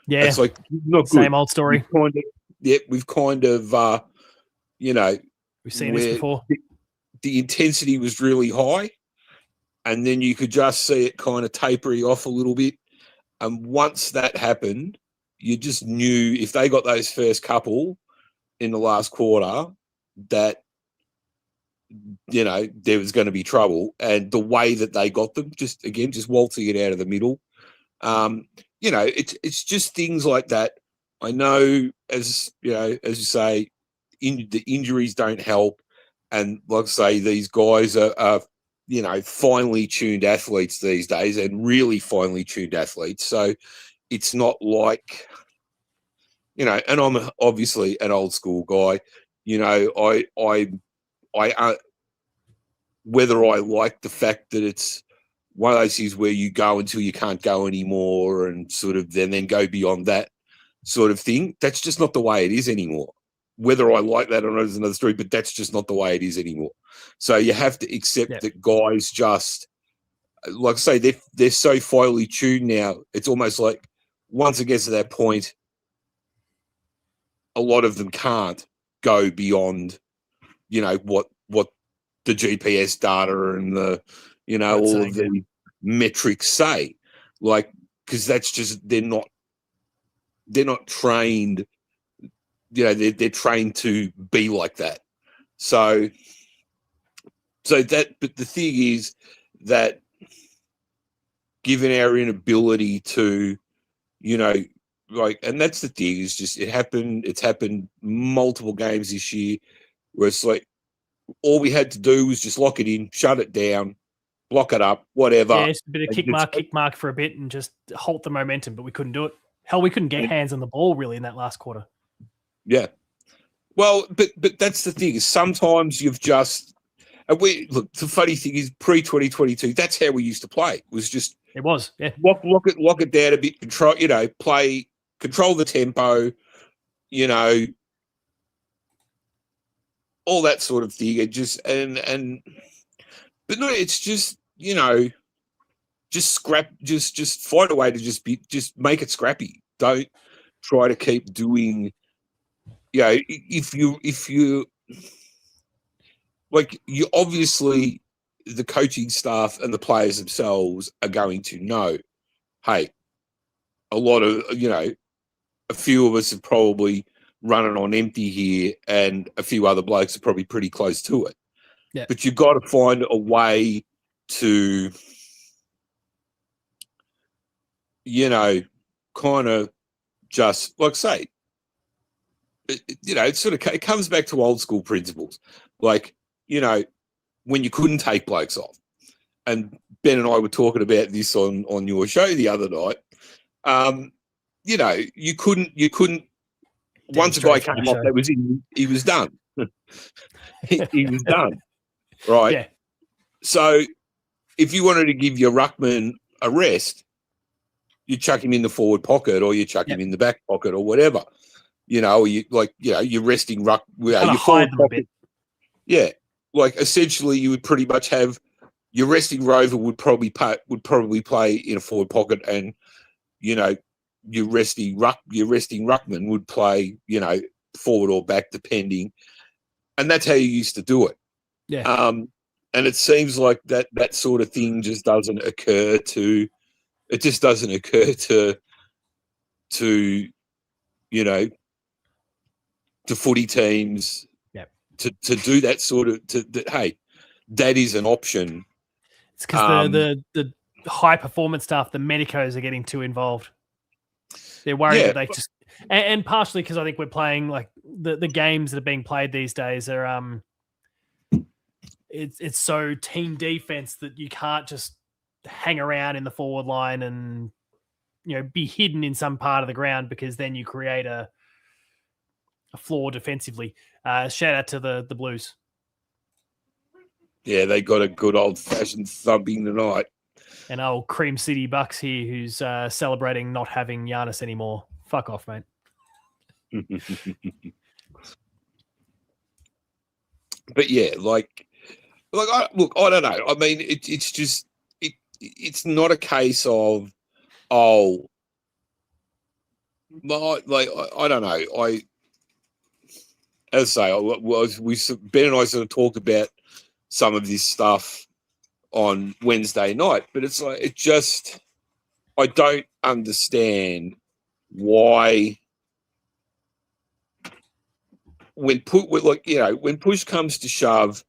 Yeah, it's like not good. Same old story. We've kind of we've seen this before. The intensity was really high, and then you could just see it kind of tapering off a little bit. And once that happened, you just knew if they got those first couple in the last quarter that there was going to be trouble. And the way that they got them, just waltzing it out of the middle. It's just things like that. I know, as you say, the injuries don't help. And like I say, these guys are finely tuned athletes these days, and really finely tuned athletes. So it's not like, and I'm obviously an old school guy. I whether I like the fact that it's one of those things where you go until you can't go anymore, and sort of then go beyond that sort of thing. That's just not the way it is anymore. Whether I like that or not is another story, but that's just not the way it is anymore. So you have to accept that guys just, like I say, they're so finely tuned now. It's almost like once it gets to that point, a lot of them can't go beyond, what the GPS data and the, all of the metrics say, like, because that's just, they're not trained. They're trained to be like that. So that, but the thing is that given our inability to, and that's the thing, is just, it's happened multiple games this year where it's like, all we had to do was just lock it in, shut it down, block it up, whatever. Yeah, just a bit of And kick mark for a bit and just halt the momentum, but we couldn't do it. Hell, we couldn't get hands on the ball really in that last quarter. Yeah. Well, but that's the thing is sometimes you've just and look. The funny thing is pre-2022, that's how we used to play. It was just lock it down a bit, control the tempo, all that sort of thing. And just but no, it's just just scrap, just find a way to just make it scrappy. Don't try to keep doing. If you like, you obviously the coaching staff and the players themselves are going to know, hey, a lot of a few of us are probably running on empty here, and a few other blokes are probably pretty close to it. Yeah. But you've got to find a way to, kind of just like say, it comes back to old school principles, like when you couldn't take blokes off, and Ben and I were talking about this on your show the other night. You couldn't. Once a guy came off, that was he was done. he was done, right? Yeah. So if you wanted to give your ruckman a rest, you chuck him in the forward pocket, or you chuck him in the back pocket, or whatever. You're resting ruck. Your forward pocket. Yeah, like essentially, you would pretty much have your resting rover would probably play in a forward pocket, and your resting ruckman would play forward or back, depending, and that's how you used to do it. Yeah. And it seems like that sort of thing just doesn't occur to. It just doesn't occur to to footy teams. To do that sort of hey, that is an option. It's because the high performance stuff, the medicos are getting too involved. They're worried that they just and partially because I think we're playing like the games that are being played these days are it's so team defense that you can't just hang around in the forward line and be hidden in some part of the ground, because then you create a flaw defensively. Shout out to the Blues. Yeah, they got a good old-fashioned thumping tonight. And old Cream City Bucks here, who's celebrating not having Giannis anymore. Fuck off, mate. But yeah, I don't know. I mean, it's just it's not a case of I don't know. As I say, Ben and I sort of talked about some of this stuff on Wednesday night, but it's like I don't understand why when push comes to shove,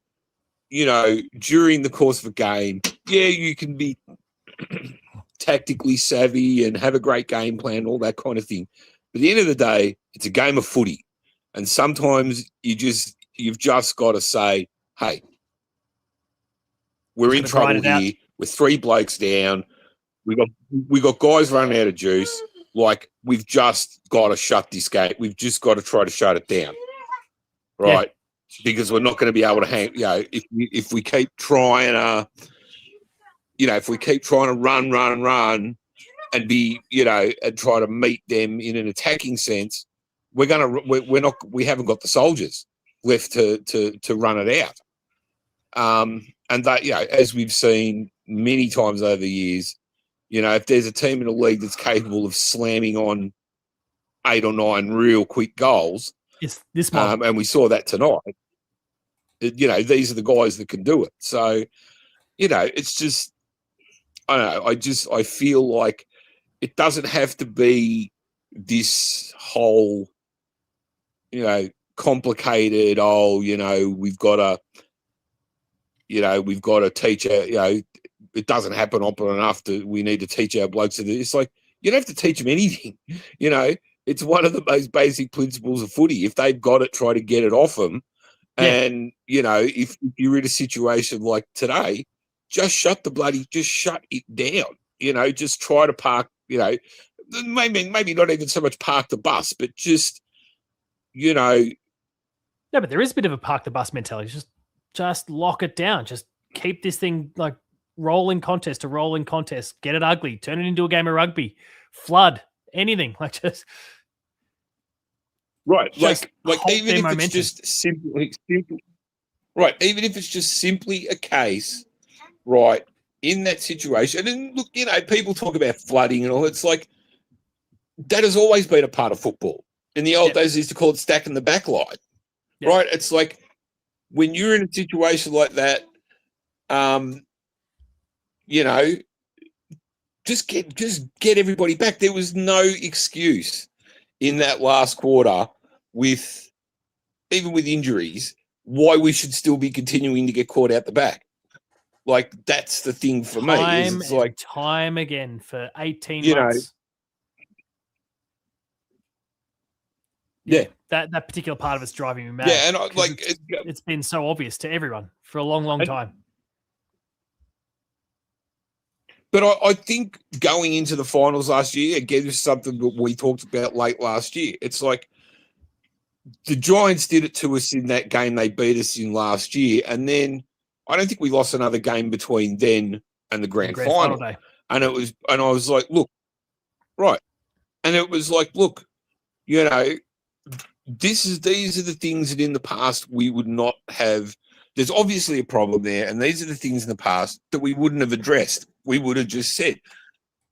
during the course of a game, you can be tactically savvy and have a great game plan, all that kind of thing. But at the end of the day, it's a game of footy. And sometimes you've just got to say, hey, we're in trouble here. We're 3 blokes down. We got guys running out of juice. Like, we've just got to shut this game. We've just got to try to shut it down, right? Yeah. Because we're not going to be able to hang. If we keep trying to run and be and try to meet them in an attacking sense, we haven't got the soldiers left to run it out. And that, as we've seen many times over the years, if there's a team in the league that's capable of slamming on 8 or 9 real quick goals, it's this month. And we saw that tonight. These are the guys that can do it. So, it's just, I don't know. I feel like it doesn't have to be this whole, complicated. We've got to teach it doesn't happen often enough we need to teach our blokes to do. It's like, you don't have to teach them anything. It's one of the most basic principles of footy. If they've got it, try to get it off them. Yeah. And, if you're in a situation like today, just shut it down. Just try to park. Maybe not even so much park the bus, but just No, but there is a bit of a park the bus mentality. Just lock it down. Just keep this thing like rolling contest to rolling contest. Get it ugly. Turn it into a game of rugby. Flood. Anything. Like just right. Just Like halt even their if momentum. it's just simply right. Even if it's just simply a case, right, in that situation. And look, people talk about flooding and all. It's like that has always been a part of football. In the old days, they used to call it stacking the back line. Yep. Right? It's like when you're in a situation like that, just get everybody back. There was no excuse in that last quarter even with injuries, why we should still be continuing to get caught out the back. Like that's the thing for me. It's like time again for 18 months. Yeah. That particular part of it's driving me mad. Yeah, and it's been so obvious to everyone for a long, long time. But I think going into the finals last year, again, this is something that we talked about late last year. It's like the Giants did it to us in that game they beat us in last year. And then I don't think we lost another game between then and the grand final. Day. And I was like, look, right. And it was like, look, these are the things that in the past we would not have. There's obviously a problem there, and these are the things in the past that we wouldn't have addressed. We would have just said,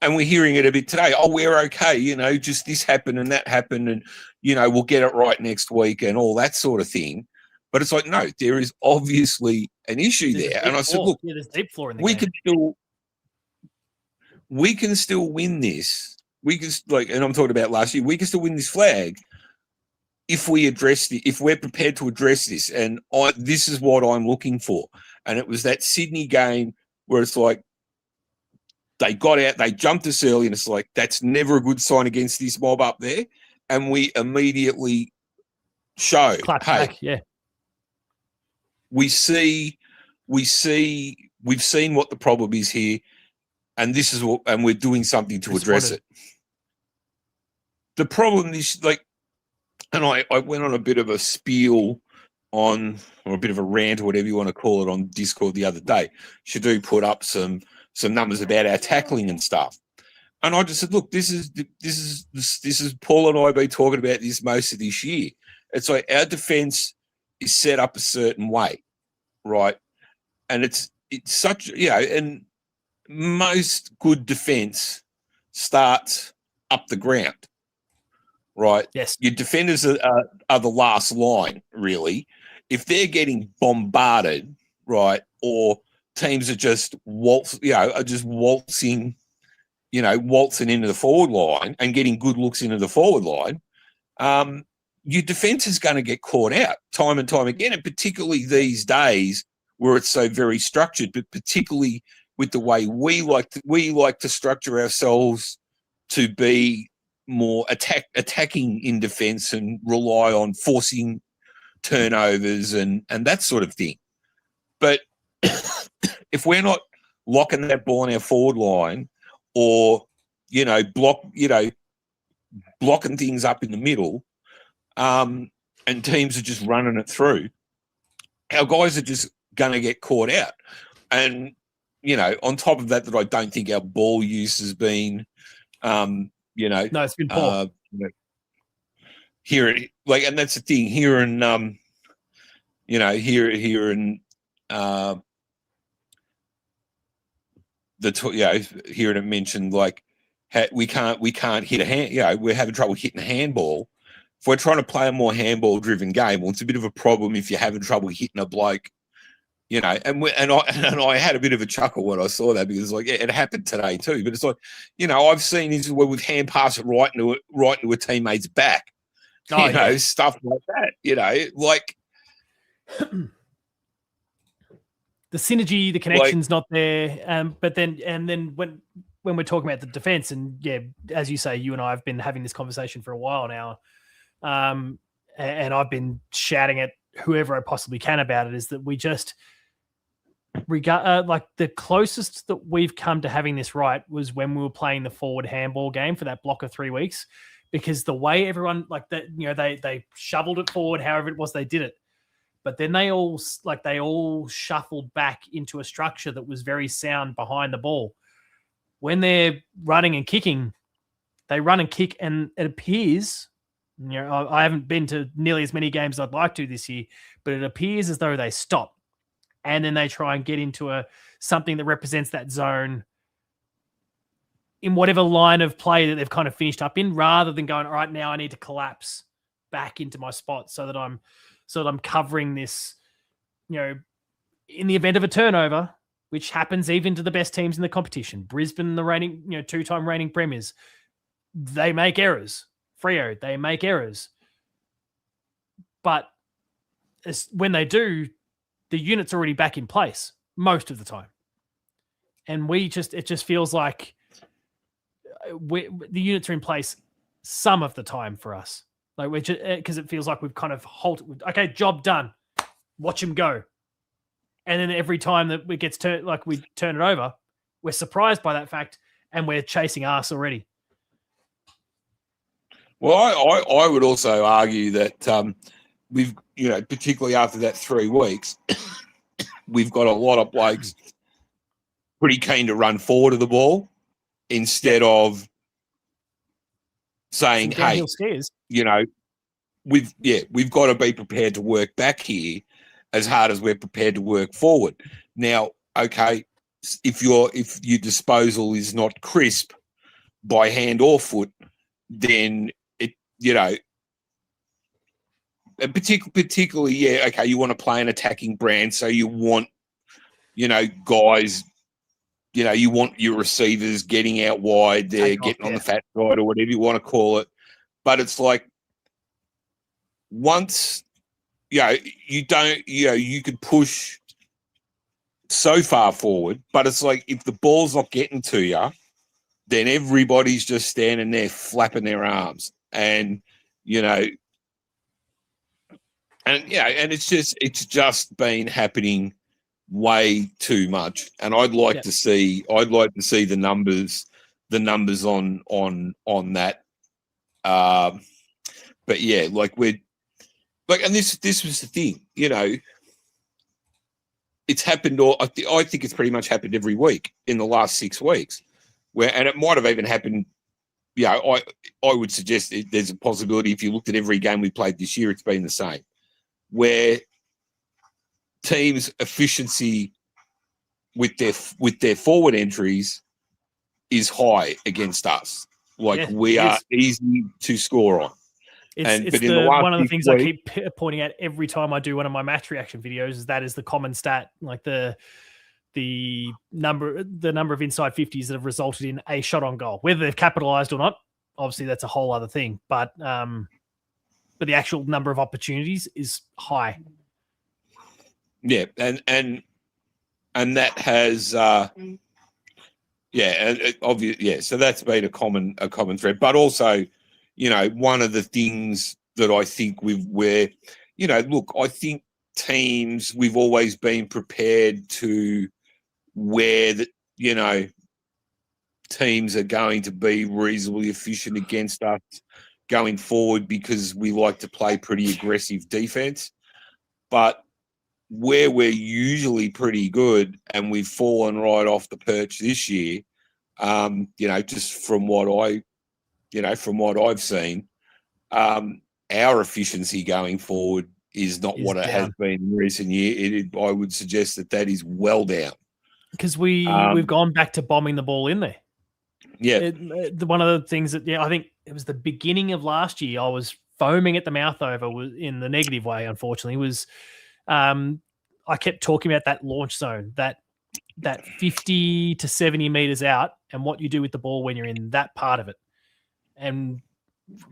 and we're hearing it a bit today. Oh, we're okay, just this happened and that happened, and we'll get it right next week and all that sort of thing. But it's like, no, there is obviously an issue there. And I said, look, there's deep floor in the we game. we can still win this. We can and I'm talking about last year. We can still win this flag if we're prepared to address this. And this is what I'm looking for. And it was that Sydney game where it's like they got out, they jumped us early, and it's like that's never a good sign against this mob up there. And we immediately showed, back, yeah. We've seen what the problem is here, and this is and we're doing something to address it. The problem is and I went on a bit of a spiel or a bit of a rant or whatever you want to call it on Discord the other day. Shadu put up some numbers about our tackling and stuff. And I just said, look, this is Paul and I have been talking about this most of this year. It's like our defense is set up a certain way, right? And it's such, and most good defense starts up the ground. Right. Yes. Your defenders are the last line, really. If they're getting bombarded, right, or teams are just waltzing into the forward line and getting good looks into the forward line, your defense is going to get caught out time and time again, and particularly these days where it's so very structured, but particularly with the way we like to structure ourselves to be more attacking in defense and rely on forcing turnovers and that sort of thing. But if we're not locking that ball in our forward line or, blocking things up in the middle, and teams are just running it through, our guys are just going to get caught out. And, on top of that, I don't think our ball use has been, no, it's been poor. Here, and that's the thing here in, here in here it mentioned we can't hit a hand. We're having trouble hitting a handball. If we're trying to play a more handball-driven game, well, it's a bit of a problem if you're having trouble hitting a bloke. And I had a bit of a chuckle when I saw that because it happened today too. But it's I've seen this where we've hand passed it right into a teammate's back. Stuff like that. The synergy, the connection's not there. But then when we're talking about the defense, and as you say, you and I have been having this conversation for a while now, and I've been shouting at whoever I possibly can about it, is that like the closest that we've come to having this right was when we were playing the forward handball game for that block of 3 weeks, because the way everyone like that, they shoveled it forward, however it was they did it. But then they all shuffled back into a structure that was very sound behind the ball. When they're running and kicking, they run and kick, and it appears, I haven't been to nearly as many games as I'd like to this year, but it appears as though they stop and then they try and get into something that represents that zone in whatever line of play that they've kind of finished up in, rather than going, all right, now I need to collapse back into my spot so that I'm covering this, in the event of a turnover, which happens even to the best teams in the competition. Brisbane, the reigning, 2-time reigning premiers, they make errors. Freo, they make errors. But when they do, the unit's already back in place most of the time. And it just feels like the units are in place some of the time for us. Like because it feels like we've kind of halted. Okay, job done. Watch him go. And then every time that it gets turned, like we turn it over, we're surprised by that fact and we're chasing arse already. Well, I would also argue that we've, particularly after that 3 weeks, we've got a lot of blokes pretty keen to run forward of the ball instead of saying, hey, stairs. we've got to be prepared to work back here as hard as we're prepared to work forward. Now, okay, if your disposal is not crisp by hand or foot, then particularly, you want to play an attacking brand, so you want, guys, you want your receivers getting out wide, they're getting on the fat side or whatever you want to call it. But it's like once, you could push so far forward, but it's like if the ball's not getting to you, then everybody's just standing there flapping their arms. And, and it's just been happening way too much. And I'd like to see the numbers on that. But yeah, and this was the thing, it's happened, I think it's pretty much happened every week in the last 6 weeks, and it might have even happened. I would suggest there's a possibility if you looked at every game we played this year, it's been the same, where teams' efficiency with their forward entries is high against us. We are easy to score on. It's one of the things I keep pointing out every time I do one of my match reaction videos is that is the common stat, like the number of inside 50s that have resulted in a shot on goal. Whether they've capitalized or not, obviously that's a whole other thing. But the actual number of opportunities is high. Yeah, and that has so that's been a common thread. But also, one of the things that I think I think teams, we've always been prepared to where that, teams are going to be reasonably efficient against us going forward because we like to play pretty aggressive defense. But where we're usually pretty good and we've fallen right off the perch this year, just from what I've seen, our efficiency going forward is not what it has been in recent years. I would suggest that is well down. Because we've gone back to bombing the ball in there. Yeah. One of the things that, I think it was the beginning of last year, I was foaming at the mouth over in the negative way, unfortunately, was I kept talking about that launch zone, that 50 to 70 meters out and what you do with the ball when you're in that part of it. And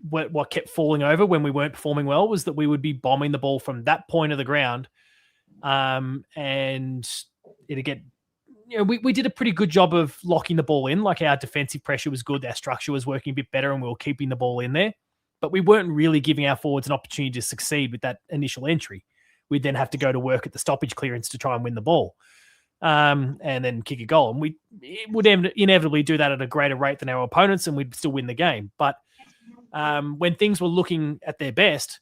what kept falling over when we weren't performing well was that we would be bombing the ball from that point of the ground. And it'd get, we did a pretty good job of locking the ball in. Like our defensive pressure was good. Our structure was working a bit better and we were keeping the ball in there, but we weren't really giving our forwards an opportunity to succeed with that initial entry. We'd then have to go to work at the stoppage clearance to try and win the ball. and then kick a goal. And it would inevitably do that at a greater rate than our opponents, and we'd still win the game. But when things were looking at their best,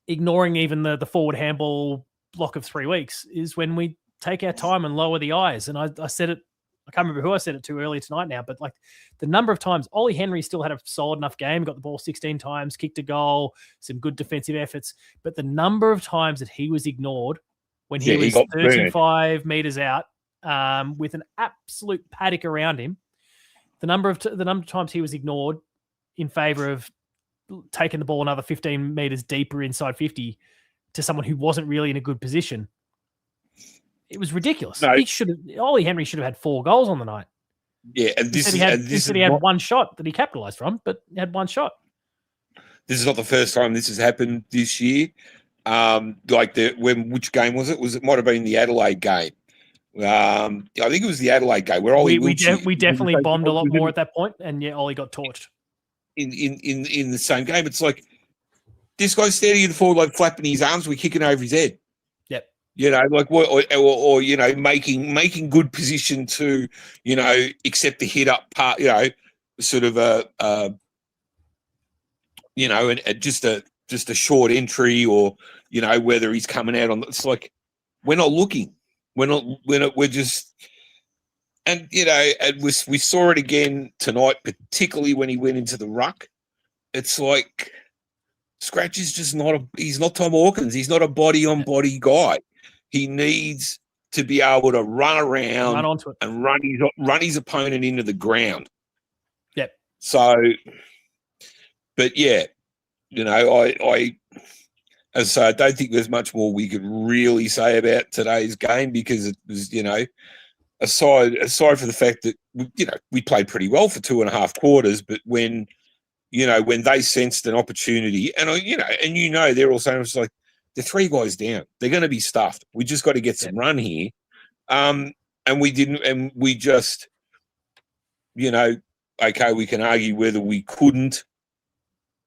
ignoring even the forward handball block of 3 weeks is when we take our time and lower the eyes. And I said it, I can't remember who I said it to earlier tonight now, but like the number of times Ollie Henry still had a solid enough game, got the ball 16 times, kicked a goal, some good defensive efforts. But the number of times that he was ignored when he was 35 meters out with an absolute paddock around him, the number of times he was ignored in favor of taking the ball another 15 meters deeper inside 50 to someone who wasn't really in a good position. It was ridiculous. No. Ollie Henry should have had 4 goals on the night. Yeah, and he had one shot that he capitalized from, but he had one shot. This is not the first time this has happened this year. Which game was it? It might have been the Adelaide game. I think it was the Adelaide game where Ollie we definitely bombed a lot more at that point, and yeah, Ollie got torched. In the same game, it's like this guy's standing in the forward line, flapping his arms, we're kicking over his head. Yep. You know, like or you know, making good position to, you know, accept the hit up part, you know, sort of you know, and just a short entry, or you know, whether he's coming out on. It's like we're not looking. We're just. And, you know, and we saw it again tonight, particularly when he went into the ruck. It's like Scratch is just he's not Tom Hawkins. He's not a body-on-body guy. He needs to be able to run around and run his opponent into the ground. Yep. So, but yeah, you know, I don't think there's much more we could really say about today's game, because it was, you know, aside from the fact that, you know, we played pretty well for 2.5 quarters, but when they sensed an opportunity, and they're all saying, it's like, they're 3 guys down, they're going to be stuffed, we just got to get some run here, and we didn't, and we just, you know, okay, we can argue whether we couldn't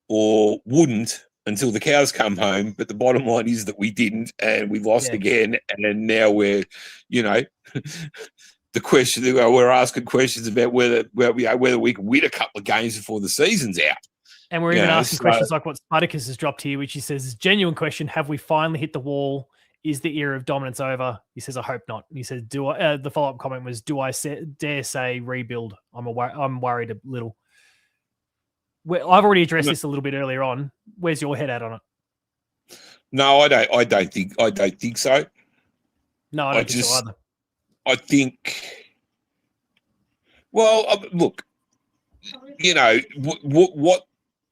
or wouldn't until the cows come home, but the bottom line is that we didn't, and we lost again, and now we're, you know, the question, we're asking questions about whether we can win a couple of games before the season's out. And we're even asking questions like what Spartacus has dropped here, which he says, genuine question, have we finally hit the wall? Is the era of dominance over? He says, I hope not. And he says, the follow-up comment was, do I dare say rebuild? I'm worried a little. I've already addressed this a little bit earlier on. Where's your head at on it? No, I don't think so. No, I don't think so either. I think, well, look, you know,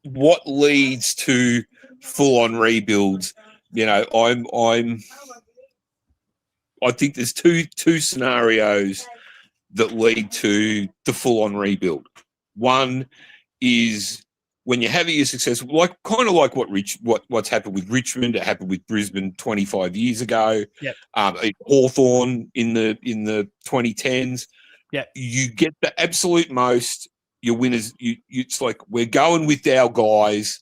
what leads to full-on rebuilds? You know, I think there's two scenarios that lead to the full-on rebuild. One is when you're having a successful, like what's happened with Richmond, it happened with Brisbane 25 years ago. Yep. Hawthorn in the 2010s. Yeah. You get the absolute most. Your winners. It's like we're going with our guys.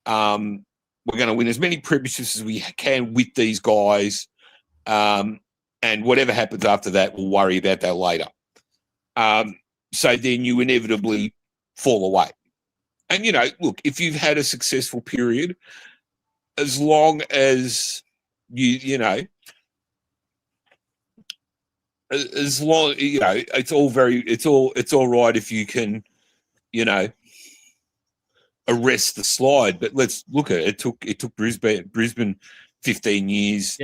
We're going to win as many premierships as we can with these guys. And whatever happens after that, we'll worry about that later. So then you inevitably fall away. And, you know, look, if you've had a successful period, as long as you know, as long, you know, it's all right if you can, you know, arrest the slide. But let's look at it. It took Brisbane 15 years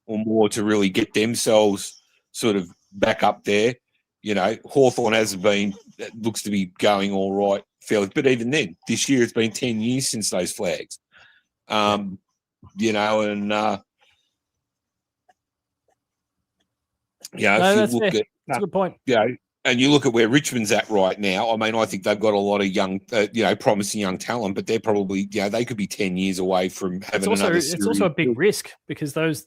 or more to really get themselves sort of back up there. You know, Hawthorn looks to be going all right, fairly. But even then, this year it's been 10 years since those flags. You know, and that's fair. That's a good point. You know, and you look at where Richmond's at right now. I mean, I think they've got a lot of young, promising young talent, but they're probably, they could be 10 years away from having another series. It's also a big risk because those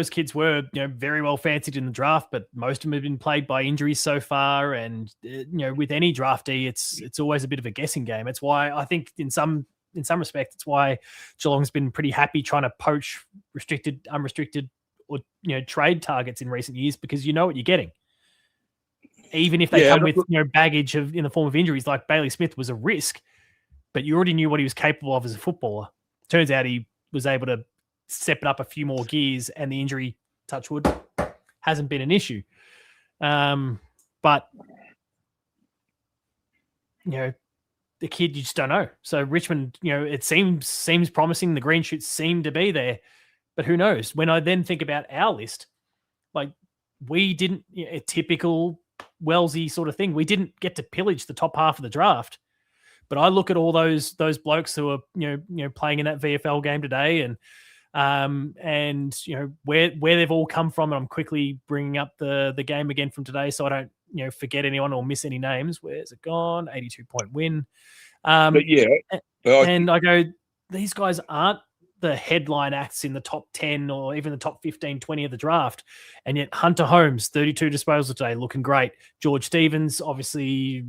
kids were, very well fancied in the draft, but most of them have been plagued by injuries so far. And, with any draftee, it's always a bit of a guessing game. It's why I think in some respect, it's why Geelong's been pretty happy trying to poach restricted, unrestricted, or trade targets in recent years because you know what you're getting. Even if they come with baggage in the form of injuries, like Bailey Smith was a risk, but you already knew what he was capable of as a footballer. Turns out he was able to step it up a few more gears, and the injury, touch wood, hasn't been an issue. But the kid, you just don't know. So Richmond, it seems promising. The green shoots seem to be there, but who knows? When I then think about our list, like we didn't a typical Wellesley sort of thing. We didn't get to pillage the top half of the draft, but I look at all those blokes who are playing in that VFL game today, and where they've all come from. And I'm quickly bringing up the game again from today, so I don't forget anyone or miss any names. Where's it gone? 82-point win. And I go, these guys aren't the headline acts in the top 10 or even the top 15, 20 of the draft. And yet Hunter Holmes, 32 disposals today, looking great. George Stevens, obviously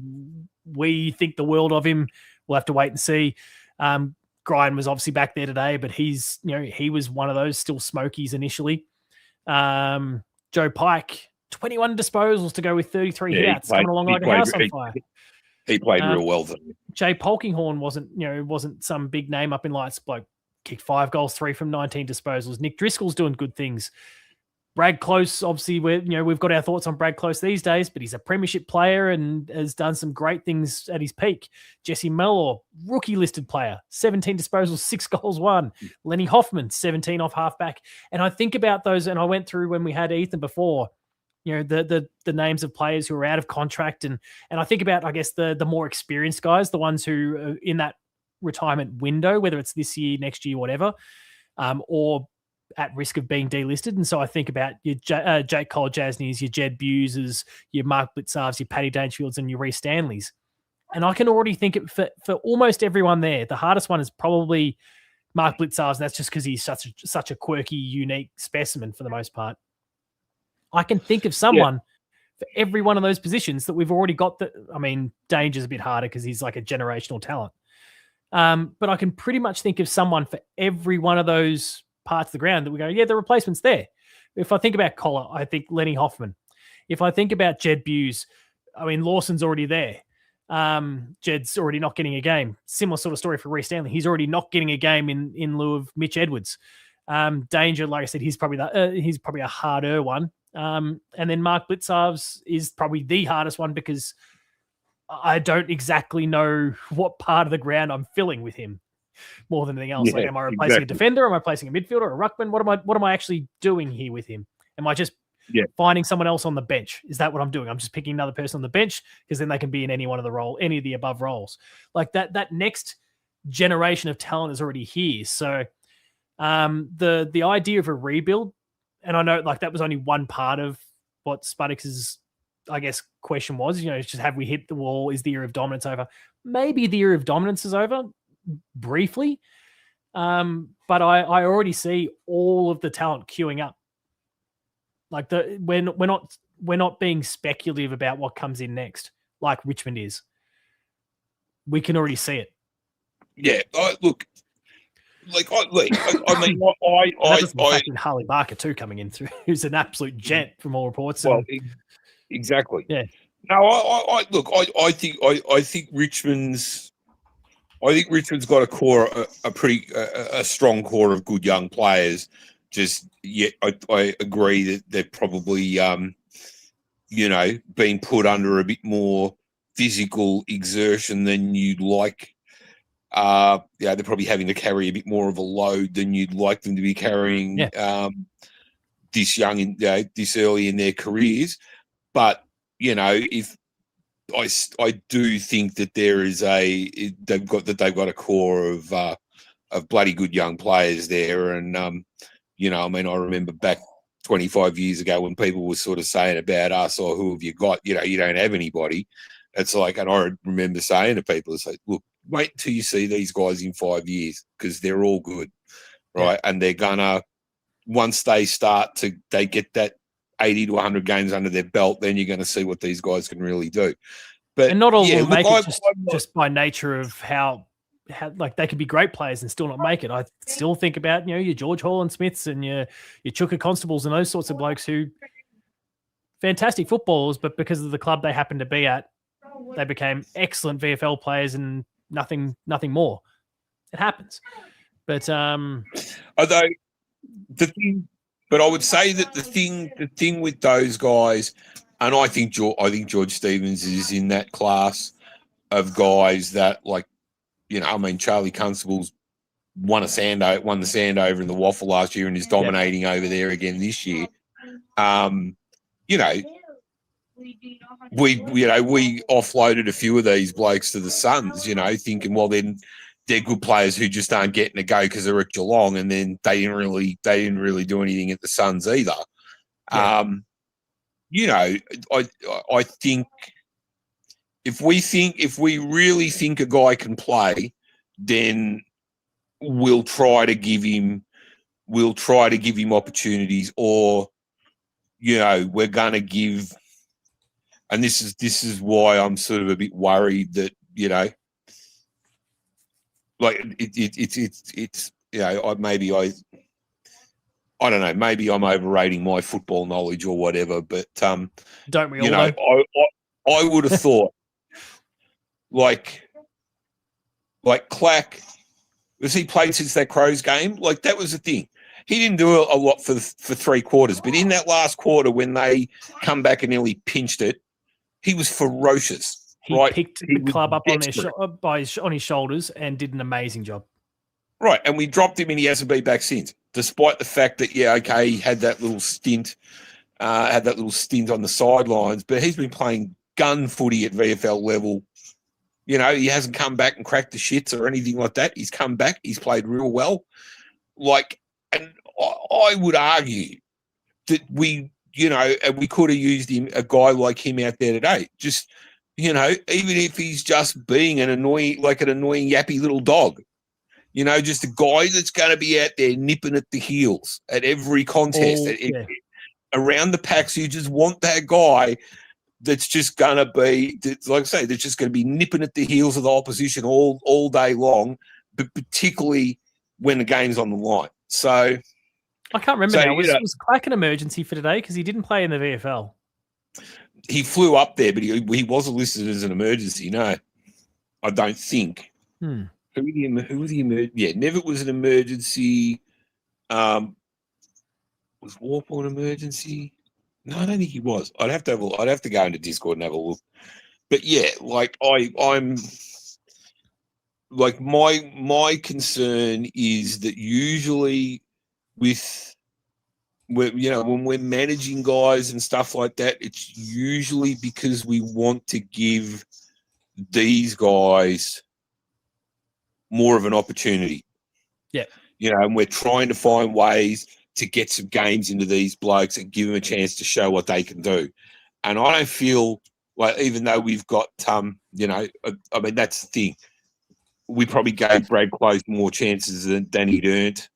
we think the world of him. We'll have to wait and see. Gryan was obviously back there today, but he's, he was one of those still smokies initially. Joe Pike, 21 disposals to go with 33 hits, coming along like a house on fire. He played real well. Jay Polkinghorne wasn't some big name up in lights bloke. Kicked 5 goals, 3 from 19 disposals. Nick Driscoll's doing good things. Brad Close, obviously, we've got our thoughts on Brad Close these days, but he's a premiership player and has done some great things at his peak. Jesse Mellor, rookie listed player, 17 disposals, 6 goals, 1. Lenny Hoffman, 17 off halfback. And I think about those, and I went through when we had Ethan before, the names of players who are out of contract, and I think about, I guess, the more experienced guys, the ones who are in that retirement window, whether it's this year, next year, whatever, or at risk of being delisted. And so I think about your Jake Cole-Jasneys, your Jed Buses, your Mark Blitzarves, your Paddy Dangerfields, and your Reece Stanleys. And I can already think for almost everyone there, the hardest one is probably Mark Blitzarves, and that's just because he's such a quirky, unique specimen for the most part. I can think of someone for every one of those positions that we've already got. Danger's a bit harder because he's like a generational talent. But I can pretty much think of someone for every one of those parts of the ground that we go, the replacement's there. If I think about Collar, I think Lenny Hoffman. If I think about Jed Buse, Lawson's already there. Jed's already not getting a game. Similar sort of story for Reece Stanley. He's already not getting a game in lieu of Mitch Edwards. Danger, like I said, he's probably a harder one. And then Mark Blitzarves is probably the hardest one because I don't exactly know what part of the ground I'm filling with him more than anything else. Am I replacing a defender? Am I replacing a midfielder, a ruckman? What am I actually doing here with him? Am I just finding someone else on the bench? Is that what I'm doing? I'm just picking another person on the bench because then they can be in any of the above roles. Like that next generation of talent is already here. So the idea of a rebuild, and I know like that was only one part of what Spuddix's, I guess, question was, it's just have we hit the wall? Is the era of dominance over? Maybe the era of dominance is over briefly. But I already see all of the talent queuing up. Like we're not being speculative about what comes in next, like Richmond is. We can already see it. Yeah, look. Harley Barker too coming in through, who's an absolute jet from all reports. Well, exactly. Yeah. No, I think Richmond's got a core, a strong core of good young players. I agree that they're probably, being put under a bit more physical exertion than you'd like. They're probably having to carry a bit more of a load than you'd like them to be carrying this young, this early in their careers. But if I do think that they've got a core of bloody good young players there, and I remember back 25 years ago when people were sort of saying about us, or who have you got? You don't have anybody. It's like, and I remember saying to people, it's like, look, wait till you see these guys in 5 years because they're all good, right? Yeah. And they're gonna, once they get that 80 to 100 games under their belt, then you're going to see what these guys can really do. But and not all will make it just by nature of how they could be great players and still not make it. I still think about your George Holland Smiths and your Chuka Constables and those sorts of blokes who fantastic footballers, but because of the club they happened to be at, they became excellent VFL players and nothing more. It happens. But although but I would say that the thing with those guys, and I think George Stevens is in that class of guys that, like, Charlie Constable's won the Sandover and the Waffle last year and is dominating over there again this year. We offloaded a few of these blokes to the Suns, thinking, well, then they're good players who just aren't getting a go because they're at Geelong, and then they didn't really do anything at the Suns either. Yeah. I think if we really think a guy can play, then we'll try to give him opportunities, or we're gonna give. And this is why I'm sort of a bit worried that I don't know, maybe I'm overrating my football knowledge or whatever, but don't we all? I would have thought like Clack, was he played since that Crows game? Like, that was the thing. He didn't do a lot for 3 quarters, but in that last quarter when they come back and nearly pinched it, he was ferocious. He picked the club up on his shoulders and did an amazing job. Right, and we dropped him and he hasn't been back since, despite the fact that, he had that little stint on the sidelines, but he's been playing gun footy at VFL level. He hasn't come back and cracked the shits or anything like that. He's come back. He's played real well. And I would argue that we could have used a guy like him out there today. Just, even if he's just being an annoying yappy little dog, just a guy that's going to be out there nipping at the heels at every contest. Around the packs, you just want that guy that's just going to be, like I say, that's just going to be nipping at the heels of the opposition all day long, but particularly when the game's on the line. So I can't remember now. Was Clack an emergency for today? Because he didn't play in the VFL. He flew up there, but he wasn't listed as an emergency. No, I don't think. Who was the emergency? Yeah, Nevitt was an emergency. Was Warp an emergency? No, I don't think he was. I'd have to go into Discord and have a look. But yeah, I'm like, my concern is that usually when we're managing guys and stuff like that, it's usually because we want to give these guys more of an opportunity. Yeah. And we're trying to find ways to get some games into these blokes and give them a chance to show what they can do. And I don't feel like, even though we've got, that's the thing. We probably gave Brad Close more chances than he'd earned.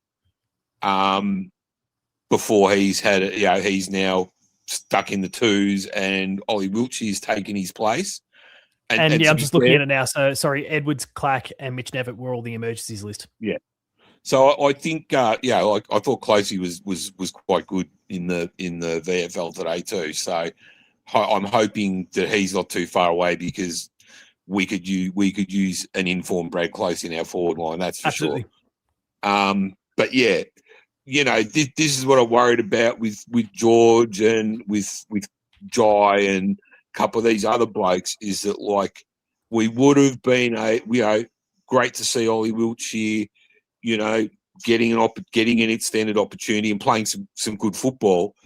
Before he's had it, he's now stuck in the twos, and Ollie Wiltshire's taken his place. And I'm just looking at it now. So sorry, Edwards, Clack, and Mitch Nevitt were all the emergencies list. Yeah. So I think, I thought Closey was quite good in the VFL today too. So I'm hoping that he's not too far away, because we could use an informed Brad Close in our forward line. That's for Absolutely. Sure. But yeah, this is what I'm worried about with George and with Jai and a couple of these other blokes, is that, like, we would have been great to see Ollie Wiltshire, getting an extended opportunity and playing some good football.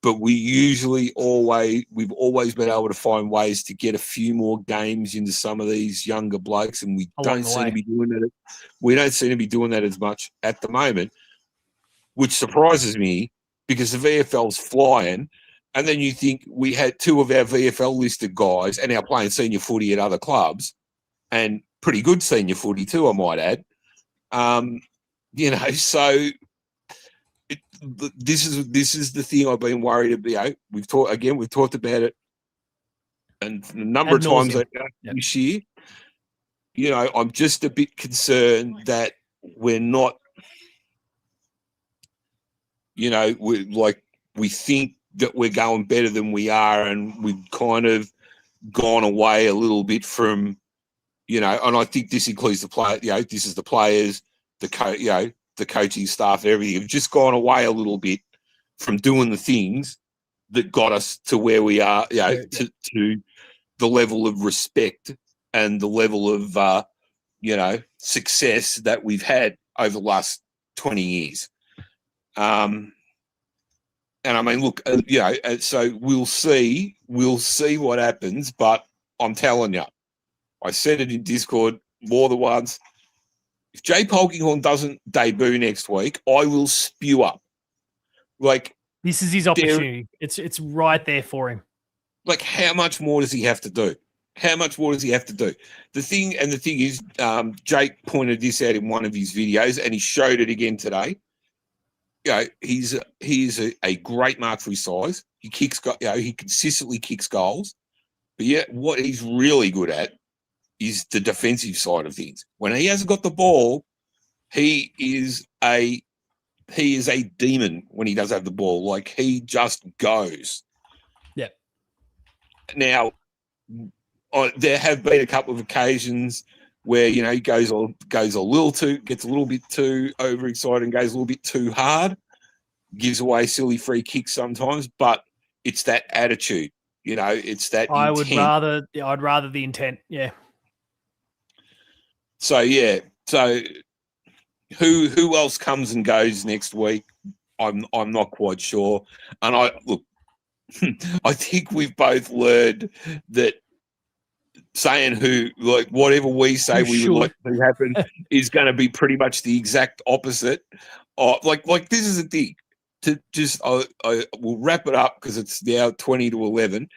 But we've always been able to find ways to get a few more games into some of these younger blokes, and we don't seem to be doing that. We don't seem to be doing that as much at the moment, which surprises me, because the VFL's flying. And then you think we had 2 of our VFL listed guys and now playing senior footy at other clubs, and pretty good senior footy too, I might add. So this is the thing I've been worried about. We've talked about it and a number of times this year. I'm just a bit concerned that we're not, we think that we're going better than we are, and we've kind of gone away a little bit from, and I think this includes the player, this is the players, the coaching staff, everything have just gone away a little bit from doing the things that got us to where we are, to the level of respect and the level of, success that we've had over the last 20 years. And I mean, look, so we'll see what happens, but I'm telling you, I said it in Discord more than once. If Jay Polkinghorne doesn't debut next week, I will spew up. Like, this is his opportunity. It's right there for him. Like, how much more does he have to do? How much more does he have to do? The thing is, Jake pointed this out in one of his videos, and he showed it again today. He is a great mark for his size. He kicks, he consistently kicks goals. But yet, what he's really good at is the defensive side of things. When he hasn't got the ball, he is a demon when he does have the ball. Like, he just goes. Yeah. Now, there have been a couple of occasions where he gets a little bit too overexcited and goes a little bit too hard, gives away silly free kicks sometimes, but it's that attitude. It's that intent. I'd rather the intent. Yeah. So who else comes and goes next week? I'm not quite sure. And I think we've both learned that saying whatever we say we would like to happen is going to be pretty much the exact opposite. Like this is a thing. To just I will wrap it up because it's now 20 to 11.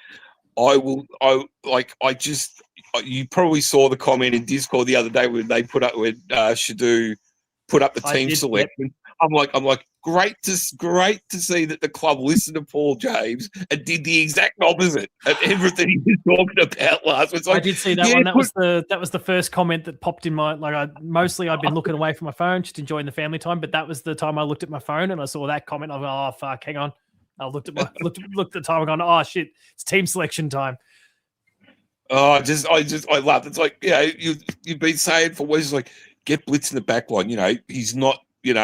You probably saw the comment in Discord the other day when they put up Shadu put up the team selection. Yep. I'm like, great to see that the club listened to Paul James and did the exact opposite of everything he was talking about last week. I did see that one. That was the first comment that popped in my I'd been looking away from my phone, just enjoying the family time. But that was the time I looked at my phone and I saw that comment. I was oh fuck, hang on. I looked at the time and gone, oh shit, it's team selection time. Oh, I laughed. It's like, you've been saying for weeks, like, get Blitz in the back line. He's not, he's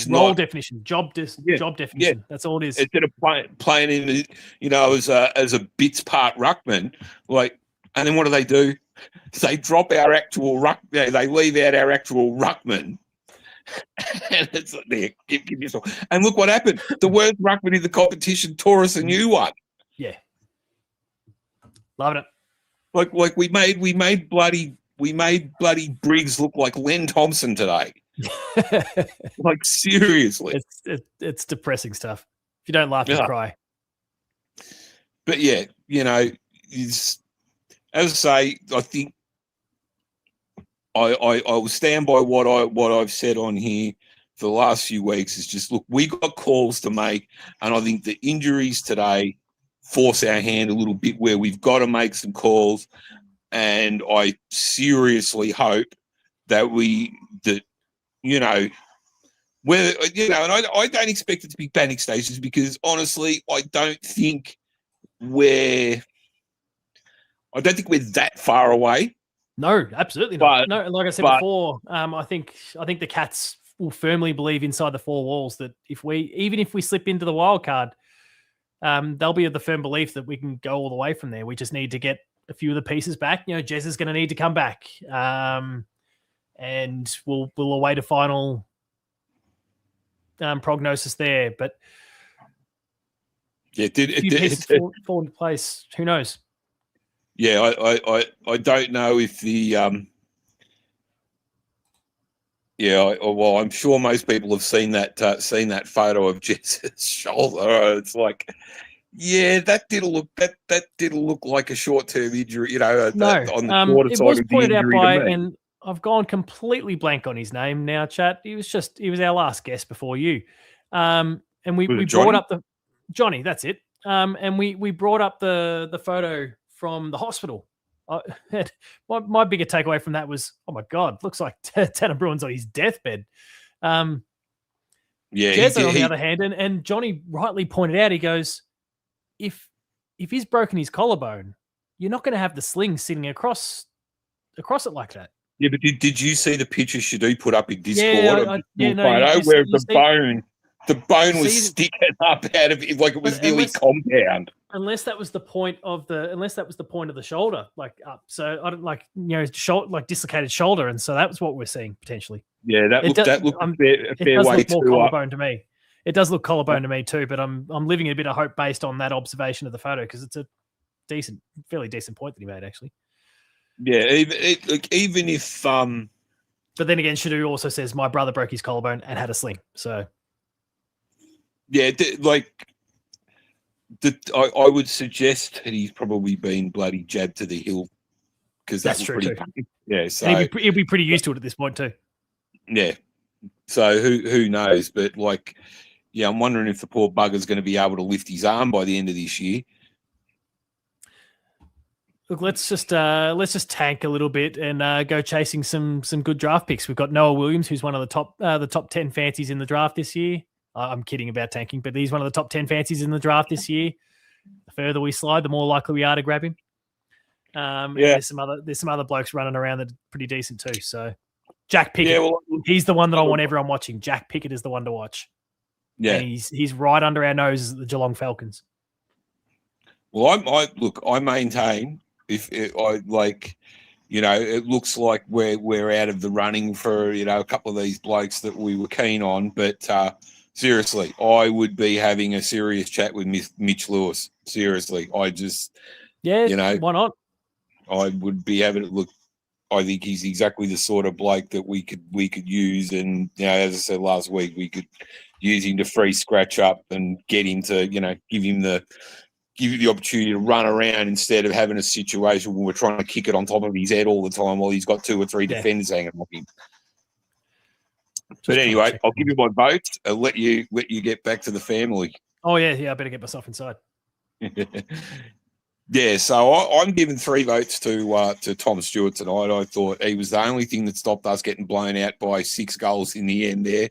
role not definition, job definition. Yeah. That's all it is. Instead of playing in, as a bits part ruckman, like, and then what do? They drop our actual ruck. They leave out our actual ruckman. And it's like, there, give yourself. And look what happened. The worst ruckman in the competition tore us a new one. Yeah. Loving it. Like we made bloody Briggs look like Len Thompson today. Like, seriously. It's depressing stuff. If you don't laugh, you cry. But yeah, as I say, I think I will stand by what I've said on here for the last few weeks. Is just, look, we got calls to make, and I think the injuries today force our hand a little bit where we've got to make some calls. And I seriously hope that whether, and I don't expect it to be panic stations, because honestly, I don't think we're that far away. No, absolutely not. No, like I said before, I think the Cats will firmly believe inside the four walls that even if we slip into the wild card, they'll be of the firm belief that we can go all the way from there. We just need to get a few of the pieces back. Jez is going to need to come back, and we'll await a final prognosis there. But yeah, pieces fall into place. Who knows? Yeah, I don't know if the well, I'm sure most people have seen that photo of Jess's shoulder. It's like, yeah, that didn't look like a short-term injury, on the quarter it side was of the pointed out injury by, to me. and I've gone completely blank on his name now, chat. He was our last guest before you, and we brought up the Johnny. That's it. And we brought up the photo from the hospital my bigger takeaway from that was, oh my God, looks like Tanner Bruin's on his deathbed. Yeah, Jezza, on the other hand, and Johnny rightly pointed out, he goes, if he's broken his collarbone, you're not going to have the sling sitting across it like that. Yeah, but did you see the picture Shadu put up in Discord? Yeah, where the bone was sticking up out of it like it was nearly compound. Unless that was the point of the shoulder, like up. So I don't like dislocated shoulder, and so that was what we're seeing potentially. Yeah, that looked a fair way look more too collarbone to me. It does look collarbone to me too, but I'm living in a bit of hope based on that observation of the photo because it's a fairly decent point that he made actually. Yeah, even if but then again, Shadu also says my brother broke his collarbone and had a sling. So yeah, I would suggest that he's probably been bloody jabbed to the hill because that's true too. Yeah, so he'll be pretty used to it at this point too. Yeah, so who knows? But I'm wondering if the poor bugger's going to be able to lift his arm by the end of this year. Look, let's just tank a little bit and go chasing some good draft picks. We've got Noah Williams, who's one of the top 10 fancies in the draft this year. I'm kidding about tanking, but he's one of the top 10 fancies in the draft this year. The further we slide, the more likely we are to grab him. There's some other blokes running around that are pretty decent too. So Jack Pickett, he's the one that I want everyone watching. Jack Pickett is the one to watch. Yeah, and he's right under our noses at the Geelong Falcons. Well, I maintain. If it looks like we're out of the running for a couple of these blokes that we were keen on, but seriously, I would be having a serious chat with Mitch Lewis. Seriously, why not? I would be having to look. I think he's exactly the sort of bloke that we could use, and as I said last week, we could use him to free scratch up and get him to give you the opportunity to run around instead of having a situation where we're trying to kick it on top of his head all the time while he's got 2 or 3 defenders hanging off him. But anyway, I'll give you my vote. I'll let you get back to the family. Oh yeah, I better get myself inside. Yeah, so I'm giving 3 votes to Tom Stewart tonight. I thought he was the only thing that stopped us getting blown out by 6 goals in the end there.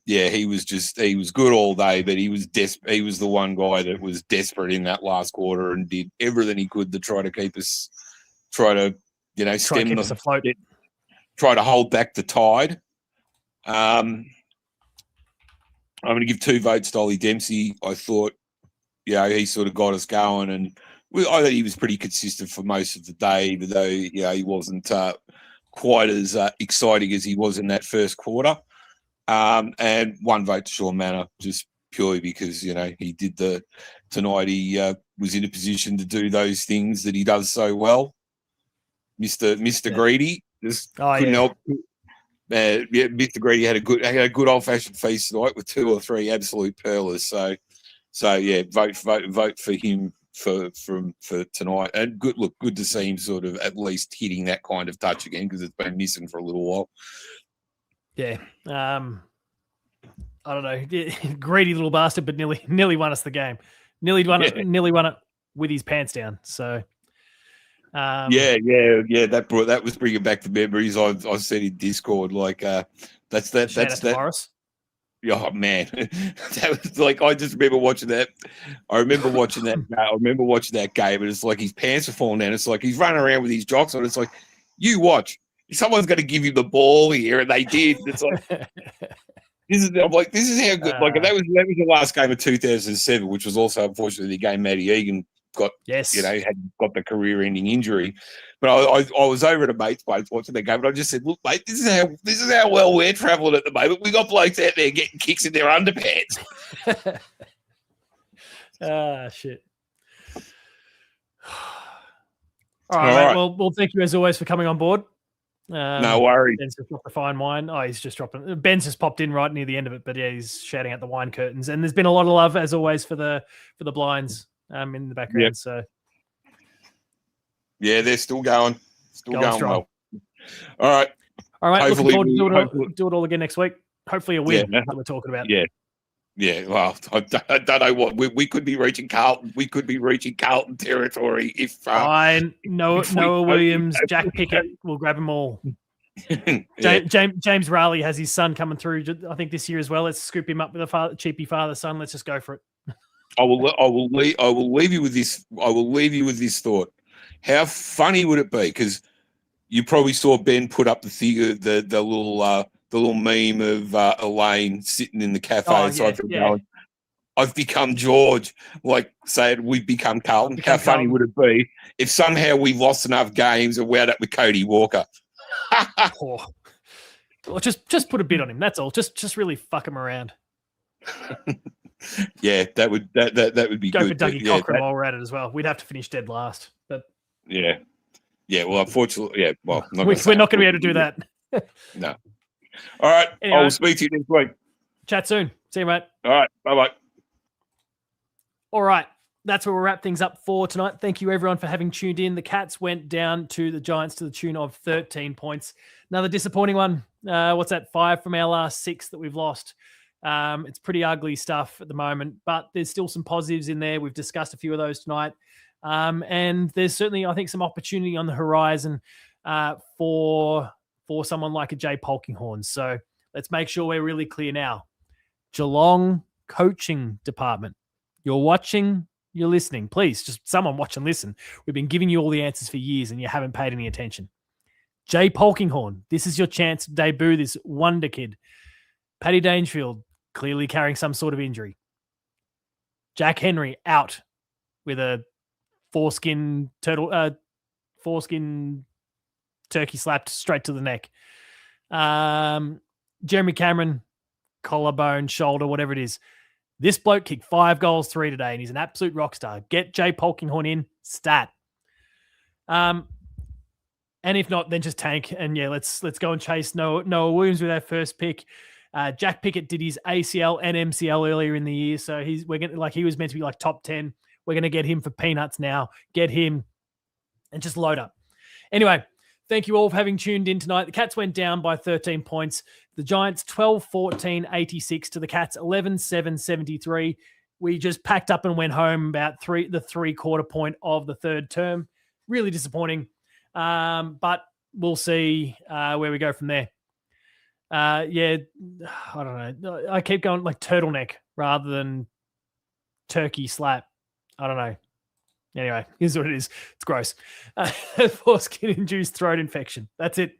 He was good all day, but he was the one guy that was desperate in that last quarter and did everything he could to try to keep us, stem us afloat. Try to hold back the tide. I'm going to give 2 votes to Ollie Dempsey. I thought, he sort of got us going, and I thought he was pretty consistent for most of the day, even though he wasn't quite as exciting as he was in that first quarter. And 1 vote to Sean Manor, just purely because, he did tonight. He was in a position to do those things that he does so well. Mr. Greedy just couldn't help. Mr. Greedy had a good old fashioned feast tonight with 2 or 3 absolute pearlers. So yeah, vote for him for tonight. And good to see him sort of at least hitting that kind of touch again because it's been missing for a little while. Yeah. I don't know. Greedy little bastard, but nearly won us the game. Nearly won it with his pants down. So that was bringing back the memories. I said in Discord, that's Morris. Oh man, that was I just remember watching that. I remember watching that game, and it's like his pants are falling down. It's like he's running around with his jocks on. It's like, you watch. Someone's going to give you the ball here, and they did. It's like this is how good. That was the last game of 2007, which was also unfortunately the game Matty Egan got. Yes, had got the career-ending injury. But I was over at a mate's place watching the game, and I just said, "Look, mate, this is how well we're travelling at the moment. We got blokes out there getting kicks in their underpants." Shit. All right. Well, thank you as always for coming on board. No worries. Ben's just dropped the fine wine. Oh, he's just dropping. Ben's just popped in right near the end of it, but yeah, he's shouting out the wine curtains. And there's been a lot of love as always for the blinds in the background. Yep. So yeah, they're still going strong. Well. All right. Hopefully looking forward to do it all again next week. Hopefully a win that we're talking about. Yeah. Yeah, well, I don't know what we could be reaching Carlton. We could be reaching Carlton territory if Fine. Noah if we- Williams, Jack Pickett will grab them all. Yeah. James Riley has his son coming through, I think, this year as well. Let's scoop him up with a cheapy father-son. Let's just go for it. I will leave you with this. I will leave you with this thought. How funny would it be? Because you probably saw Ben put up the little meme of Elaine sitting in the cafe inside the going, I've become George, like saying we've become Carlton. How funny would it be if somehow we lost enough games and wound up with Cody Walker? Well, just put a bid on him. That's all. Just really fuck him around. Yeah, that would be Go good. for Dougie Cochran while we're at it as well. We'd have to finish dead last, but yeah. Well, unfortunately, yeah. Well, we're not going to be able to do that. No. All right. Anyway, I'll speak to you next week. Chat soon. See you, mate. All right. Bye. All right. That's where we'll wrap things up for tonight. Thank you, everyone, for having tuned in. The Cats went down to the Giants to the tune of 13 points. Another disappointing one. What's that? 5 from our last 6 that we've lost. It's pretty ugly stuff at the moment, but there's still some positives in there. We've discussed a few of those tonight. And there's certainly, I think, some opportunity on the horizon for someone like a Jay Polkinghorne. So let's make sure we're really clear now. Geelong coaching department. You're watching, you're listening. Please, just someone watch and listen. We've been giving you all the answers for years and you haven't paid any attention. Jay Polkinghorne, this is your chance to debut this wonder kid. Paddy Dangerfield, clearly carrying some sort of injury. Jack Henry out with a foreskin turkey slapped straight to the neck. Jeremy Cameron, collarbone, shoulder, whatever it is. This bloke kicked 5 goals, 3 today, and he's an absolute rock star. Get Jay Polkinghorne in, stat. And if not, then just tank. And yeah, let's go and chase Noah Williams with our first pick. Jack Pickett did his ACL and MCL earlier in the year, so he was meant to be like top 10. We're gonna get him for peanuts now. Get him and just load up. Anyway, thank you all for having tuned in tonight. The Cats went down by 13 points. The Giants 12-14, 86 to the Cats 11-7, 73. We just packed up and went home about the 3/4 point of the third term. Really disappointing, but we'll see where we go from there. Yeah, I don't know. I keep going like turtleneck rather than turkey slap. I don't know. Anyway, here's what it is. It's gross. Foreskin-induced throat infection. That's it.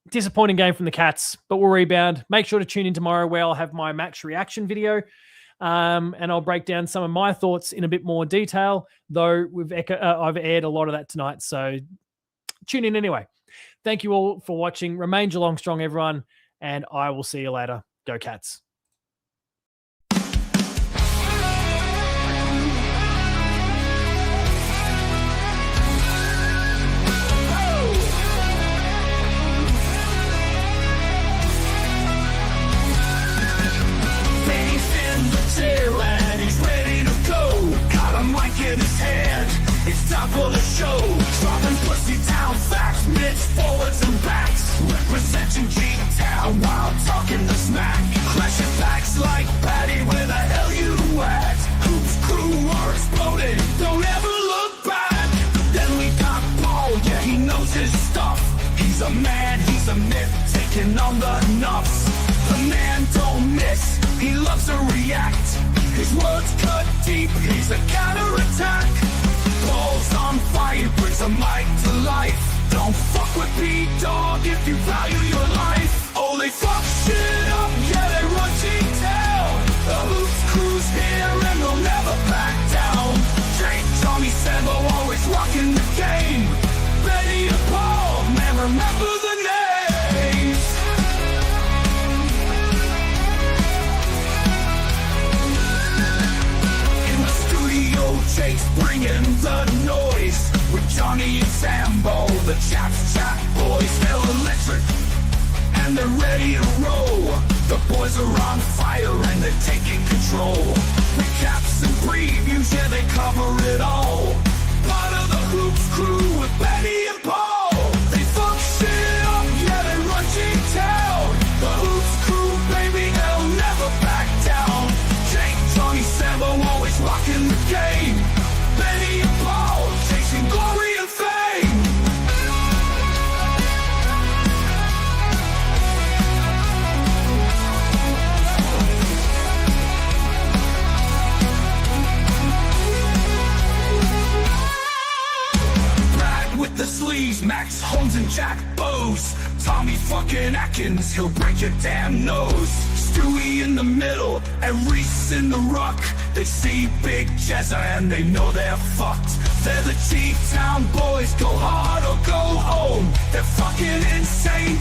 Disappointing game from the Cats, but we'll rebound. Make sure to tune in tomorrow where I'll have my Max reaction video, and I'll break down some of my thoughts in a bit more detail, though I've aired a lot of that tonight, so tune in anyway. Thank you all for watching. Remain Geelong strong, everyone, and I will see you later. Go Cats. And he's ready to go. Got a mic in his hand. It's time for the show. Dropping pussy down facts, mitts, forwards and backs. Representing G-Town while talking the smack. Clashing facts like Paddy, where the hell you at? Hoops crew are exploding. Don't ever look back. Then we got Paul, yeah, he knows his stuff. He's a man, he's a myth, taking on the nuffs. The man don't miss, he loves to react. His words cut deep, he's a counterattack. Balls on fire, brings a mic to life. Don't fuck with P-Dog if you value your life. Oh, they fuck shit up, yeah, they run G-Town. The Hoops crew's here and they'll never back down. Jake, Tommy, Sambo, always rocking the game. Betty and Paul, man, remember the names. Jake's bringing the noise with Johnny and Sambo, the chaps, chat boys, they're electric and they're ready to roll. The boys are on fire and they're taking control. Recaps and previews, yeah, they cover it all. Part of the Hoops crew with Betty and Paul. They fuck shit up, yeah, they run G-Town. The Hoops crew, baby, they'll never back Jack Bose, Tommy fucking Atkins, he'll break your damn nose. Stewie in the middle and Reese in the ruck. They see Big Jezza and they know they're fucked. They're the T-Town boys, go hard or go home. They're fucking insane.